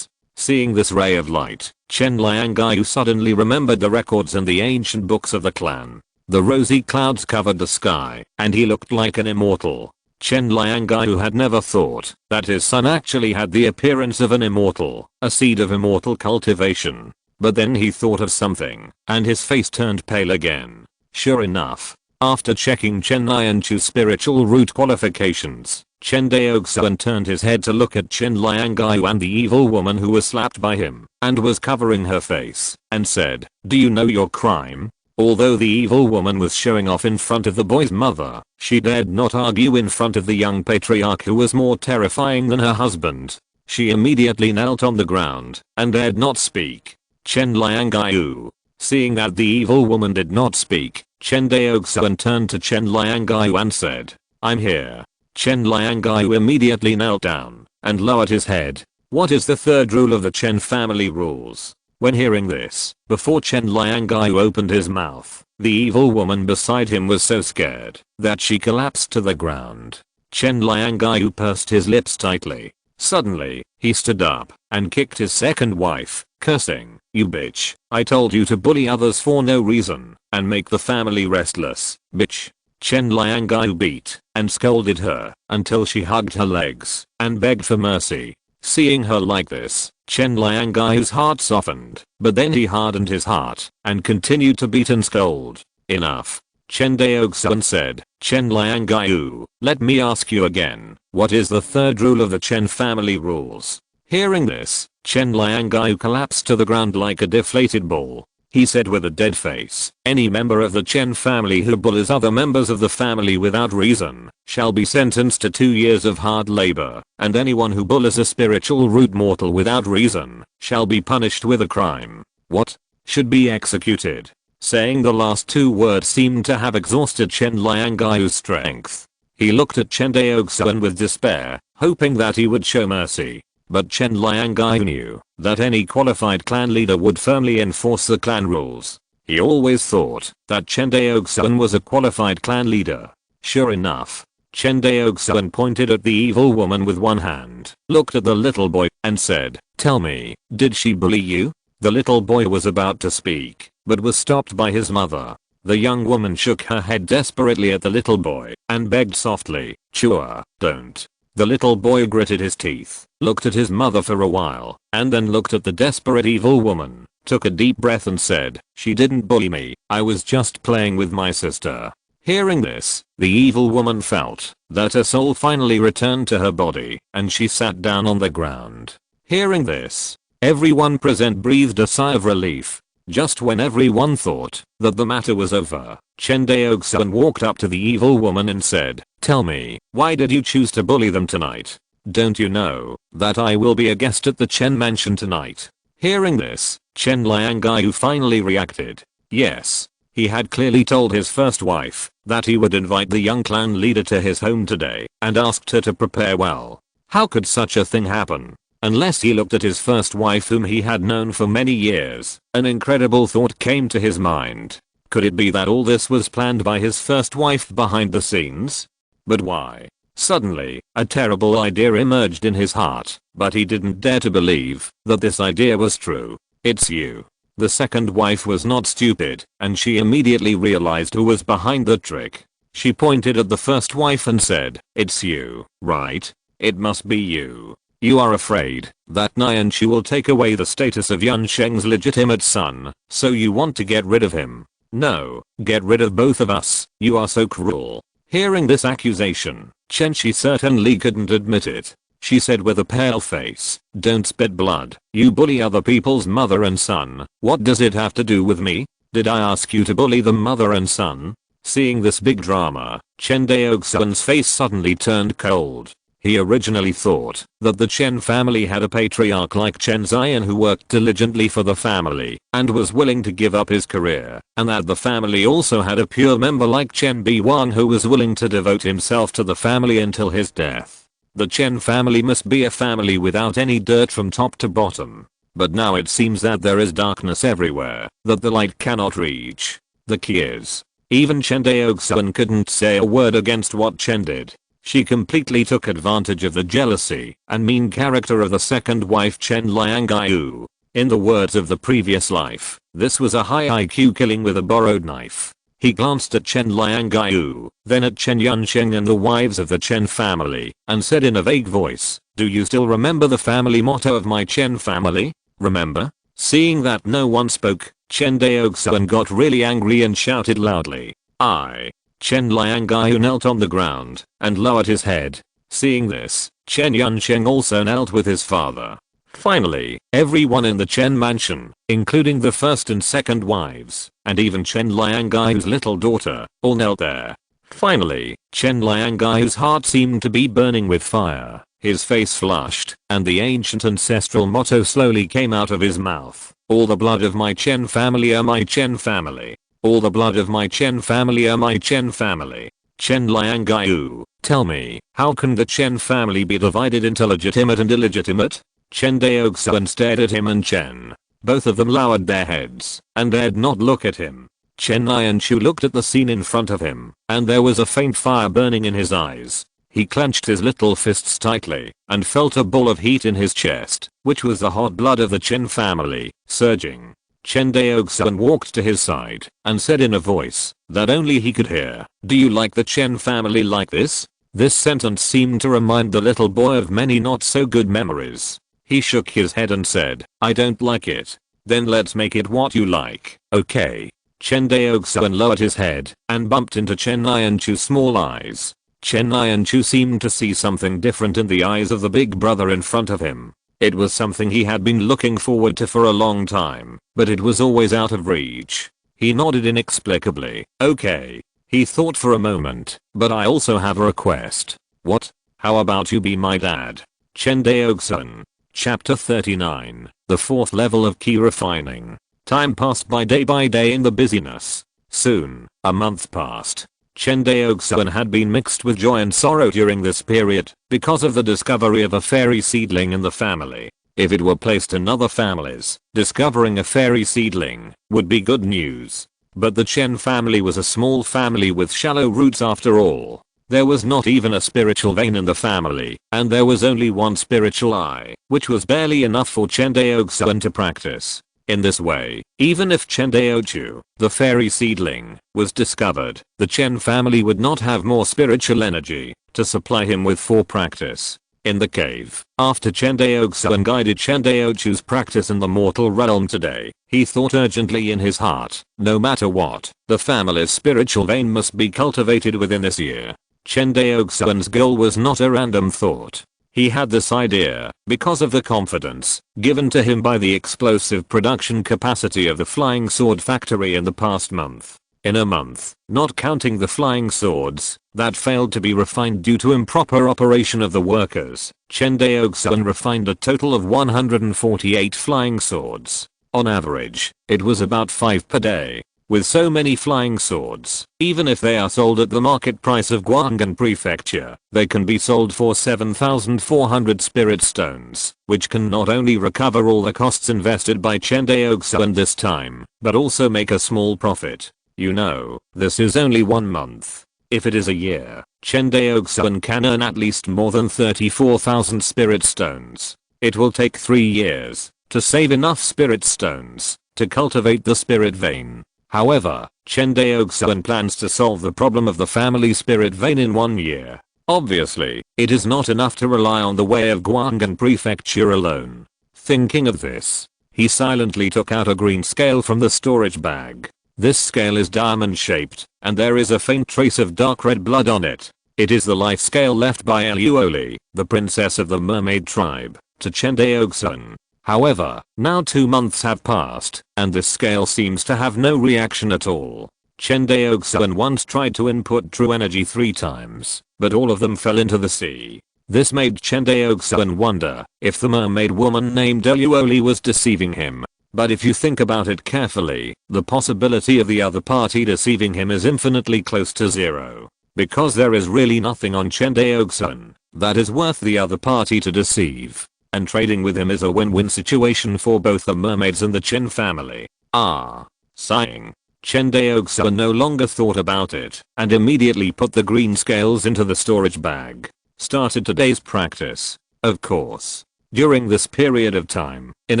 Seeing this ray of light, Chen Liangai suddenly remembered the records in the ancient books of the clan. The rosy clouds covered the sky, and he looked like an immortal. Chen Liangai had never thought that his son actually had the appearance of an immortal, a seed of immortal cultivation. But then he thought of something, and his face turned pale again. Sure enough, after checking Chen Lianchu's spiritual root qualifications, Chen Daoxuan turned his head to look at Chen Liangai and the evil woman who was slapped by him and was covering her face, and said, "Do you know your crime?" Although the evil woman was showing off in front of the boy's mother, she dared not argue in front of the young patriarch who was more terrifying than her husband. She immediately knelt on the ground and dared not speak. Chen Liangai. Seeing that the evil woman did not speak, Chen Daoxuan turned to Chen Liangai and said, "I'm here." Chen Liangai immediately knelt down and lowered his head. What is the third rule of the Chen family rules? When hearing this, before Chen Liangai opened his mouth, the evil woman beside him was so scared that she collapsed to the ground. Chen Liangai pursed his lips tightly. Suddenly, he stood up and kicked his second wife, cursing, "You bitch, I told you to bully others for no reason and make the family restless, bitch." Chen Liangai beat and scolded her until she hugged her legs and begged for mercy. Seeing her like this, Chen Liangai's heart softened, but then he hardened his heart and continued to beat and scold. "Enough." Chen Daoxuan said, "Chen Liangai, let me ask you again, what is the third rule of the Chen family rules?" Hearing this, Chen Liangai collapsed to the ground like a deflated ball. He said with a dead face, "Any member of the Chen family who bullies other members of the family without reason shall be sentenced to 2 years of hard labor, and anyone who bullies a spiritual root mortal without reason shall be punished with a crime. What? Should be executed." Saying the last 2 words seemed to have exhausted Chen Liangai's strength. He looked at Chen Daoxuan with despair, hoping that he would show mercy. But Chen Liangai knew that any qualified clan leader would firmly enforce the clan rules. He always thought that Chen Daoxuan was a qualified clan leader. Sure enough, Chen Daoxuan pointed at the evil woman with one hand, looked at the little boy, and said, "Tell me, did she bully you?" The little boy was about to speak, but was stopped by his mother. The young woman shook her head desperately at the little boy and begged softly, "Chua, don't." The little boy gritted his teeth, looked at his mother for a while, and then looked at the desperate evil woman, took a deep breath and said, "She didn't bully me, I was just playing with my sister." Hearing this, the evil woman felt that her soul finally returned to her body, and she sat down on the ground. Hearing this, everyone present breathed a sigh of relief. Just when everyone thought that the matter was over, Chen Daoxuan walked up to the evil woman and said, "Tell me, why did you choose to bully them tonight? Don't you know that I will be a guest at the Chen mansion tonight?" Hearing this, Chen Liangai finally reacted. Yes, he had clearly told his first wife that he would invite the young clan leader to his home today and asked her to prepare well. How could such a thing happen? Unless he looked at his first wife whom he had known for many years, an incredible thought came to his mind. Could it be that all this was planned by his first wife behind the scenes? But why? Suddenly, a terrible idea emerged in his heart, but he didn't dare to believe that this idea was true. "It's you." The second wife was not stupid, and she immediately realized who was behind the trick. She pointed at the first wife and said, "It's you, right? It must be you." You are afraid that Nianchu will take away the status of Yun Sheng's legitimate son, so you want to get rid of him. No, get rid of both of us. You are so cruel. Hearing this accusation, Chen Shi certainly couldn't admit it. She said with a pale face, "Don't spit blood. You bully other people's mother and son. What does it have to do with me? Did I ask you to bully the mother and son?" Seeing this big drama, Chen Daoxuan's face suddenly turned cold. He originally thought that the Chen family had a patriarch like Chen Ziyan who worked diligently for the family and was willing to give up his career, and that the family also had a pure member like Chen Biwang who was willing to devote himself to the family until his death. The Chen family must be a family without any dirt from top to bottom. But now it seems that there is darkness everywhere that the light cannot reach. The key is, even Chen Daoxuan couldn't say a word against what Chen did. She completely took advantage of the jealousy and mean character of the second wife Chen Liangaiyu. In the words of the previous life, this was a high IQ killing with a borrowed knife. He glanced at Chen Liangaiyu, then at Chen Yunsheng and the wives of the Chen family, and said in a vague voice, "Do you still remember the family motto of my Chen family? Remember?" Seeing that no one spoke, Chen Daoxuan got really angry and shouted loudly, "I." Chen Liangaiyu knelt on the ground and lowered his head. Seeing this, Chen Yunsheng also knelt with his father. Finally, everyone in the Chen mansion, including the first and second wives, and even Chen Liangaiyu's little daughter, all knelt there. Finally, Chen Liangaiyu's heart seemed to be burning with fire. His face flushed, and the ancient ancestral motto slowly came out of his mouth. "All the blood of my Chen family are my Chen family. All the blood of my Chen family are my Chen family." Chen Liangaiyu, tell me, how can the Chen family be divided into legitimate and illegitimate? Chen Daoxuan stared at him and Chen. Both of them lowered their heads and dared not look at him. Chen Nianchu looked at the scene in front of him, and there was a faint fire burning in his eyes. He clenched his little fists tightly and felt a ball of heat in his chest, which was the hot blood of the Chen family, surging. Chen Daoxuan walked to his side and said in a voice that only he could hear, "Do you like the Chen family like this?" This sentence seemed to remind the little boy of many not so good memories. He shook his head and said, "I don't like it." "Then let's make it what you like, okay?" Chen Daoxuan lowered his head and bumped into Chen Nianchu's small eyes. Chen Nianchu seemed to see something different in the eyes of the big brother in front of him. It was something he had been looking forward to for a long time, but it was always out of reach. He nodded inexplicably. "Okay." He thought for a moment, "But I also have a request." "What?" "How about you be my dad?" Chen Daoxuan. Chapter 39, the fourth level of key refining. Time passed by day in the busyness. Soon, a month passed. Chen Daoxuan had been mixed with joy and sorrow during this period because of the discovery of a fairy seedling in the family. If it were placed in other families, discovering a fairy seedling would be good news. But the Chen family was a small family with shallow roots after all. There was not even a spiritual vein in the family, and there was only one spiritual eye, which was barely enough for Chen Daoxuan to practice. In this way, even if Chen Daochu, the fairy seedling, was discovered, the Chen family would not have more spiritual energy to supply him with for practice. In the cave, after Chen Daoxuan guided Chen Daochu's practice in the mortal realm today, he thought urgently in his heart, no matter what, the family's spiritual vein must be cultivated within this year. Chen Daoxuan's goal was not a random thought. He had this idea because of the confidence given to him by the explosive production capacity of the flying sword factory in the past month. In a month, not counting the flying swords that failed to be refined due to improper operation of the workers, Chen Daoxuan refined a total of 148 flying swords. On average, it was about 5 per day. With so many flying swords, even if they are sold at the market price of Guanghan Prefecture, they can be sold for 7,400 spirit stones, which can not only recover all the costs invested by Chen Daoxuan this time, but also make a small profit. You know, this is only 1 month. If it is a year, Chen Daoxuan can earn at least more than 34,000 spirit stones. It will take 3 years to save enough spirit stones to cultivate the spirit vein. However, Chen Daoxuan plans to solve the problem of the family spirit vein in 1 year. Obviously, it is not enough to rely on the way of Guang'an Prefecture alone. Thinking of this, he silently took out a green scale from the storage bag. This scale is diamond shaped, and there is a faint trace of dark red blood on it. It is the life scale left by Eluoli, the princess of the mermaid tribe, to Chen Daoxuan. However, now 2 months have passed, and this scale seems to have no reaction at all. Chen Daoxuan once tried to input true energy 3 times, but all of them fell into the sea. This made Chen Daoxuan wonder if the mermaid woman named Eluoli was deceiving him. But if you think about it carefully, the possibility of the other party deceiving him is infinitely close to zero. Because there is really nothing on Chen Daoxuan that is worth the other party to deceive. And trading with him is a win-win situation for both the mermaids and the Chen family. Sighing. Chen Daoxuan no longer thought about it and immediately put the green scales into the storage bag. Started today's practice. Of course. During this period of time, in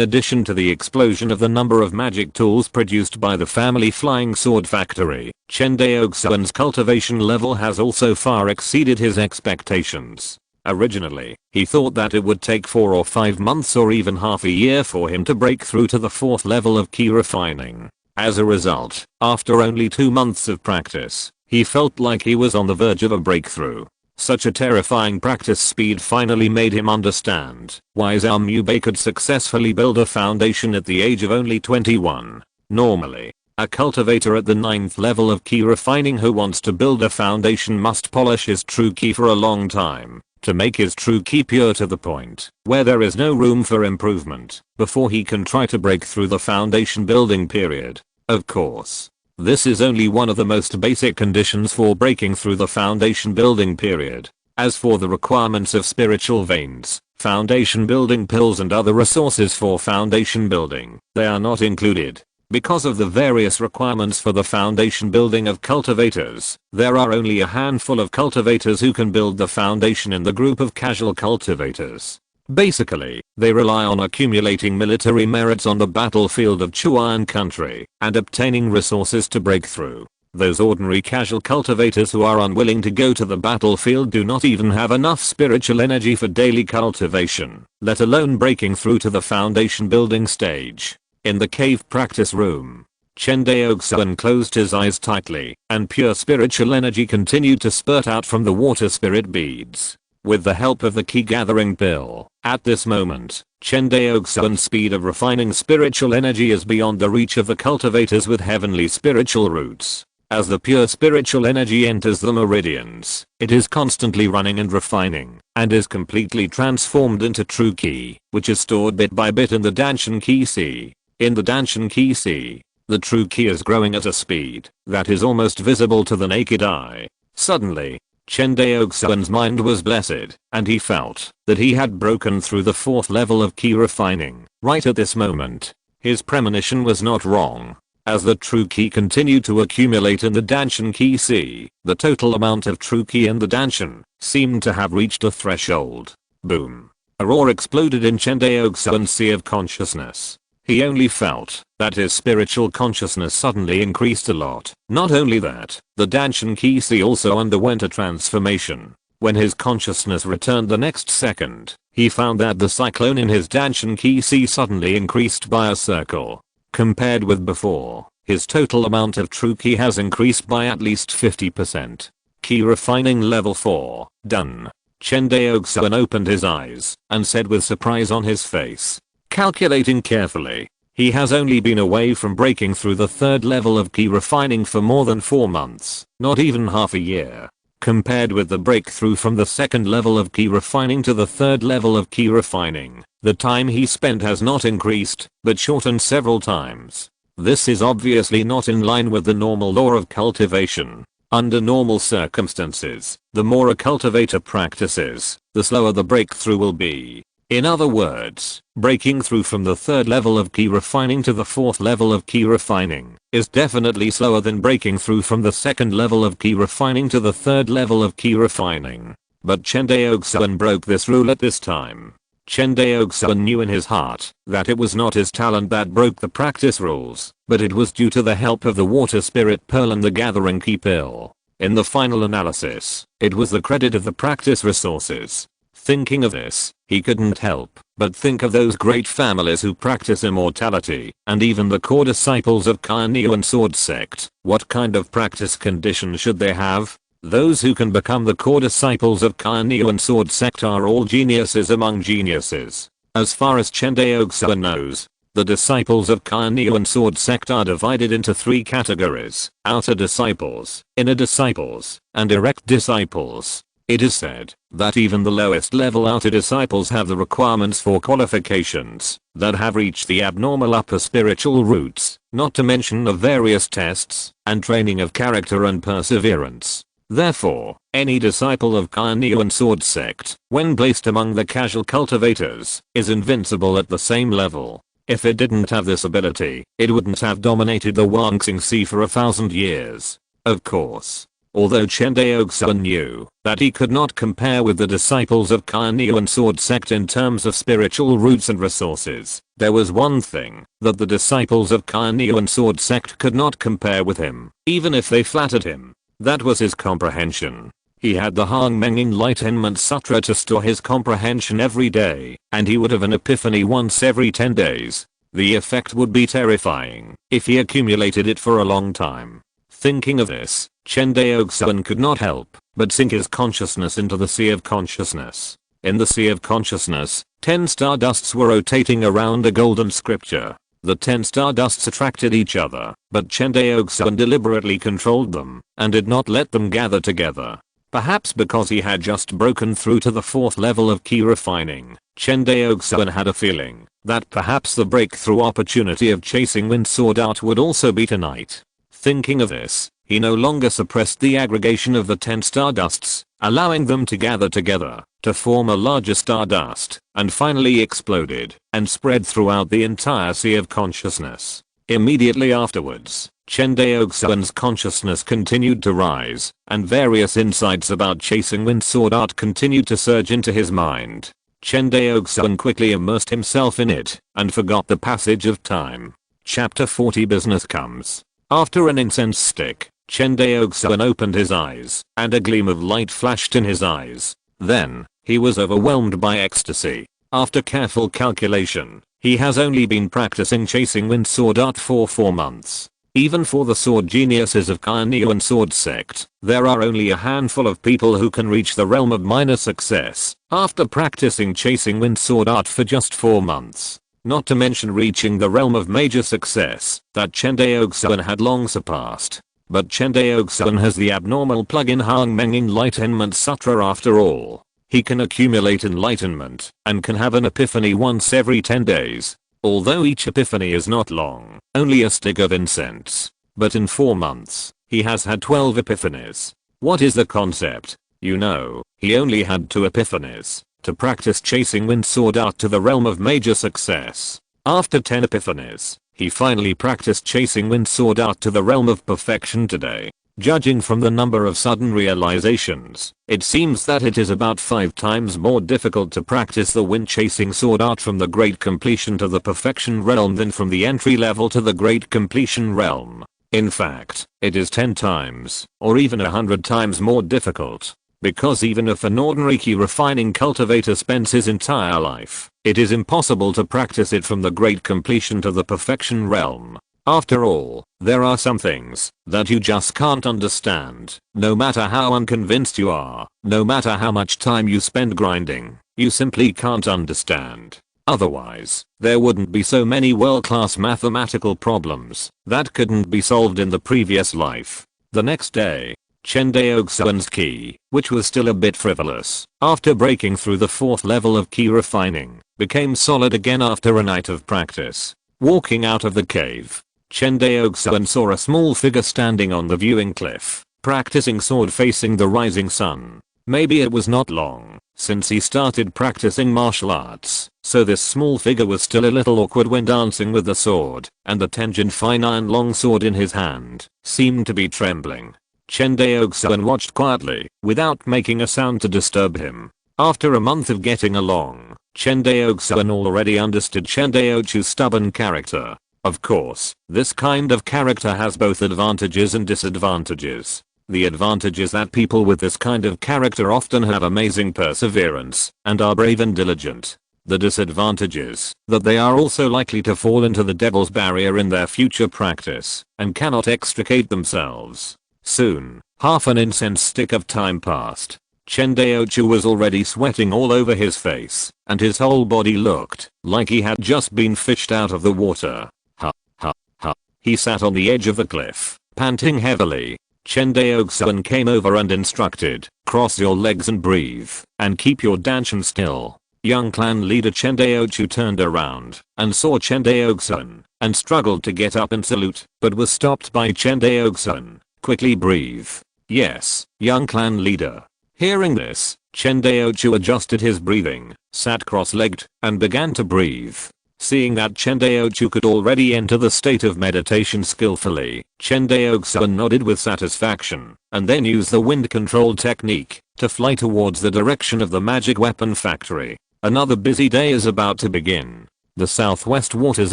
addition to the explosion of the number of magic tools produced by the family flying sword factory, Chen Daoxuan's cultivation level has also far exceeded his expectations. Originally, he thought that it would take 4 or 5 months or even half a year for him to break through to the 4th level of key refining. As a result, after only 2 months of practice, he felt like he was on the verge of a breakthrough. Such a terrifying practice speed finally made him understand why Zhao Mubei could successfully build a foundation at the age of only 21. Normally, a cultivator at the 9th level of key refining who wants to build a foundation must polish his true key for a long time to make his true key pure to the point where there is no room for improvement before he can try to break through the foundation building period. Of course, this is only one of the most basic conditions for breaking through the foundation building period. As for the requirements of spiritual veins, foundation building pills and other resources for foundation building, they are not included. Because of the various requirements for the foundation building of cultivators, there are only a handful of cultivators who can build the foundation in the group of casual cultivators. Basically, they rely on accumulating military merits on the battlefield of Chuan country and obtaining resources to break through. Those ordinary casual cultivators who are unwilling to go to the battlefield do not even have enough spiritual energy for daily cultivation, let alone breaking through to the foundation building stage. In the cave practice room, Chen Daoxuan closed his eyes tightly, and pure spiritual energy continued to spurt out from the water spirit beads. With the help of the key gathering pill, at this moment, Chen Daoxuan's speed of refining spiritual energy is beyond the reach of the cultivators with heavenly spiritual roots. As the pure spiritual energy enters the meridians, it is constantly running and refining, and is completely transformed into true ki, which is stored bit by bit in the Danshan Ki Si. In the Danshan Ki Si, the true ki is growing at a speed that is almost visible to the naked eye. Suddenly, Chen Daoxuan's mind was blessed, and he felt that he had broken through the 4th level of key refining. Right at this moment, his premonition was not wrong. As the true key continued to accumulate in the Danshan Ki Si, the total amount of true key in the Danshan seemed to have reached a threshold. Boom. A roar exploded in Chen Daoxuan's sea of consciousness. He only felt that his spiritual consciousness suddenly increased a lot. Not only that, the Danshan Ki Si also underwent a transformation. When his consciousness returned the next second, he found that the cyclone in his Danshan Ki Si suddenly increased by a circle. Compared with before, his total amount of true ki has increased by at least 50%. Key refining level 4, done. Chen Daoxuan opened his eyes and said with surprise on his face. Calculating carefully, he has only been away from breaking through the 3rd level of key refining for more than 4 months, not even half a year. Compared with the breakthrough from the 2nd level of key refining to the 3rd level of key refining, the time he spent has not increased, but shortened several times. This is obviously not in line with the normal law of cultivation. Under normal circumstances, the more a cultivator practices, the slower the breakthrough will be. In other words, breaking through from the 3rd level of key refining to the 4th level of key refining is definitely slower than breaking through from the 2nd level of key refining to the 3rd level of key refining. But Chen Daoxuan broke this rule at this time. Chen Daoxuan knew in his heart that it was not his talent that broke the practice rules, but it was due to the help of the water spirit pearl and the gathering key pill. In the final analysis, it was the credit of the practice resources. Thinking of this, he couldn't help but think of those great families who practice immortality, and even the core disciples of Cunning Sword sect. What kind of practice condition should they have? Those who can become the core disciples of Cunning Sword sect are all geniuses among geniuses. As far as Chen Daoxuan knows, the disciples of Cunning Sword sect are divided into 3 categories: outer disciples, inner disciples, and direct disciples. It is said that even the lowest level outer disciples have the requirements for qualifications that have reached the abnormal upper spiritual roots, not to mention of various tests and training of character and perseverance. Therefore, any disciple of Cunning Sword sect, when placed among the casual cultivators, is invincible at the same level. If it didn't have this ability, it wouldn't have dominated the Wangxing Sea for 1,000 years. Of course. Although Chen Daoxuan knew that he could not compare with the disciples of Cunning Sword sect in terms of spiritual roots and resources, there was one thing that the disciples of Cunning Sword sect could not compare with him, even if they flattered him. That was his comprehension. He had the Hongmeng Enlightenment Sutra to store his comprehension every day, and he would have an epiphany once every 10 days. The effect would be terrifying if he accumulated it for a long time. Thinking of this, Chen Daoxuan could not help but sink his consciousness into the sea of consciousness. In the sea of consciousness, 10 stardusts were rotating around a golden scripture. The 10 stardusts attracted each other, but Chen Daoxuan deliberately controlled them and did not let them gather together. Perhaps because he had just broken through to the 4th level of key refining, Chen Daoxuan had a feeling that perhaps the breakthrough opportunity of chasing Wind Sword Art would also be tonight. Thinking of this, he no longer suppressed the aggregation of the 10 stardusts, allowing them to gather together to form a larger stardust, and finally exploded and spread throughout the entire sea of consciousness. Immediately afterwards, Chen Daoxuan's consciousness continued to rise, and various insights about chasing Wind Sword Art continued to surge into his mind. Chen Daoxuan quickly immersed himself in it and forgot the passage of time. Chapter 40 Business comes. After an incense stick, Chen Daoxuan opened his eyes, and a gleam of light flashed in his eyes. Then, he was overwhelmed by ecstasy. After careful calculation, he has only been practicing chasing Wind Sword Art for 4 months. Even for the sword geniuses of Cunning Sword sect, there are only a handful of people who can reach the realm of minor success after practicing chasing Wind Sword Art for just 4 months. Not to mention reaching the realm of major success that Chen Daoxuan had long surpassed. But Chen Daoxuan has the abnormal plug-in Hongmeng Enlightenment Sutra after all. He can accumulate enlightenment and can have an epiphany once every 10 days. Although each epiphany is not long, only a stick of incense. But in 4 months, he has had 12 epiphanies. What is the concept? You know, he only had 2 epiphanies to practice chasing Wind Sword Art to the realm of major success. After 10 epiphanies, he finally practiced chasing Wind Sword Art to the realm of perfection today. Judging from the number of sudden realizations, it seems that it is about 5 times more difficult to practice the wind chasing sword art from the great completion to the perfection realm than from the entry level to the great completion realm. In fact, it is 10 times, or even 100 times more difficult. Because even if an ordinary key refining cultivator spends his entire life, it is impossible to practice it from the great completion to the perfection realm. After all, there are some things that you just can't understand, no matter how unconvinced you are, no matter how much time you spend grinding, you simply can't understand. Otherwise, there wouldn't be so many world-class mathematical problems that couldn't be solved in the previous life. The next day, Chen Daoxuan's key, which was still a bit frivolous after breaking through the 4th level of key refining, became solid again after a night of practice. Walking out of the cave, Chen Daoxuan saw a small figure standing on the viewing cliff, practicing sword facing the rising sun. Maybe it was not long since he started practicing martial arts, so this small figure was still a little awkward when dancing with the sword, and the Tenjin fine iron long sword in his hand seemed to be trembling. Chen Daoxuan watched quietly, without making a sound to disturb him. After a month of getting along, Chen Daoxuan already understood Chen Daochu's stubborn character. Of course, this kind of character has both advantages and disadvantages. The advantage is that people with this kind of character often have amazing perseverance and are brave and diligent. The disadvantage is that they are also likely to fall into the devil's barrier in their future practice and cannot extricate themselves. Soon, half an incense stick of time passed. Chen Daoxuan was already sweating all over his face, and his whole body looked like he had just been fished out of the water. Ha ha ha. He sat on the edge of the cliff, panting heavily. Chen Daoxuan came over and instructed, cross your legs and breathe, and keep your dancing still. Young clan leader Chen Daoxuan turned around and saw Chen Daoxuan and struggled to get up and salute, but was stopped by Chen Daoxuan. Quickly breathe. Yes, young clan leader. Hearing this, Chen Daoxuan adjusted his breathing, sat cross-legged, and began to breathe. Seeing that Chen Daoxuan could already enter the state of meditation skillfully, Chen Daoxuan nodded with satisfaction, and then used the wind control technique to fly towards the direction of the magic weapon factory. Another busy day is about to begin. The southwest waters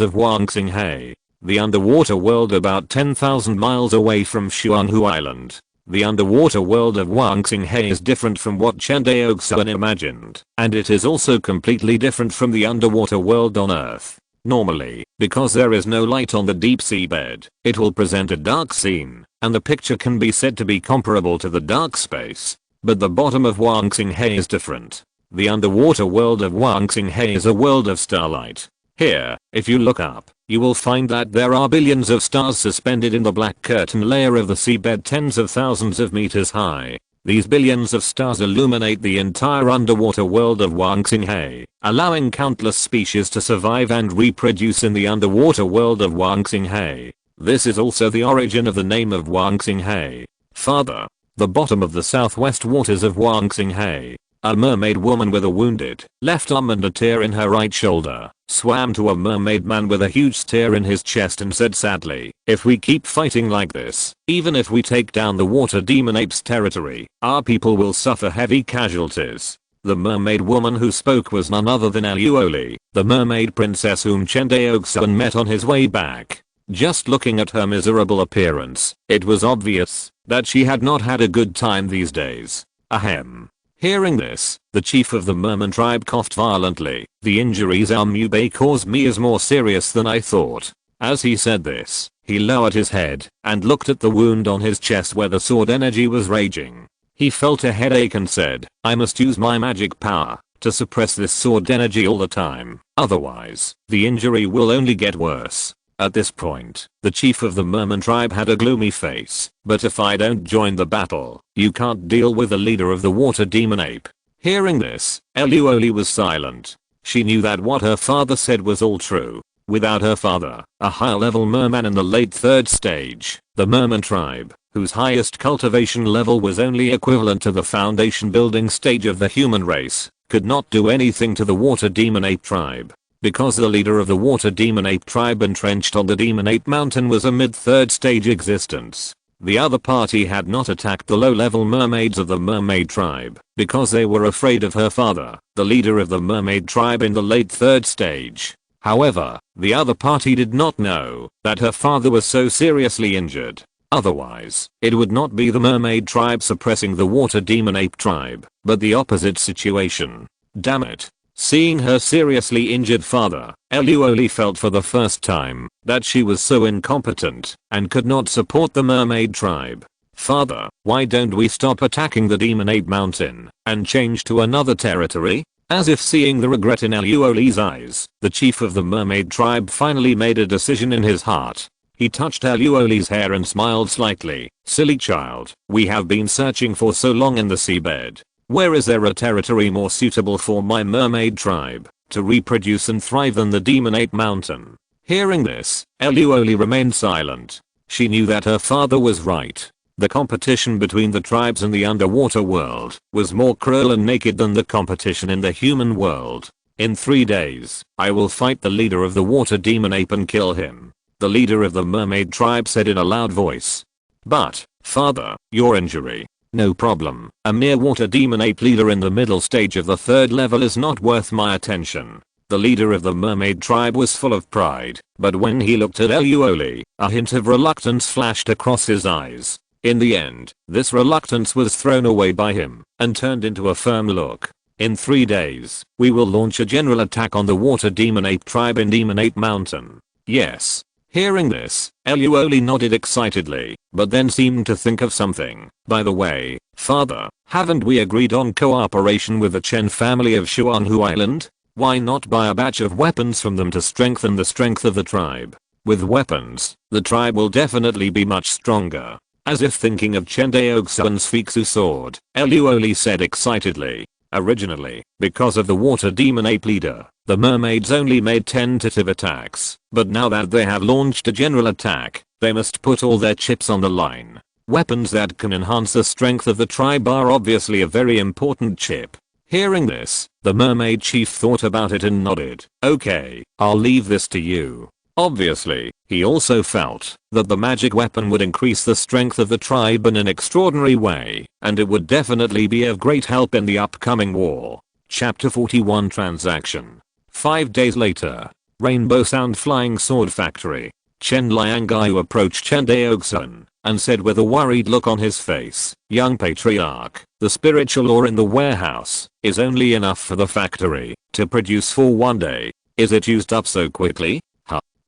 of Wangxinghe, the underwater world about 10,000 miles away from Xuanhu Island. The underwater world of Wangxinghe is different from what Chen Daoxuan imagined, and it is also completely different from the underwater world on Earth. Normally, because there is no light on the deep sea bed, it will present a dark scene, and the picture can be said to be comparable to the dark space. But the bottom of Wangxinghe is different. The underwater world of Wangxinghe is a world of starlight. Here, if you look up, you will find that there are billions of stars suspended in the black curtain layer of the seabed tens of thousands of meters high. These billions of stars illuminate the entire underwater world of Wangxinghe, allowing countless species to survive and reproduce in the underwater world of Wangxinghe. This is also the origin of the name of Wangxinghe. Farther, the bottom of the southwest waters of Wangxinghe, a mermaid woman with a wounded left arm and a tear in her right shoulder swam to a mermaid man with a huge tear in his chest and said sadly, "If we keep fighting like this, even if we take down the water demon ape's territory, our people will suffer heavy casualties." The mermaid woman who spoke was none other than Aluoli, the mermaid princess whom Chen Daoxuan met on his way back. Just looking at her miserable appearance, it was obvious that she had not had a good time these days. Ahem. Hearing this, the chief of the merman tribe coughed violently. "The injuries Mubei caused me is more serious than I thought." As he said this, he lowered his head and looked at the wound on his chest where the sword energy was raging. He felt a headache and said, "I must use my magic power to suppress this sword energy all the time, otherwise, the injury will only get worse." At this point, the chief of the merman tribe had a gloomy face. "But if I don't join the battle, you can't deal with the leader of the water demon ape." Hearing this, Eluoli was silent. She knew that what her father said was all true. Without her father, a high-level merman in the late third stage, the merman tribe, whose highest cultivation level was only equivalent to the foundation building stage of the human race, could not do anything to the water demon ape tribe. Because the leader of the water demon ape tribe entrenched on the demon ape mountain was a mid-third stage existence. The other party had not attacked the low-level mermaids of the mermaid tribe because they were afraid of her father, the leader of the mermaid tribe in the late third stage. However, the other party did not know that her father was so seriously injured. Otherwise, it would not be the mermaid tribe suppressing the water demon ape tribe, but the opposite situation. Damn it. Seeing her seriously injured father, Eluoli felt for the first time that she was so incompetent and could not support the mermaid tribe. "Father, why don't we stop attacking the demon ape mountain and change to another territory?" As if seeing the regret in Eluoli's eyes, the chief of the mermaid tribe finally made a decision in his heart. He touched Eluoli's hair and smiled slightly. "Silly child, we have been searching for so long in the seabed. Where is there a territory more suitable for my mermaid tribe to reproduce and thrive than the demon ape mountain?" Hearing this, Eluoli remained silent. She knew that her father was right. The competition between the tribes in the underwater world was more cruel and naked than the competition in the human world. "In 3 days, I will fight the leader of the water demon ape and kill him," the leader of the mermaid tribe said in a loud voice. "But, father, your injury. No problem. A mere water demon ape leader in the middle stage of the third level is not worth my attention." The leader of the mermaid tribe was full of pride, but when he looked at Eluoli, a hint of reluctance flashed across his eyes. In the end, this reluctance was thrown away by him and turned into a firm look. In 3 days, we will launch a general attack on the water demon ape tribe in Demon Ape Mountain. Yes. Hearing this, Eluoli nodded excitedly, but then seemed to think of something. By the way, father, haven't we agreed on cooperation with the Chen family of Xuanhu Island? Why not buy a batch of weapons from them to strengthen the strength of the tribe? With weapons, the tribe will definitely be much stronger. As if thinking of Chen Daoxuan's Fiksu sword, Eluoli said excitedly. Originally, because of the water demon ape leader, the mermaids only made tentative attacks, but now that they have launched a general attack, they must put all their chips on the line. Weapons that can enhance the strength of the tribe are obviously a very important chip. Hearing this, the mermaid chief thought about it and nodded. Okay, I'll leave this to you. Obviously, he also felt that the magic weapon would increase the strength of the tribe in an extraordinary way, and it would definitely be of great help in the upcoming war. Chapter 41 Transaction. 5 days later. Rainbow Sound Flying Sword Factory. Chen Liangai approached Chen Daoxuan and said with a worried look on his face, "Young patriarch, the spiritual ore in the warehouse is only enough for the factory to produce for 1 day. Is it used up so quickly?"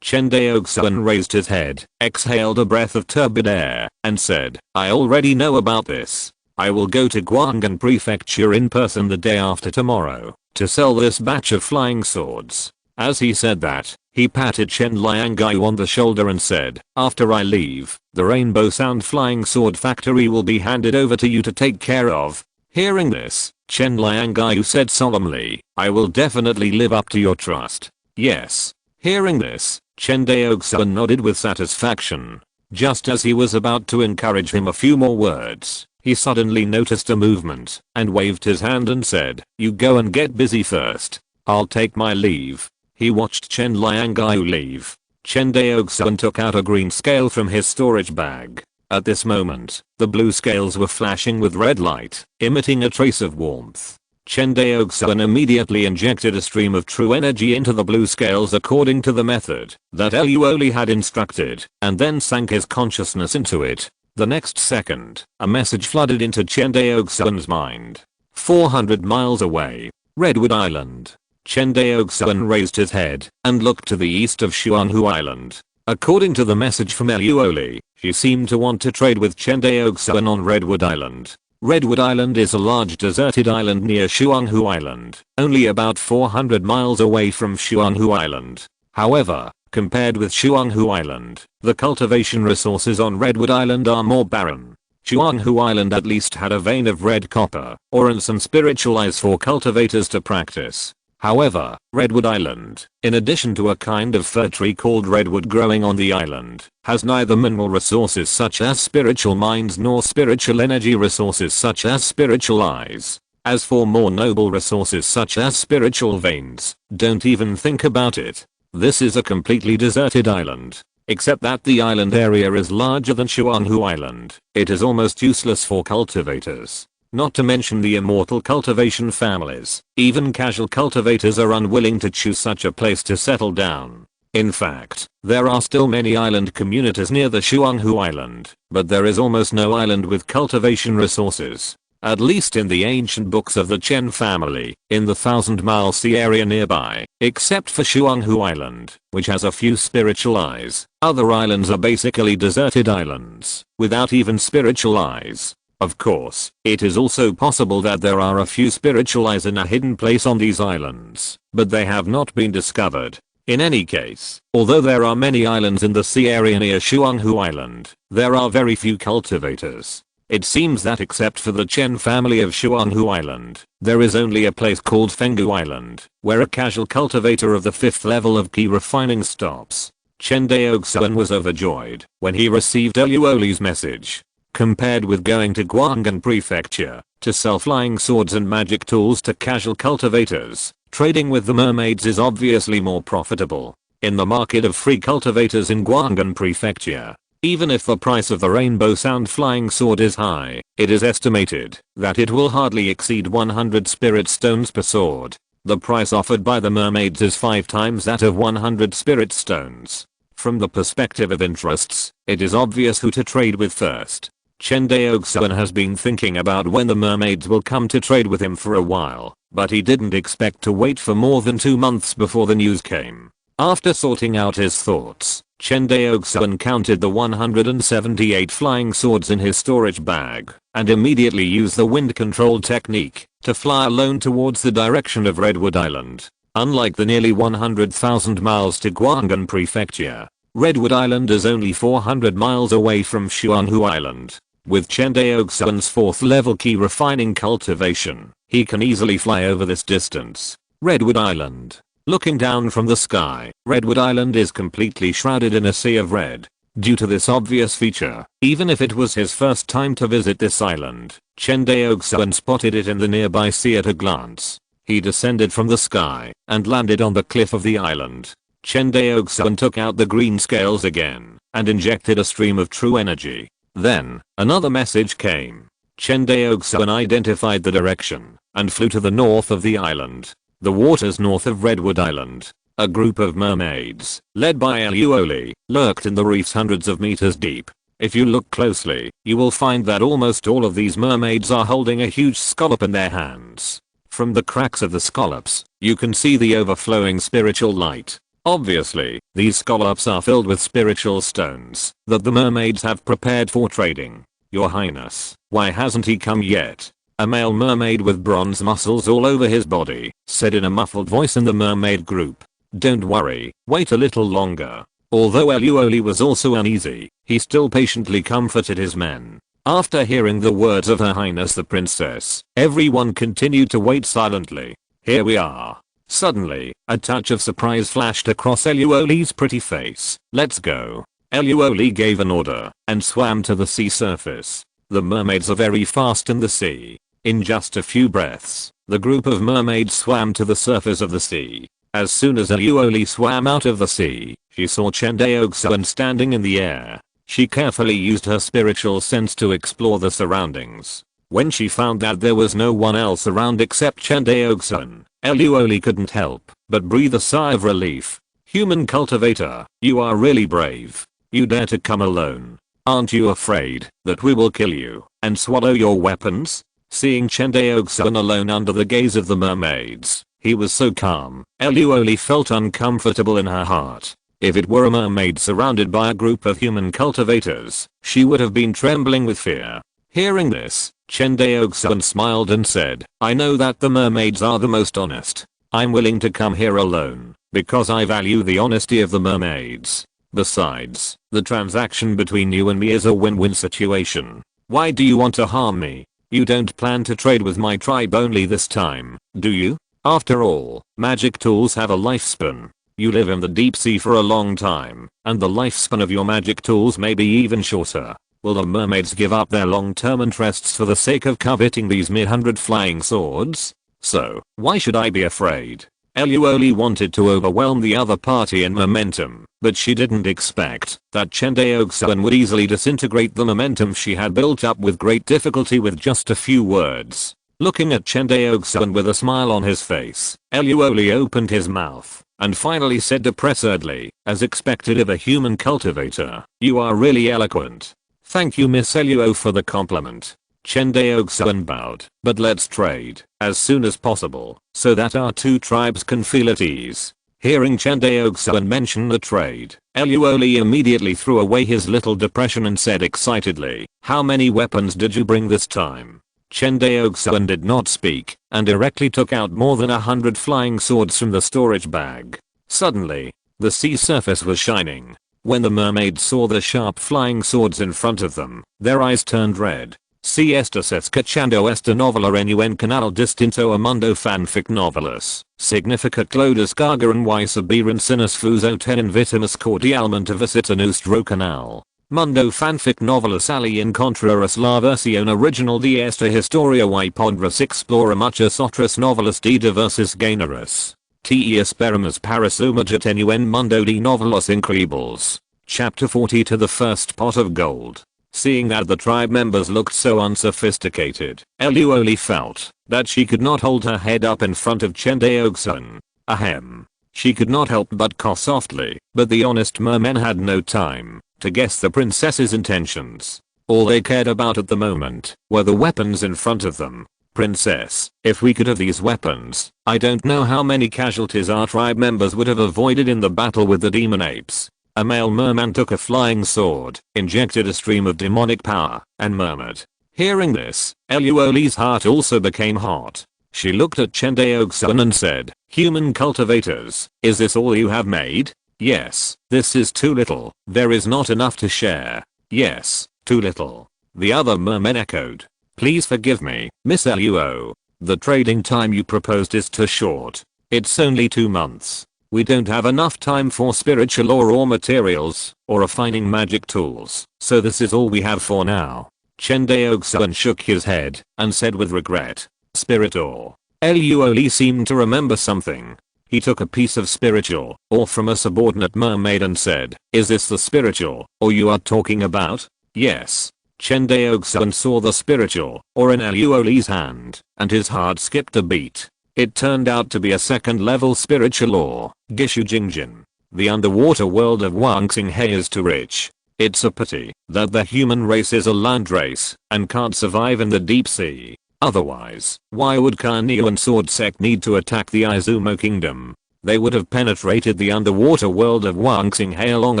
Chen Daoxuan raised his head, exhaled a breath of turbid air, and said, "I already know about this. I will go to Guang'an Prefecture in person the day after tomorrow to sell this batch of flying swords." As he said that, he patted Chen Liangai on the shoulder and said, "After I leave, the Rainbow Sound Flying Sword Factory will be handed over to you to take care of." Hearing this, Chen Liangai said solemnly, "I will definitely live up to your trust." Yes. Hearing this, Chen Daoxuan nodded with satisfaction. Just as he was about to encourage him a few more words, he suddenly noticed a movement and waved his hand and said, "You go and get busy first. I'll take my leave." He watched Chen Liangai leave. Chen Daoxuan took out a green scale from his storage bag. At this moment, the blue scales were flashing with red light, emitting a trace of warmth. Chen Daoxuan immediately injected a stream of true energy into the blue scales according to the method that Eluoli had instructed, and then sank his consciousness into it. The next second, a message flooded into Chen Daoxuan's mind. 400 miles away. Redwood Island. Chen Daoxuan raised his head and looked to the east of Xuanhu Island. According to the message from Eluoli, she seemed to want to trade with Chen Daoxuan on Redwood Island. Redwood Island is a large deserted island near Xuanhu Island, only about 400 miles away from Xuanhu Island. However, compared with Xuanhu Island, the cultivation resources on Redwood Island are more barren. Xuanhu Island at least had a vein of red copper, ore and some spiritual eyes for cultivators to practice. However, Redwood Island, in addition to a kind of fir tree called redwood growing on the island, has neither mineral resources such as spiritual mines nor spiritual energy resources such as spiritual eyes. As for more noble resources such as spiritual veins, don't even think about it. This is a completely deserted island. Except that the island area is larger than Xuanhu Island, it is almost useless for cultivators. Not to mention the Immortal Cultivation families, even casual cultivators are unwilling to choose such a place to settle down. In fact, there are still many island communities near the Xuanhu Island, but there is almost no island with cultivation resources. At least in the ancient books of the Chen family, in the 1,000-mile sea area nearby, except for Xuanhu Island, which has a few spiritual eyes, other islands are basically deserted islands, without even spiritual eyes. Of course, it is also possible that there are a few spiritual eyes in a hidden place on these islands, but they have not been discovered. In any case, although there are many islands in the sea area near Xuanhu Island, there are very few cultivators. It seems that except for the Chen family of Xuanhu Island, there is only a place called Fenggu Island, where a casual cultivator of the 5th level of key refining stops. Chen Daoxuan was overjoyed when he received Eluoli's message. Compared with going to Guang'an Prefecture to sell flying swords and magic tools to casual cultivators, trading with the mermaids is obviously more profitable. In the market of free cultivators in Guang'an Prefecture, even if the price of the Rainbow Sound flying sword is high, it is estimated that it will hardly exceed 100 spirit stones per sword. The price offered by the mermaids is 5 times that of 100 spirit stones. From the perspective of interests, it is obvious who to trade with first. Chen Daoxuan has been thinking about when the mermaids will come to trade with him for a while, but he didn't expect to wait for more than 2 months before the news came. After sorting out his thoughts, Chen Daoxuan counted the 178 flying swords in his storage bag, and immediately used the wind control technique to fly alone towards the direction of Redwood Island. Unlike the nearly 100,000 miles to Guangdong Prefecture, Redwood Island is only 400 miles away from Xuanhu Island. With Chen Daoxuan's 4th level key refining cultivation, he can easily fly over this distance. Redwood Island. Looking down from the sky, Redwood Island is completely shrouded in a sea of red. Due to this obvious feature, even if it was his first time to visit this island, Chen Daoxuan spotted it in the nearby sea at a glance. He descended from the sky and landed on the cliff of the island. Chen Daoxuan took out the green scales again and injected a stream of true energy. Then, another message came. Chen Daoxuan identified the direction and flew to the north of the island. The waters north of Redwood Island. A group of mermaids, led by Eluoli, lurked in the reefs hundreds of meters deep. If you look closely, you will find that almost all of these mermaids are holding a huge scallop in their hands. From the cracks of the scallops, you can see the overflowing spiritual light. Obviously, these scallops are filled with spiritual stones that the mermaids have prepared for trading. Your Highness, why hasn't he come yet? A male mermaid with bronze muscles all over his body said in a muffled voice in the mermaid group. Don't worry, wait a little longer. Although Eluoli was also uneasy, he still patiently comforted his men. After hearing the words of Her Highness the Princess, everyone continued to wait silently. Here we are. Suddenly, a touch of surprise flashed across Eluoli's pretty face. Let's go. Eluoli gave an order and swam to the sea surface. The mermaids are very fast in the sea. In just a few breaths, the group of mermaids swam to the surface of the sea. As soon as Eluoli swam out of the sea, she saw Chen Daoxuan standing in the air. She carefully used her spiritual sense to explore the surroundings. When she found that there was no one else around except Chen Daoxuan, Eluoli couldn't help but breathe a sigh of relief. Human cultivator, you are really brave. You dare to come alone. Aren't you afraid that we will kill you and swallow your weapons? Seeing Chen Daoxuan alone under the gaze of the mermaids, he was so calm, Eluoli felt uncomfortable in her heart. If it were a mermaid surrounded by a group of human cultivators, she would have been trembling with fear. Hearing this, Chen Daoxuan smiled and said, I know that the mermaids are the most honest. I'm willing to come here alone, because I value the honesty of the mermaids. Besides, the transaction between you and me is a win-win situation. Why do you want to harm me? You don't plan to trade with my tribe only this time, do you? After all, magic tools have a lifespan. You live in the deep sea for a long time, and the lifespan of your magic tools may be even shorter. Will the mermaids give up their long-term interests for the sake of coveting these mere 100 flying swords? So, why should I be afraid? Eluoli wanted to overwhelm the other party in momentum, but she didn't expect that Chen Daoxuan would easily disintegrate the momentum she had built up with great difficulty with just a few words. Looking at Chen Daoxuan with a smile on his face, Eluoli opened his mouth and finally said depressedly, as expected of a human cultivator, you are really eloquent. Thank you Miss Eluo for the compliment. Chen Daoxuan bowed, but let's trade as soon as possible so that our two tribes can feel at ease. Hearing Chen Daoxuan mention the trade, Eluoli immediately threw away his little depression and said excitedly, how many weapons did you bring this time? Chen Daoxuan did not speak and directly took out more than 100 flying swords from the storage bag. Suddenly, the sea surface was shining. When the mermaids saw the sharp flying swords in front of them, their eyes turned red. Si estas escuchando esta novela en un canal distinto a mundo fanfic novelas. Significa lo descargaran y sabiran sinas fuso ten invitamos cordialmente a visitar nuestro canal. Mundo fanfic novelas ali encontrarás la versión original de esta historia y podrás explorar muchas otras novelas de diversos géneros. Te esperamos para sumergirte en un mundo de novelas increíbles. Chapter 40 to the first pot of gold. Seeing that the tribe members looked so unsophisticated, Eluoli felt that she could not hold her head up in front of Chen Daoxuan. Ahem. She could not help but cough softly, but the honest mermen had no time to guess the princess's intentions. All they cared about at the moment were the weapons in front of them. Princess, if we could have these weapons, I don't know how many casualties our tribe members would have avoided in the battle with the demon apes. A male merman took a flying sword, injected a stream of demonic power, and murmured. Hearing this, Eluoli's heart also became hot. She looked at Chen Daoxuan and said, human cultivators, is this all you have made? Yes, this is too little. There is not enough to share. Yes, too little. The other mermen echoed. Please forgive me, Miss Luo. The trading time you proposed is too short. It's only 2 months. We don't have enough time for spiritual ore or materials, or refining magic tools, so this is all we have for now. Chen Daoxuan shook his head, and said with regret, spirit ore. Luo seemed to remember something. He took a piece of spiritual ore from a subordinate mermaid and said, is this the spiritual ore you are talking about? Yes. Chen Daoxuan saw the spiritual ore in Luoli's hand, and his heart skipped a beat. It turned out to be a second level spiritual ore, Gishu Jingjin. The underwater world of Wangxinghe is too rich. It's a pity that the human race is a land race and can't survive in the deep sea. Otherwise, why would Carneo and Sword Sect need to attack the Izumo kingdom? They would have penetrated the underwater world of Wangxinghe long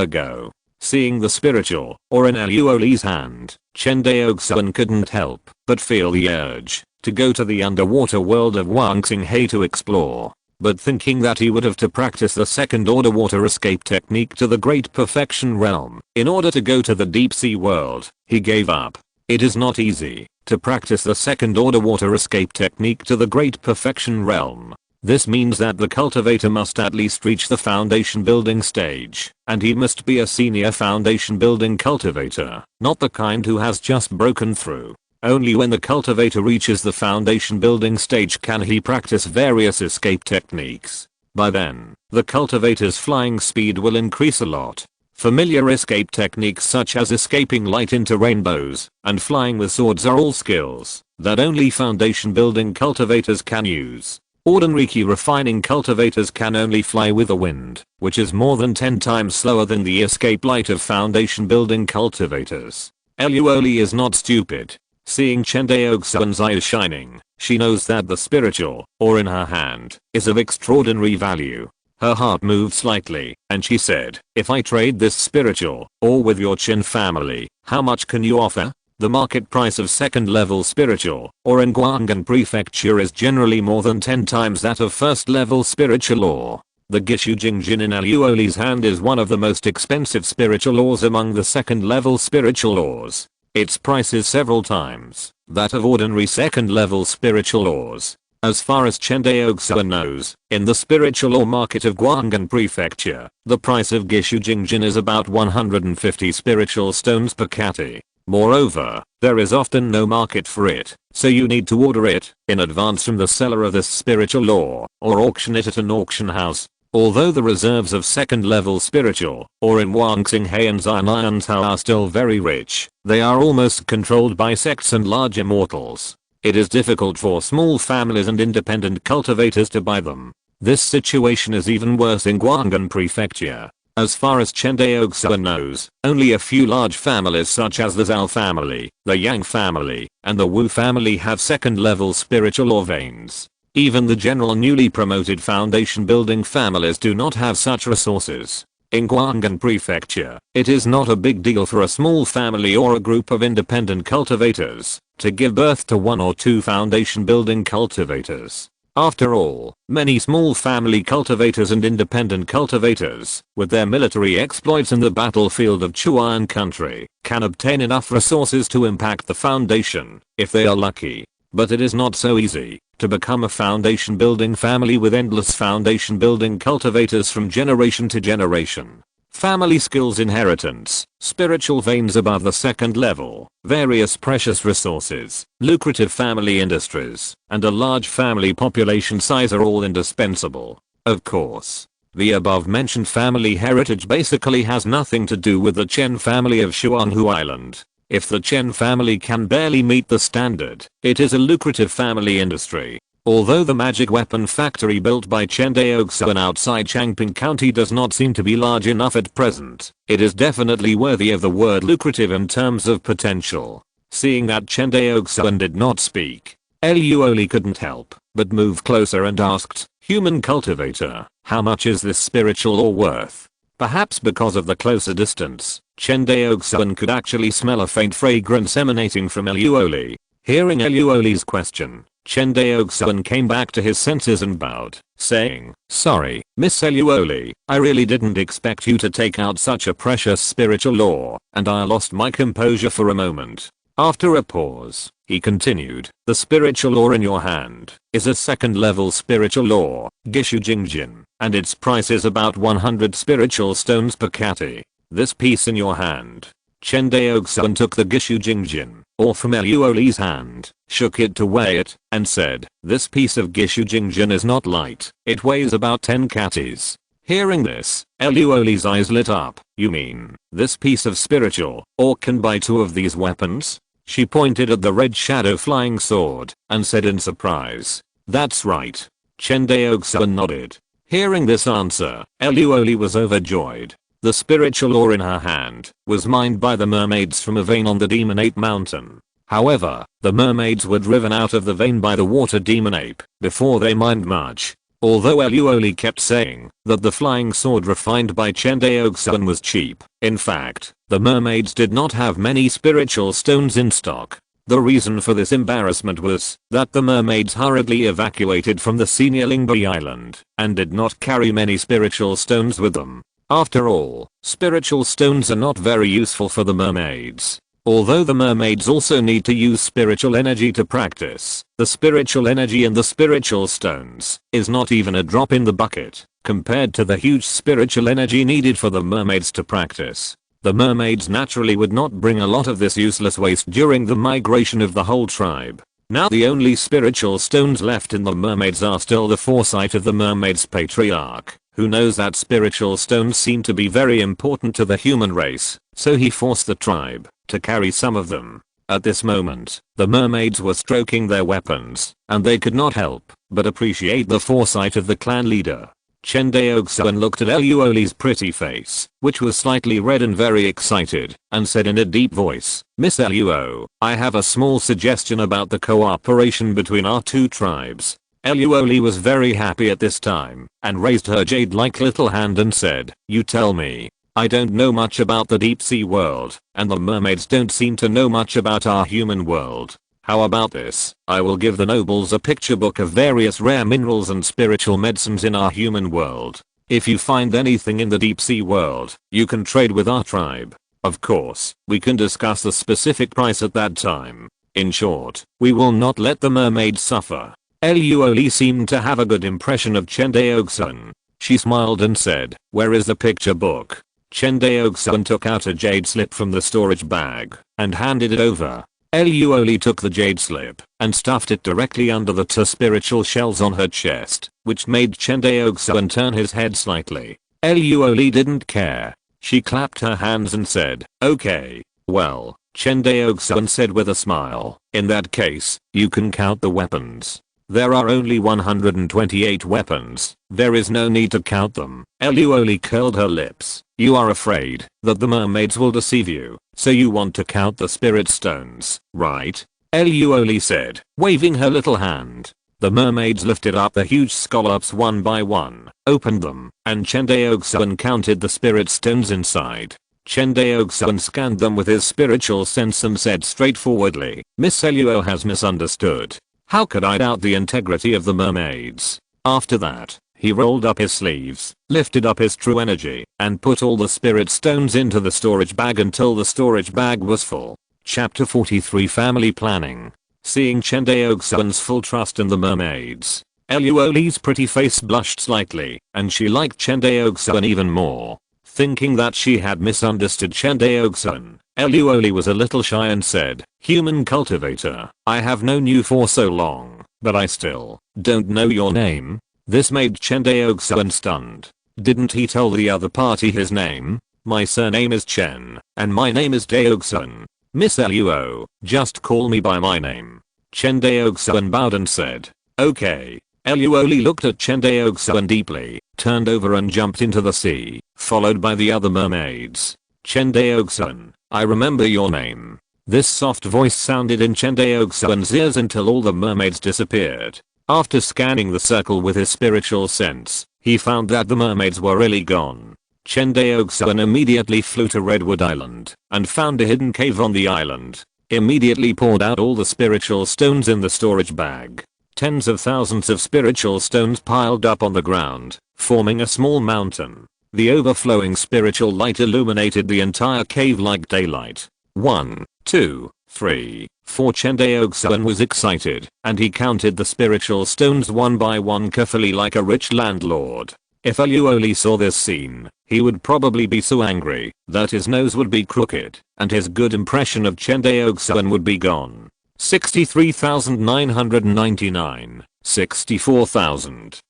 ago. Seeing the spiritual ore in Luoli's hand, Chen Daoxuan couldn't help but feel the urge to go to the underwater world of Wangxinghe to explore. But thinking that he would have to practice the second order water escape technique to the Great Perfection realm in order to go to the deep sea world, he gave up. It is not easy to practice the second order water escape technique to the Great Perfection realm. This means that the cultivator must at least reach the foundation building stage, and he must be a senior foundation building cultivator, not the kind who has just broken through. Only when the cultivator reaches the foundation building stage can he practice various escape techniques. By then, the cultivator's flying speed will increase a lot. Familiar escape techniques such as escaping light into rainbows and flying with swords are all skills that only foundation building cultivators can use. Ordinary key refining cultivators can only fly with the wind, which is more than 10 times slower than the escape light of foundation building cultivators. Luoli is not stupid. Seeing Chen Daoxuan's eyes shining, she knows that the spiritual ore in her hand is of extraordinary value. Her heart moved slightly, and she said, if I trade this spiritual ore with your Chen family, how much can you offer? The market price of second level spiritual ore in Guanghan Prefecture is generally more than 10 times that of first level spiritual ore. The Gishu Jingjin in Luoli's hand is one of the most expensive spiritual ores among the second level spiritual ores. Its price is several times that of ordinary second level spiritual ores. As far as Chen Daoxuan knows, in the spiritual ore market of Guanghan Prefecture, the price of Gishu Jingjin is about 150 spiritual stones per kati. Moreover, there is often no market for it, so you need to order it in advance from the seller of this spiritual ore, or auction it at an auction house. Although the reserves of second level spiritual ore in Wangxinghe and Xianyantao are still very rich, they are almost controlled by sects and large immortals. It is difficult for small families and independent cultivators to buy them. This situation is even worse in Guanghan Prefecture. As far as Chen Daoxuan knows, only a few large families such as the Zhao family, the Yang family, and the Wu family have second level spiritual ore veins. Even the general newly promoted foundation building families do not have such resources. In Guanghan Prefecture, it is not a big deal for a small family or a group of independent cultivators to give birth to 1 or 2 foundation building cultivators. After all, many small family cultivators and independent cultivators, with their military exploits in the battlefield of Chuan country, can obtain enough resources to impact the foundation, if they are lucky. But it is not so easy to become a foundation building family with endless foundation building cultivators from generation to generation. Family skills inheritance, spiritual veins above the second level, various precious resources, lucrative family industries, and a large family population size are all indispensable. Of course, the above mentioned family heritage basically has nothing to do with the Chen family of Xuanhu Island. If the Chen family can barely meet the standard, it is a lucrative family industry. Although the magic weapon factory built by Chen Daoxuan outside Changping County does not seem to be large enough at present, it is definitely worthy of the word lucrative in terms of potential. Seeing that Chen Daoxuan did not speak, Luoli couldn't help but move closer and asked, "Human cultivator, how much is this spiritual ore worth?" Perhaps because of the closer distance, Chen Daoxuan could actually smell a faint fragrance emanating from Luoli. Hearing Luoli's question, Chen Daoxuan came back to his senses and bowed, saying, "Sorry, Miss Luoli, I really didn't expect you to take out such a precious spiritual ore," and I lost my composure for a moment. After a pause, he continued, "The spiritual ore in your hand is a second level spiritual ore, Gishu Jingjin, and its price is about 100 spiritual stones per kati. This piece in your hand." Chen Daoxuan took the Gishu Jingjin ore from Luoli's hand, shook it to weigh it, and said, "This piece of Gishu Jingjin is not light, it weighs about 10 katis." Hearing this, Luoli's eyes lit up. "You mean, this piece of spiritual ore can buy 2 of these weapons?" She pointed at the red shadow flying sword, and said in surprise, "That's right." Chen Daoxuan nodded. Hearing this answer, Luoli was overjoyed. The spiritual ore in her hand was mined by the mermaids from a vein on the Demon Ape Mountain. However, the mermaids were driven out of the vein by the water demon ape before they mined much. Although Luoli kept saying that the flying sword refined by Chen Daoxuan was cheap, in fact, the mermaids did not have many spiritual stones in stock. The reason for this embarrassment was that the mermaids hurriedly evacuated from the senior Lingbai Island and did not carry many spiritual stones with them. After all, spiritual stones are not very useful for the mermaids. Although the mermaids also need to use spiritual energy to practice, the spiritual energy in the spiritual stones is not even a drop in the bucket compared to the huge spiritual energy needed for the mermaids to practice. The mermaids naturally would not bring a lot of this useless waste during the migration of the whole tribe. Now the only spiritual stones left in the mermaids are still the foresight of the mermaids patriarch, who knows that spiritual stones seem to be very important to the human race, so he forced the tribe to carry some of them. At this moment, the mermaids were stroking their weapons, and they could not help but appreciate the foresight of the clan leader. Chen Daoxuan looked at Luoli's pretty face, which was slightly red and very excited, and said in a deep voice, "Miss Luo, I have a small suggestion about the cooperation between our 2 tribes." Luoli was very happy at this time, and raised her jade-like little hand and said, "You tell me. I don't know much about the deep sea world, and the mermaids don't seem to know much about our human world. How about this? I will give the nobles a picture book of various rare minerals and spiritual medicines in our human world. If you find anything in the deep sea world, you can trade with our tribe. Of course, we can discuss the specific price at that time. In short, we will not let the mermaids suffer." Luoli seemed to have a good impression of Chen Daoxuan. She smiled and said, "Where is the picture book?" Chen Daoxuan took out a jade slip from the storage bag and handed it over. Luoli took the jade slip and stuffed it directly under the 2 spiritual shells on her chest, which made Chen Daoxuan turn his head slightly. Luoli didn't care. She clapped her hands and said, "Okay, well," Chen Daoxuan said with a smile, "in that case, you can count the weapons. There are only 128 weapons. There is no need to count them." Luoli curled her lips. "You are afraid that the mermaids will deceive you, so you want to count the spirit stones, right?" Luoli said, waving her little hand. The mermaids lifted up the huge scallops one by one, opened them, and Chen Daoxuan counted the spirit stones inside. Chen Daoxuan scanned them with his spiritual sense and said straightforwardly, "Miss Luo has misunderstood. How could I doubt the integrity of the mermaids?" After that, he rolled up his sleeves, lifted up his true energy, and put all the spirit stones into the storage bag until the storage bag was full. Chapter 43 Family Planning. Seeing Chen Daoxuan's full trust in the mermaids, Luoli's pretty face blushed slightly, and she liked Chen Daoxuan even more. Thinking that she had misunderstood Chen Daoxuan, Luoli was a little shy and said, "Human cultivator, I have known you for so long, but I still don't know your name." This made Chen Daoxuan stunned. Didn't he tell the other party his name? "My surname is Chen, and my name is Daoxuan. Miss Luo, just call me by my name." Chen Daoxuan bowed and said, Okay. Luoli looked at Chen Daoxuan deeply, turned over and jumped into the sea, followed by the other mermaids. Chen Daoxuan, I remember your name. This soft voice sounded in Chen Daoxuan's ears until all the mermaids disappeared. After scanning the circle with his spiritual sense, he found that the mermaids were really gone. Chen Daoxuan immediately flew to Redwood Island and found a hidden cave on the island. Immediately poured out all the spiritual stones in the storage bag. Tens of thousands of spiritual stones piled up on the ground, forming a small mountain. The overflowing spiritual light illuminated the entire cave like daylight. 1, 2, 3, 4. Chen Daoxuan was excited, and he counted the spiritual stones one by one carefully like a rich landlord. If Luoli saw this scene, he would probably be so angry that his nose would be crooked, and his good impression of Chen Daoxuan would be gone. 63,999. 64,000.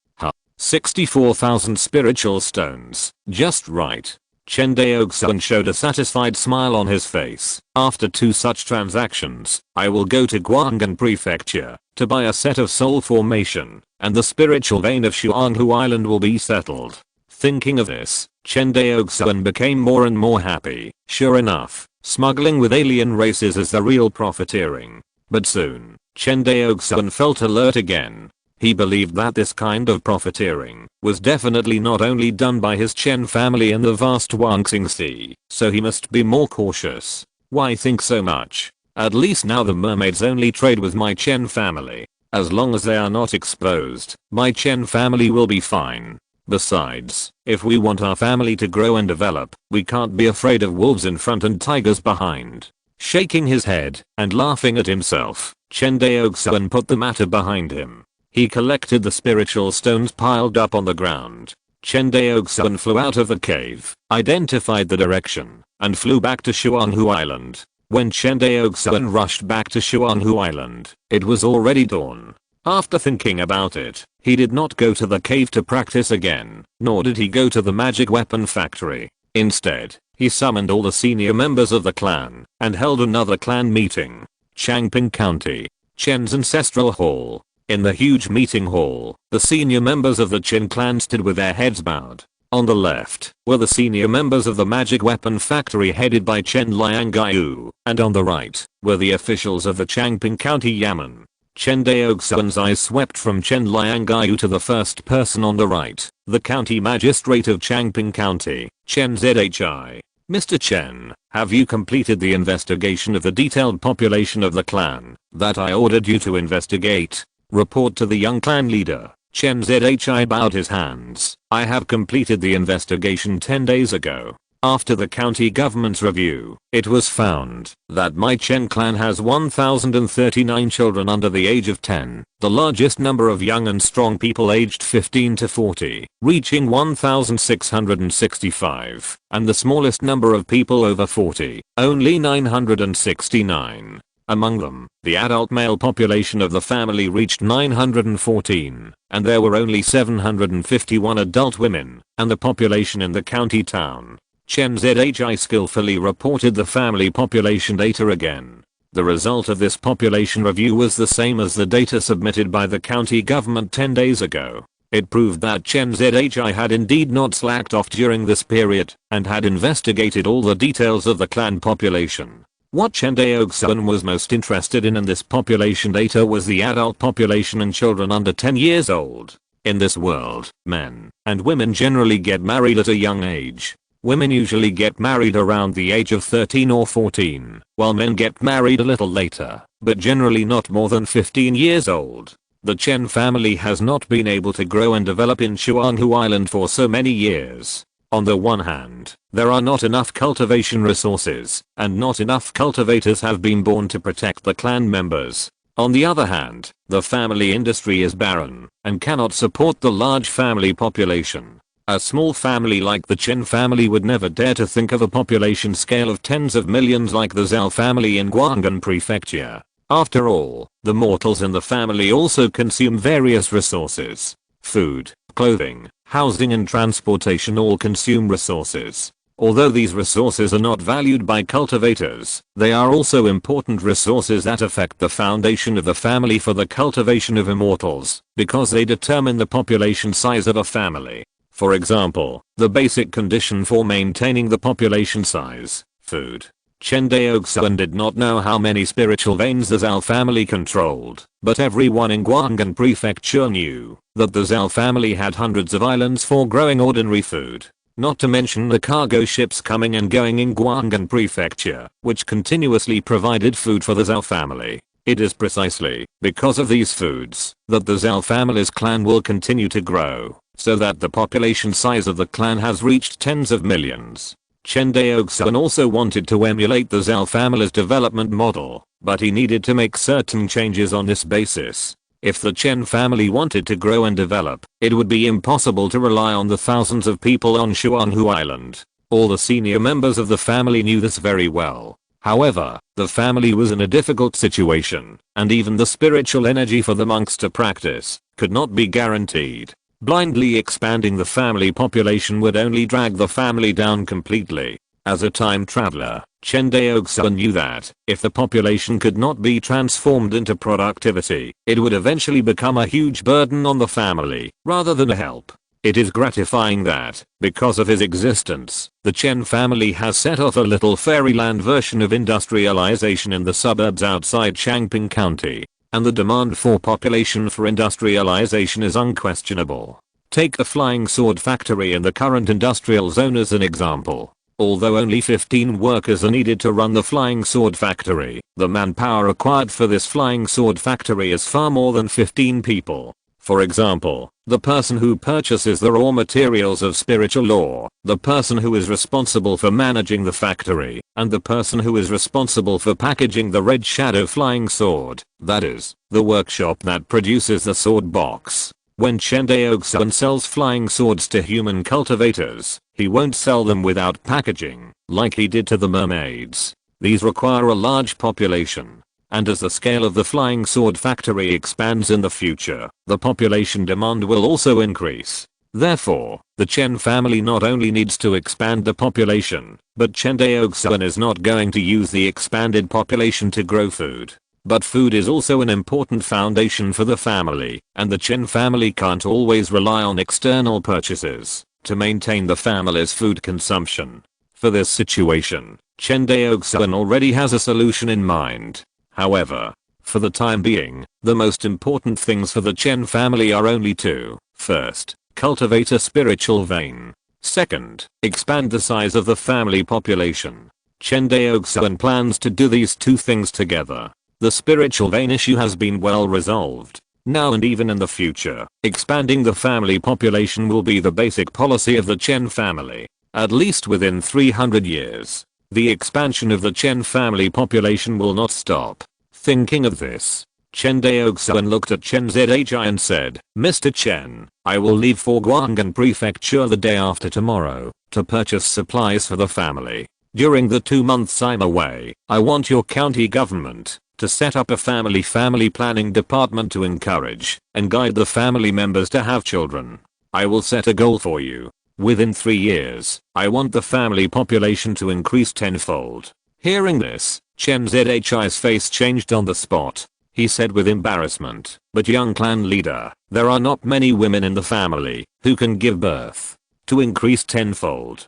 64,000 spiritual stones. Just right. Chen Daoxuan showed a satisfied smile on his face. After 2 such transactions, I will go to Guanghan Prefecture to buy a set of soul formation, and the spiritual vein of Shuanghu Island will be settled. Thinking of this, Chen Daoxuan became more and more happy. Sure enough, smuggling with alien races is the real profiteering. But soon, Chen Daoxuan felt alert again. He believed that this kind of profiteering was definitely not only done by his Chen family in the vast Huangxing Sea, so he must be more cautious. Why think so much? At least now the mermaids only trade with my Chen family. As long as they are not exposed, my Chen family will be fine. Besides, if we want our family to grow and develop, we can't be afraid of wolves in front and tigers behind. Shaking his head and laughing at himself, Chen Daoxuan put the matter behind him. He collected the spiritual stones piled up on the ground. Chen Daoxuan flew out of the cave, identified the direction, and flew back to Shuanghu Island. When Chen Daoxuan rushed back to Shuanghu Island, it was already dawn. After thinking about it, he did not go to the cave to practice again, nor did he go to the magic weapon factory. Instead, he summoned all the senior members of the clan and held another clan meeting. Changping County, Chen's ancestral hall. In the huge meeting hall, the senior members of the Chen clan stood with their heads bowed. On the left were the senior members of the magic weapon factory headed by Chen Liangaiyu, and on the right were the officials of the Changping County Yamen. Chen Daoxuan's eyes swept from Chen Liangaiyu to the first person on the right, the county magistrate of Changping County, Chen Zhi. Mr. Chen, have you completed the investigation of the detailed population of the clan that I ordered you to investigate? Report to the young clan leader. Chen Zhi bowed his hands. I have completed the investigation 10 days ago. After the county government's review, it was found that my Chen clan has 1,039 children under the age of 10, the largest number of young and strong people aged 15 to 40, reaching 1,665, and the smallest number of people over 40, only 969. Among them, the adult male population of the family reached 914, and there were only 751 adult women, and the population in the county town. Chen Zhi skillfully reported the family population data again. The result of this population review was the same as the data submitted by the county government 10 days ago. It proved that Chen Zhi had indeed not slacked off during this period, and had investigated all the details of the clan population. What Chen Daoxuan was most interested in this population data was the adult population and children under 10 years old. In this world, men and women generally get married at a young age. Women usually get married around the age of 13 or 14, while men get married a little later, but generally not more than 15 years old. The Chen family has not been able to grow and develop in Shuanghu Island for so many years. On the one hand, there are not enough cultivation resources, and not enough cultivators have been born to protect the clan members. On the other hand, the family industry is barren, and cannot support the large family population. A small family like the Chen family would never dare to think of a population scale of tens of millions like the Zhao family in Guanghan Prefecture. After all, the mortals in the family also consume various resources. Food, clothing, housing and transportation all consume resources. Although these resources are not valued by cultivators, they are also important resources that affect the foundation of the family for the cultivation of immortals, because they determine the population size of a family. For example, the basic condition for maintaining the population size, food. Chen Daoxuan did not know how many spiritual veins the Zhao family controlled, but everyone in Guanghan Prefecture knew that the Zhao family had hundreds of islands for growing ordinary food. Not to mention the cargo ships coming and going in Guanghan Prefecture, which continuously provided food for the Zhao family. It is precisely because of these foods that the Zhao family's clan will continue to grow, so that the population size of the clan has reached tens of millions. Chen Daoxuan also wanted to emulate the Zhao family's development model, but he needed to make certain changes on this basis. If the Chen family wanted to grow and develop, it would be impossible to rely on the thousands of people on Xuanhu Island. All the senior members of the family knew this very well. However, the family was in a difficult situation, and even the spiritual energy for the monks to practice could not be guaranteed. Blindly expanding the family population would only drag the family down completely. As a time traveler, Chen Daoxuan knew that if the population could not be transformed into productivity, it would eventually become a huge burden on the family, rather than a help. It is gratifying that, because of his existence, the Chen family has set off a little fairyland version of industrialization in the suburbs outside Changping County, and the demand for population for industrialization is unquestionable. Take the Flying Sword factory in the current industrial zone as an example. Although only 15 workers are needed to run the Flying Sword factory, the manpower required for this Flying Sword factory is far more than 15 people. For example, the person who purchases the raw materials of spiritual law, the person who is responsible for managing the factory, and the person who is responsible for packaging the Red Shadow Flying Sword, that is, the workshop that produces the sword box. When Chen Daoxuan sells flying swords to human cultivators, he won't sell them without packaging, like he did to the mermaids. These require a large population. And as the scale of the flying sword factory expands in the future, the population demand will also increase. Therefore, the Chen family not only needs to expand the population, but Chen Daoxuan is not going to use the expanded population to grow food. But food is also an important foundation for the family, and the Chen family can't always rely on external purchases to maintain the family's food consumption. For this situation, Chen Daoxuan already has a solution in mind. However, for the time being, the most important things for the Chen family are only two. First, cultivate a spiritual vein. Second, expand the size of the family population. Chen Daoxuan plans to do these two things together. The spiritual vein issue has been well resolved. Now and even in the future, expanding the family population will be the basic policy of the Chen family. At least within 300 years, the expansion of the Chen family population will not stop. Thinking of this, Chen Daoxuan looked at Chen Zhi and said, "Mr. Chen, I will leave for Guanghan Prefecture the day after tomorrow to purchase supplies for the family. During the 2 months I'm away, I want your county government to set up a family planning department to encourage and guide the family members to have children. I will set a goal for you. Within 3 years, I want the family population to increase tenfold." Hearing this, Chen Zhi's face changed on the spot. He said with embarrassment, "But young clan leader, there are not many women in the family who can give birth to increase tenfold.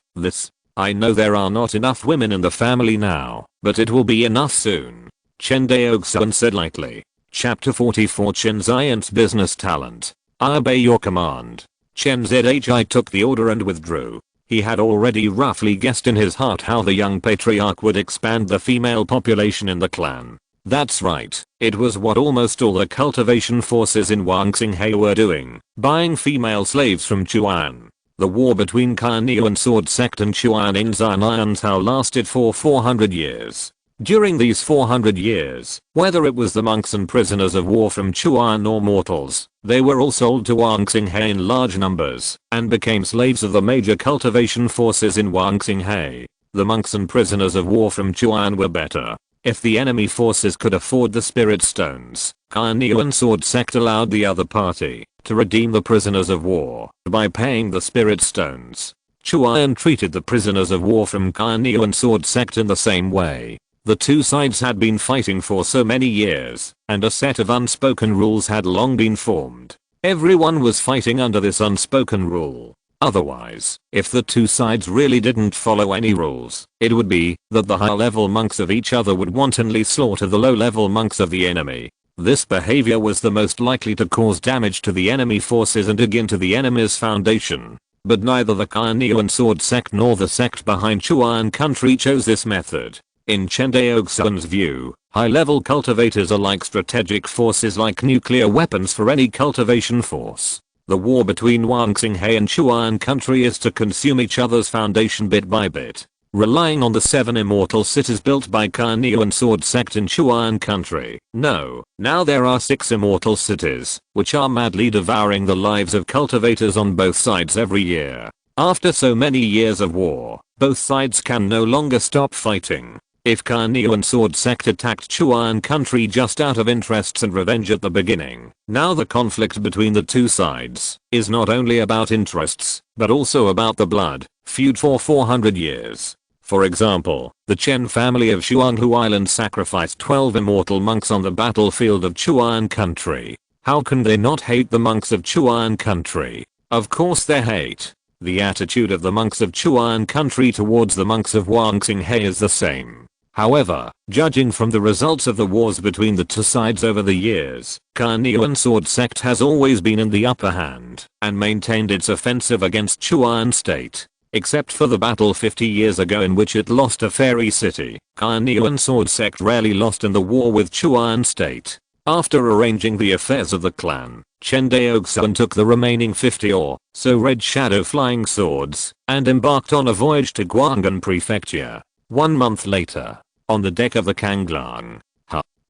I know there are not enough women in the family now, but it will be enough soon." Chen Daoxuan said lightly. Chapter 44 Chen Ziant's Business Talent. I obey your command. Chen Zhi took the order and withdrew. He had already roughly guessed in his heart how the young patriarch would expand the female population in the clan. That's right, it was what almost all the cultivation forces in Wangxinghe were doing, buying female slaves from Chuan. The war between Kainiu and Sword Sect and Chuan in Xianyantao lasted for 400 years. During these 400 years, whether it was the monks and prisoners of war from Chuan or mortals, they were all sold to Wangxinghe in large numbers and became slaves of the major cultivation forces in Wangxinghe. The monks and prisoners of war from Chuan were better. If the enemy forces could afford the spirit stones, Kainiu and Sword Sect allowed the other party to redeem the prisoners of war by paying the spirit stones. Chuan treated the prisoners of war from Kainiuan sword sect in the same way. The two sides had been fighting for so many years, and a set of unspoken rules had long been formed. Everyone was fighting under this unspoken rule. Otherwise, if the two sides really didn't follow any rules, it would be that the high-level monks of each other would wantonly slaughter the low-level monks of the enemy. This behavior was the most likely to cause damage to the enemy forces and dig into the enemy's foundation. But neither the Kainiuan sword sect nor the sect behind Chuan country chose this method. In Chen Daoxuan's view, high-level cultivators are like strategic forces like nuclear weapons for any cultivation force. The war between Wangxinghe and Chuan country is to consume each other's foundation bit by bit. Relying on the 7 immortal cities built by Kainiuan sword sect in Chuan country. No, now there are 6 immortal cities, which are madly devouring the lives of cultivators on both sides every year. After so many years of war, both sides can no longer stop fighting. If Kainiuan sword sect attacked Chuan country just out of interests and revenge at the beginning, now the conflict between the two sides is not only about interests, but also about the blood feud for 400 years. For example, the Chen family of Shuanghu Island sacrificed 12 immortal monks on the battlefield of Chuan country. How can they not hate the monks of Chuan country? Of course they hate. The attitude of the monks of Chuan country towards the monks of Wangxinghe is the same. However, judging from the results of the wars between the two sides over the years, Kainiuan sword sect has always been in the upper hand and maintained its offensive against Chuan state. Except for the battle 50 years ago in which it lost a fairy city, Kainiuan sword sect rarely lost in the war with Chuan state. After arranging the affairs of the clan, Chen Daoxuan took the remaining 50 or so red shadow flying swords and embarked on a voyage to Guanghan Prefecture. 1 month later, on the deck of the Kanglang,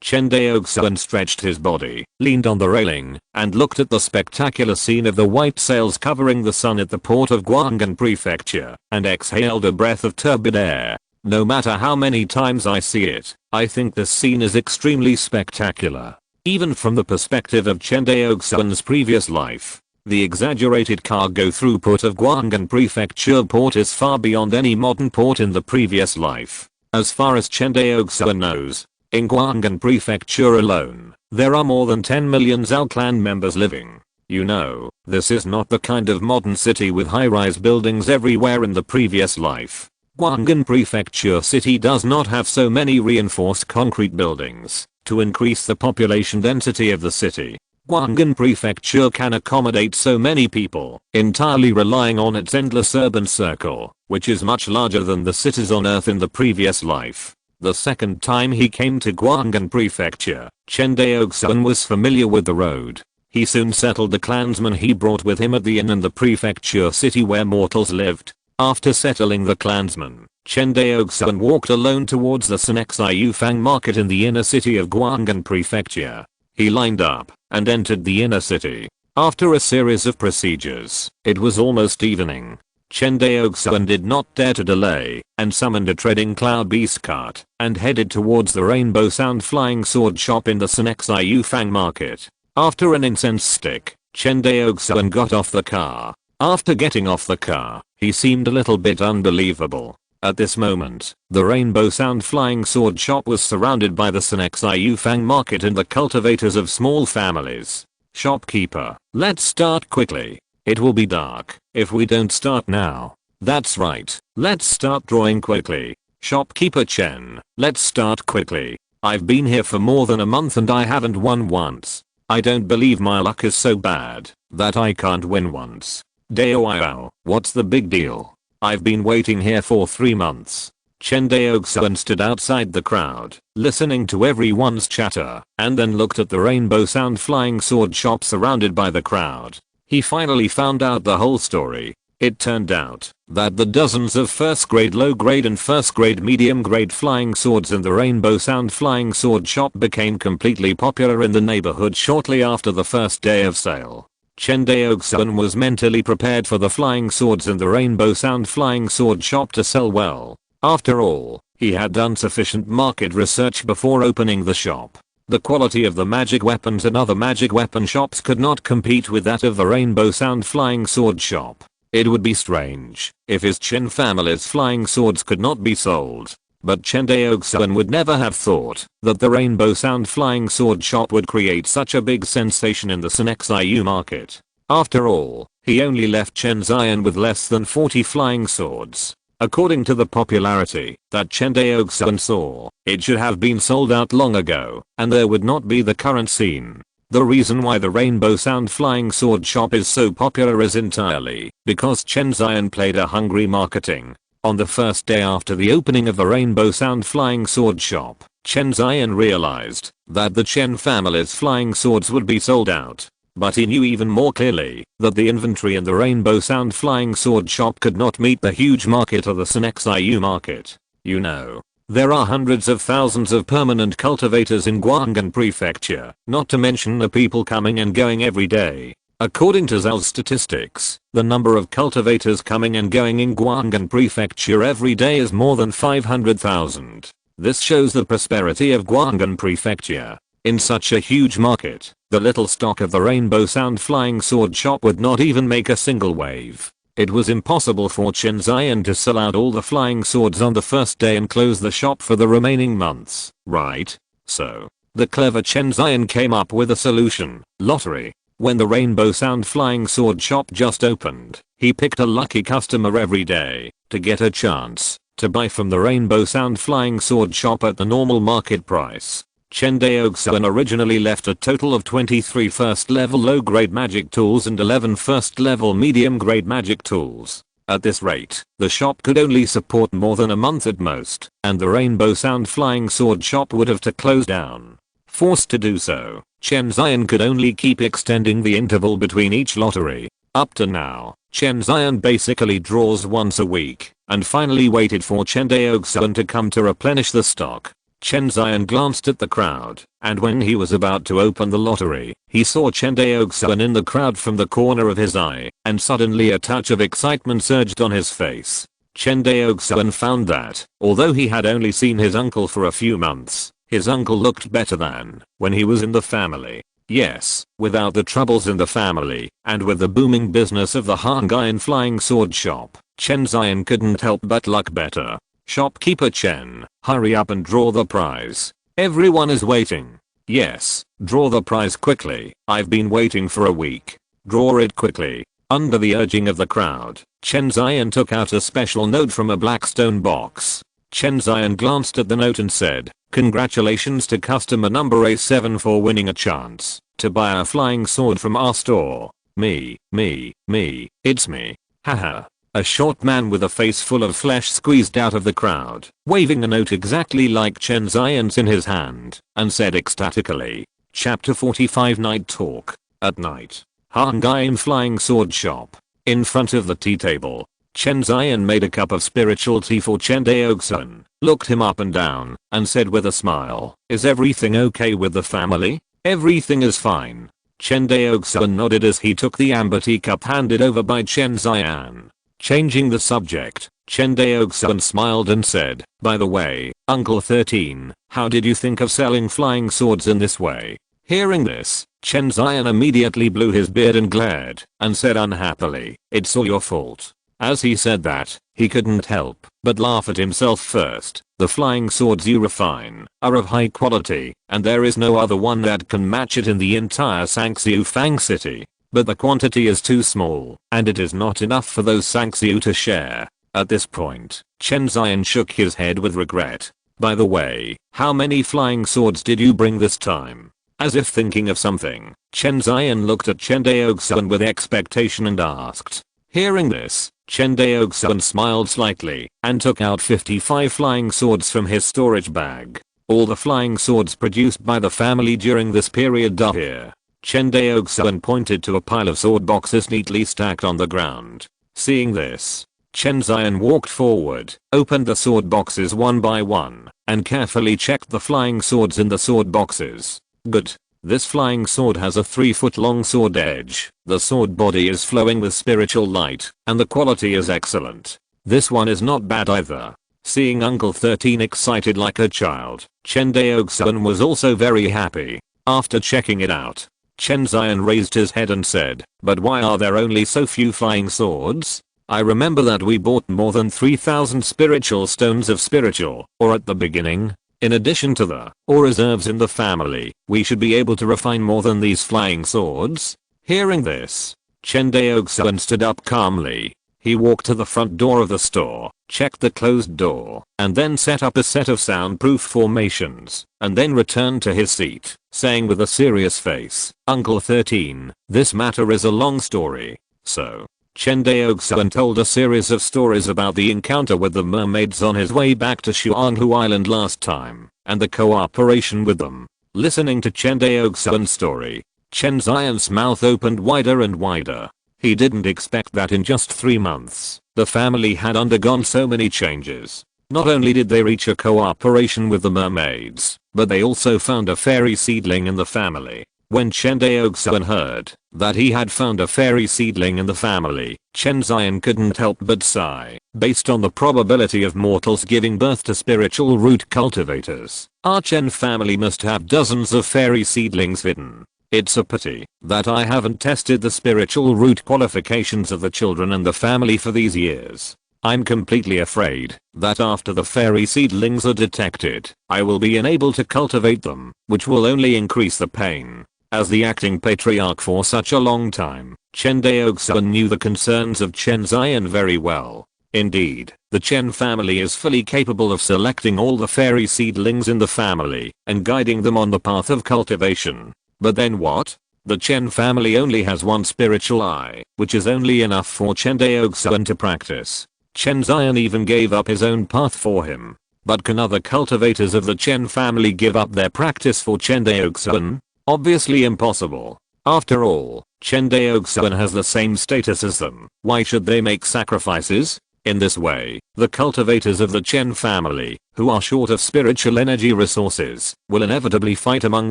Chen Daoxuan stretched his body, leaned on the railing, and looked at the spectacular scene of the white sails covering the sun at the port of Guanghan Prefecture, and exhaled a breath of turbid air. No matter how many times I see it, I think this scene is extremely spectacular. Even from the perspective of Chen Daoxuan's previous life, the exaggerated cargo throughput of Guanghan Prefecture port is far beyond any modern port in the previous life. As far as Chen Daoxuan knows, in Guanghan Prefecture alone, there are more than 10 million Zhao clan members living. You know, this is not the kind of modern city with high-rise buildings everywhere in the previous life. Guanghan Prefecture city does not have so many reinforced concrete buildings to increase the population density of the city. Guanghan Prefecture can accommodate so many people, entirely relying on its endless urban circle, which is much larger than the cities on Earth in the previous life. The second time he came to Guanghan Prefecture, Chen Daoxuan was familiar with the road. He soon settled the clansmen he brought with him at the inn in the prefecture city where mortals lived. After settling the clansmen, Chen Daoxuan walked alone towards the Senexai Yufang market in the inner city of Guanghan Prefecture. He lined up and entered the inner city. After a series of procedures, it was almost evening. Chen Daoxuan did not dare to delay and summoned a treading cloud beast cart and headed towards the Rainbow Sound flying sword shop in the Senexai Yufang market. After an incense stick, Chen Daoxuan got off the car. After getting off the car, he seemed a little bit unbelievable. At this moment, the Rainbow Sound flying sword shop was surrounded by the Senexai Yufang market and the cultivators of small families. Shopkeeper, let's start quickly. It will be dark if we don't start now. That's right, let's start drawing quickly. Shopkeeper Chen, let's start quickly. I've been here for more than a month and I haven't won once. I don't believe my luck is so bad that I can't win once. Daoyao, what's the big deal? I've been waiting here for 3 months. Chen Daoxuan stood outside the crowd, listening to everyone's chatter, and then looked at the Rainbow Sound flying sword shop surrounded by the crowd. He finally found out the whole story. It turned out that the dozens of first grade low grade and first grade medium grade flying swords in the Rainbow Sound flying sword shop became completely popular in the neighborhood shortly after the first day of sale. Chen Daoxuan was mentally prepared for the flying swords in the Rainbow Sound flying sword shop to sell well. After all, he had done sufficient market research before opening the shop. The quality of the magic weapons and other magic weapon shops could not compete with that of the Rainbow Sound flying sword shop. It would be strange if his Chen family's flying swords could not be sold. But Chen Daoxuan would never have thought that the Rainbow Sound flying sword shop would create such a big sensation in the SYNOPSIS market. After all, he only left Chen Zion with less than 40 flying swords. According to the popularity that Chen Daoxuan saw, it should have been sold out long ago, and there would not be the current scene. The reason why the Rainbow Sound flying sword shop is so popular is entirely because Chen Zion played a hungry marketing. On the first day after the opening of the Rainbow Sound flying sword shop, Chen Zion realized that the Chen family's flying swords would be sold out. But he knew even more clearly that the inventory in the Rainbow Sound flying sword shop could not meet the huge market of the SYNOPSIS market. You know, there are hundreds of thousands of permanent cultivators in Guangdong Prefecture, not to mention the people coming and going every day. According to Zhao's statistics, the number of cultivators coming and going in Guangdong Prefecture every day is more than 500,000. This shows the prosperity of Guangdong Prefecture. In such a huge market, the little stock of the Rainbow Sound flying sword shop would not even make a single wave. It was impossible for Chen Zion to sell out all the flying swords on the first day and close the shop for the remaining months, right? So, the clever Chen Zion came up with a solution: lottery. When the Rainbow Sound flying sword shop just opened, he picked a lucky customer every day to get a chance to buy from the Rainbow Sound flying sword shop at the normal market price. Chen Daoxuan originally left a total of 23 first level low grade magic tools and 11 first level medium grade magic tools. At this rate, the shop could only support more than a month at most, and the Rainbow Sound flying sword shop would have to close down. Forced to do so, Chen Zion could only keep extending the interval between each lottery. Up to now, Chen Zion basically draws once a week, and finally waited for Chen Daoxuan to come to replenish the stock. Chen Zion glanced at the crowd, and when he was about to open the lottery, he saw Chen Daoxuan in the crowd from the corner of his eye, and suddenly a touch of excitement surged on his face. Chen Daoxuan found that, although he had only seen his uncle for a few months, his uncle looked better than when he was in the family. Yes, without the troubles in the family, and with the booming business of the Hongmeng flying sword shop, Chen Zion couldn't help but look better. Shopkeeper Chen, hurry up and draw the prize. Everyone is waiting. Yes, draw the prize quickly. I've been waiting for a week. Draw it quickly. Under the urging of the crowd, Chen Zion took out a special note from a black stone box. Chen Zion glanced at the note and said, "Congratulations to customer number A7 for winning a chance to buy a flying sword from our store. Me, it's me. Haha." A short man with a face full of flesh squeezed out of the crowd, waving a note exactly like Chen Zion's in his hand, and said ecstatically, Chapter 45 Night Talk. At night, Hongmeng flying sword shop. In front of the tea table, Chen Zion made a cup of spiritual tea for Chen Daoxuan, looked him up and down, and said with a smile, "Is everything okay with the family?" "Everything is fine." Chen Daoxuan nodded as he took the amber tea cup handed over by Chen Zion. Changing the subject, Chen Daoxuan smiled and said, "By the way, Uncle 13, how did you think of selling flying swords in this way?" Hearing this, Chen Zion immediately blew his beard and glared, and said unhappily, "It's all your fault." As he said that, he couldn't help but laugh at himself first. The flying swords you refine are of high quality, and there is no other one that can match it in the entire Sanxiu Fang City. But the quantity is too small, and it is not enough for those Sanxiu to share. At this point, Chen Zion shook his head with regret. "By the way, how many flying swords did you bring this time?" As if thinking of something, Chen Zion looked at Chen Daoxuan with expectation and asked. Hearing this, Chen Daoxuan smiled slightly, and took out 55 flying swords from his storage bag. All the flying swords produced by the family during this period are here. Chen Daoxuan pointed to a pile of sword boxes neatly stacked on the ground. Seeing this, Chen Zion walked forward, opened the sword boxes one by one, and carefully checked the flying swords in the sword boxes. Good. This flying sword has a 3-foot long sword edge. The sword body is flowing with spiritual light, and the quality is excellent. This one is not bad either. Seeing Uncle 13 excited like a child, Chen Daoxuan was also very happy. After checking it out, Chen Zion raised his head and said, "But why are there only so few flying swords? I remember that we bought more than 3,000 spiritual stones of spiritual, or at the beginning. In addition to the, or reserves in the family, we should be able to refine more than these flying swords." Hearing this, Chen Daoxuan stood up calmly. He walked to the front door of the store, checked the closed door, and then set up a set of soundproof formations, and then returned to his seat, saying with a serious face, "Uncle 13, this matter is a long story." So, Chen Daoxuan told a series of stories about the encounter with the mermaids on his way back to Xuanhu Island last time, and the cooperation with them. Listening to Chen Daoxuan's story, Chen Zion's mouth opened wider and wider. He didn't expect that in just 3 months, the family had undergone so many changes. Not only did they reach a cooperation with the mermaids, but they also found a fairy seedling in the family. When Chen Daoxuan heard that he had found a fairy seedling in the family, Chen Zion couldn't help but sigh. Based on the probability of mortals giving birth to spiritual root cultivators, our Chen family must have dozens of fairy seedlings hidden. It's a pity that I haven't tested the spiritual root qualifications of the children and the family for these years. I'm completely afraid that after the fairy seedlings are detected, I will be unable to cultivate them, which will only increase the pain. As the acting patriarch for such a long time, Chen Daoxuan knew the concerns of Chen Zion very well. Indeed, the Chen family is fully capable of selecting all the fairy seedlings in the family and guiding them on the path of cultivation. But then what? The Chen family only has one spiritual eye, which is only enough for Chen Daoxuan to practice. Chen Zion even gave up his own path for him. But can other cultivators of the Chen family give up their practice for Chen Daoxuan? Obviously impossible. After all, Chen Daoxuan has the same status as them. Why should they make sacrifices? In this way, the cultivators of the Chen family, who are short of spiritual energy resources, will inevitably fight among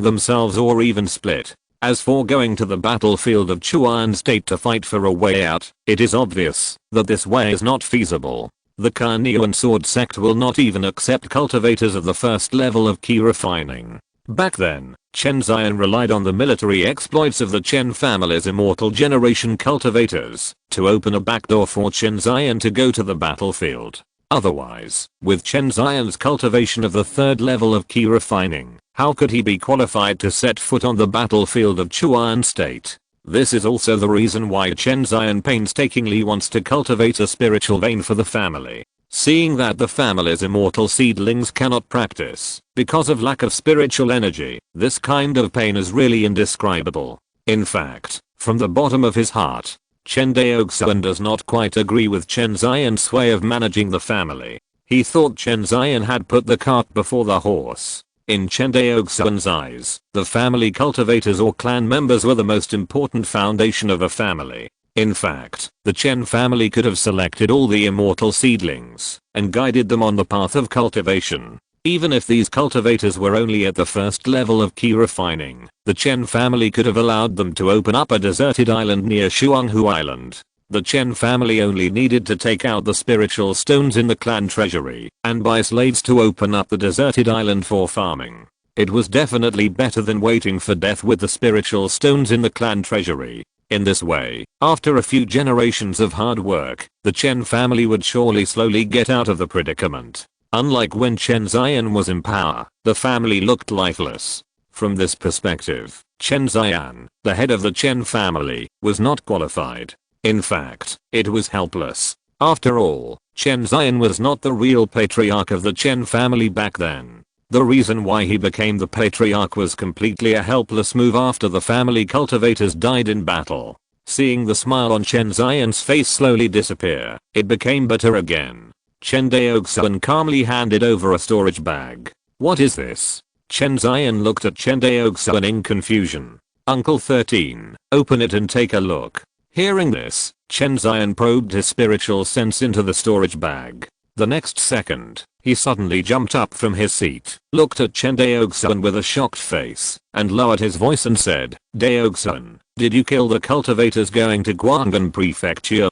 themselves or even split. As for going to the battlefield of Chuan State to fight for a way out, it is obvious that this way is not feasible. The Carnean Sword sect will not even accept cultivators of the first level of key refining. Back then, Chen Zion relied on the military exploits of the Chen family's immortal generation cultivators to open a backdoor for Chen Zion to go to the battlefield. Otherwise, with Chen Zion's cultivation of the third level of key refining, how could he be qualified to set foot on the battlefield of Chuan State? This is also the reason why Chen Zion painstakingly wants to cultivate a spiritual vein for the family. Seeing that the family's immortal seedlings cannot practice because of lack of spiritual energy, this kind of pain is really indescribable. In fact, from the bottom of his heart, Chen Daoxuan does not quite agree with Chen Zion's way of managing the family. He thought Chen Zion had put the cart before the horse. In Chen Daoxuan's eyes, the family cultivators or clan members were the most important foundation of a family. In fact, the Chen family could have selected all the immortal seedlings and guided them on the path of cultivation. Even if these cultivators were only at the first level of key refining, the Chen family could have allowed them to open up a deserted island near Xuanhu Island. The Chen family only needed to take out the spiritual stones in the clan treasury and buy slaves to open up the deserted island for farming. It was definitely better than waiting for death with the spiritual stones in the clan treasury. In this way, after a few generations of hard work, the Chen family would surely slowly get out of the predicament. Unlike when Chen Zion was in power, the family looked lifeless. From this perspective, Chen Zion, the head of the Chen family, was not qualified. In fact, it was helpless. After all, Chen Zion was not the real patriarch of the Chen family back then. The reason why he became the patriarch was completely a helpless move after the family cultivators died in battle. Seeing the smile on Chen Zion's face slowly disappear, it became bitter again. Chen Daoxuan calmly handed over a storage bag. "What is this?" Chen Zion looked at Chen Daoxuan in confusion. "Uncle 13, open it and take a look." Hearing this, Chen Zion probed his spiritual sense into the storage bag. The next second, he suddenly jumped up from his seat, looked at Chen Daoxuan with a shocked face, and lowered his voice and said, "Daoxuan, did you kill the cultivators going to Guangdong Prefecture?"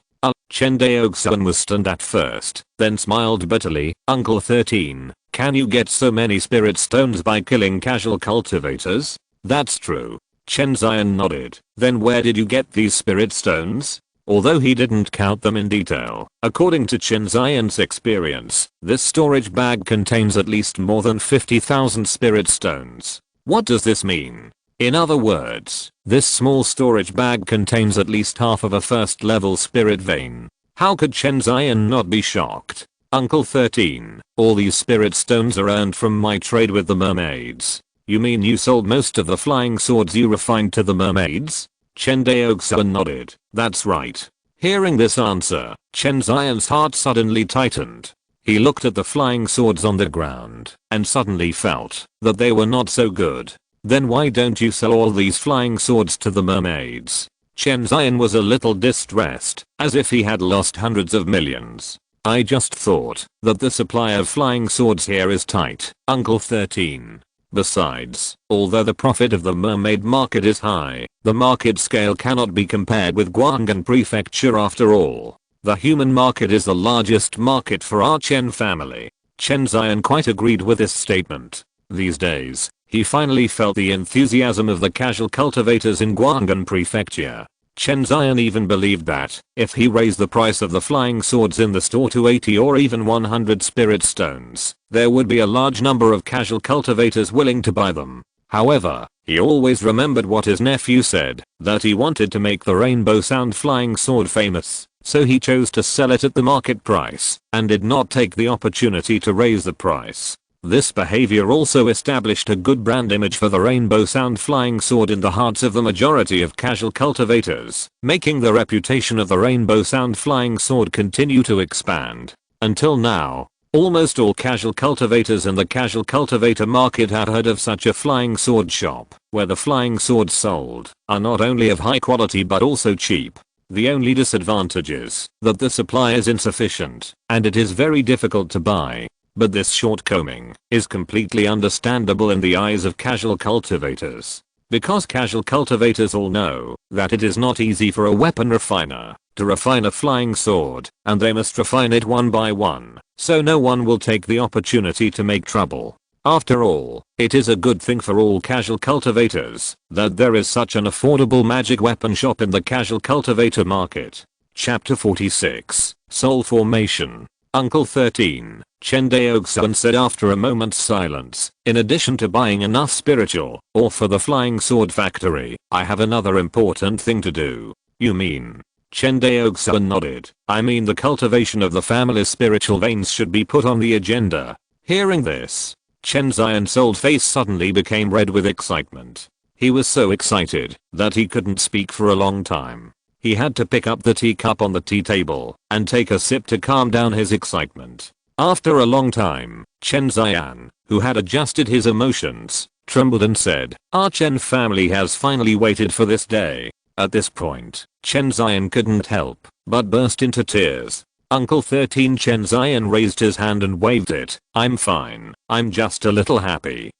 Chen Daoxuan was stunned at first, then smiled bitterly. "Uncle 13, can you get so many spirit stones by killing casual cultivators?" "That's true." Chen Zion nodded. Then where did you get these spirit stones? Although he didn't count them in detail, according to Chen Zion's experience, this storage bag contains at least more than 50,000 spirit stones. What does this mean? In other words, this small storage bag contains at least half of a first level spirit vein. How could Chen Zion not be shocked? Uncle 13, all these spirit stones are earned from my trade with the mermaids. You mean you sold most of the flying swords you refined to the mermaids? Chen Daoxuan nodded. That's right. Hearing this answer, Chen Zion's heart suddenly tightened. He looked at the flying swords on the ground and suddenly felt that they were not so good. Then why don't you sell all these flying swords to the mermaids? Chen Zion was a little distressed, as if he had lost hundreds of millions. I just thought that the supply of flying swords here is tight, Uncle 13. Besides, although the profit of the mermaid market is high, the market scale cannot be compared with Guanghan Prefecture after all. The human market is the largest market for our Chen family. Chen Zion quite agreed with this statement. These days, he finally felt the enthusiasm of the casual cultivators in Guanghan Prefecture. Chen Zion even believed that, if he raised the price of the flying swords in the store to 80 or even 100 spirit stones, there would be a large number of casual cultivators willing to buy them. However, he always remembered what his nephew said, that he wanted to make the rainbow sound flying sword famous, so he chose to sell it at the market price, and did not take the opportunity to raise the price. This behavior also established a good brand image for the rainbow sound flying sword in the hearts of the majority of casual cultivators, making the reputation of the rainbow sound flying sword continue to expand. Until now, almost all casual cultivators in the casual cultivator market have heard of such a flying sword shop, where the flying swords sold are not only of high quality but also cheap. The only disadvantage is that the supply is insufficient, and it is very difficult to buy. But this shortcoming is completely understandable in the eyes of casual cultivators. Because casual cultivators all know that it is not easy for a weapon refiner to refine a flying sword, and they must refine it one by one, so no one will take the opportunity to make trouble. After all, it is a good thing for all casual cultivators that there is such an affordable magic weapon shop in the casual cultivator market. Chapter 46, Soul Formation. Uncle 13, Chen Daoxuan said after a moment's silence, in addition to buying enough spiritual ore for the flying sword factory, I have another important thing to do. You mean? Chen Daoxuan nodded. I mean the cultivation of the family's spiritual veins should be put on the agenda. Hearing this, Chen Zion's old face suddenly became red with excitement. He was so excited that he couldn't speak for a long time. He had to pick up the teacup on the tea table and take a sip to calm down his excitement. After a long time, Chen Zion, who had adjusted his emotions, trembled and said, "Our Chen family has finally waited for this day." At this point, Chen Zion couldn't help but burst into tears. Uncle 13 Chen Zion raised his hand and waved it. "I'm fine. I'm just a little happy.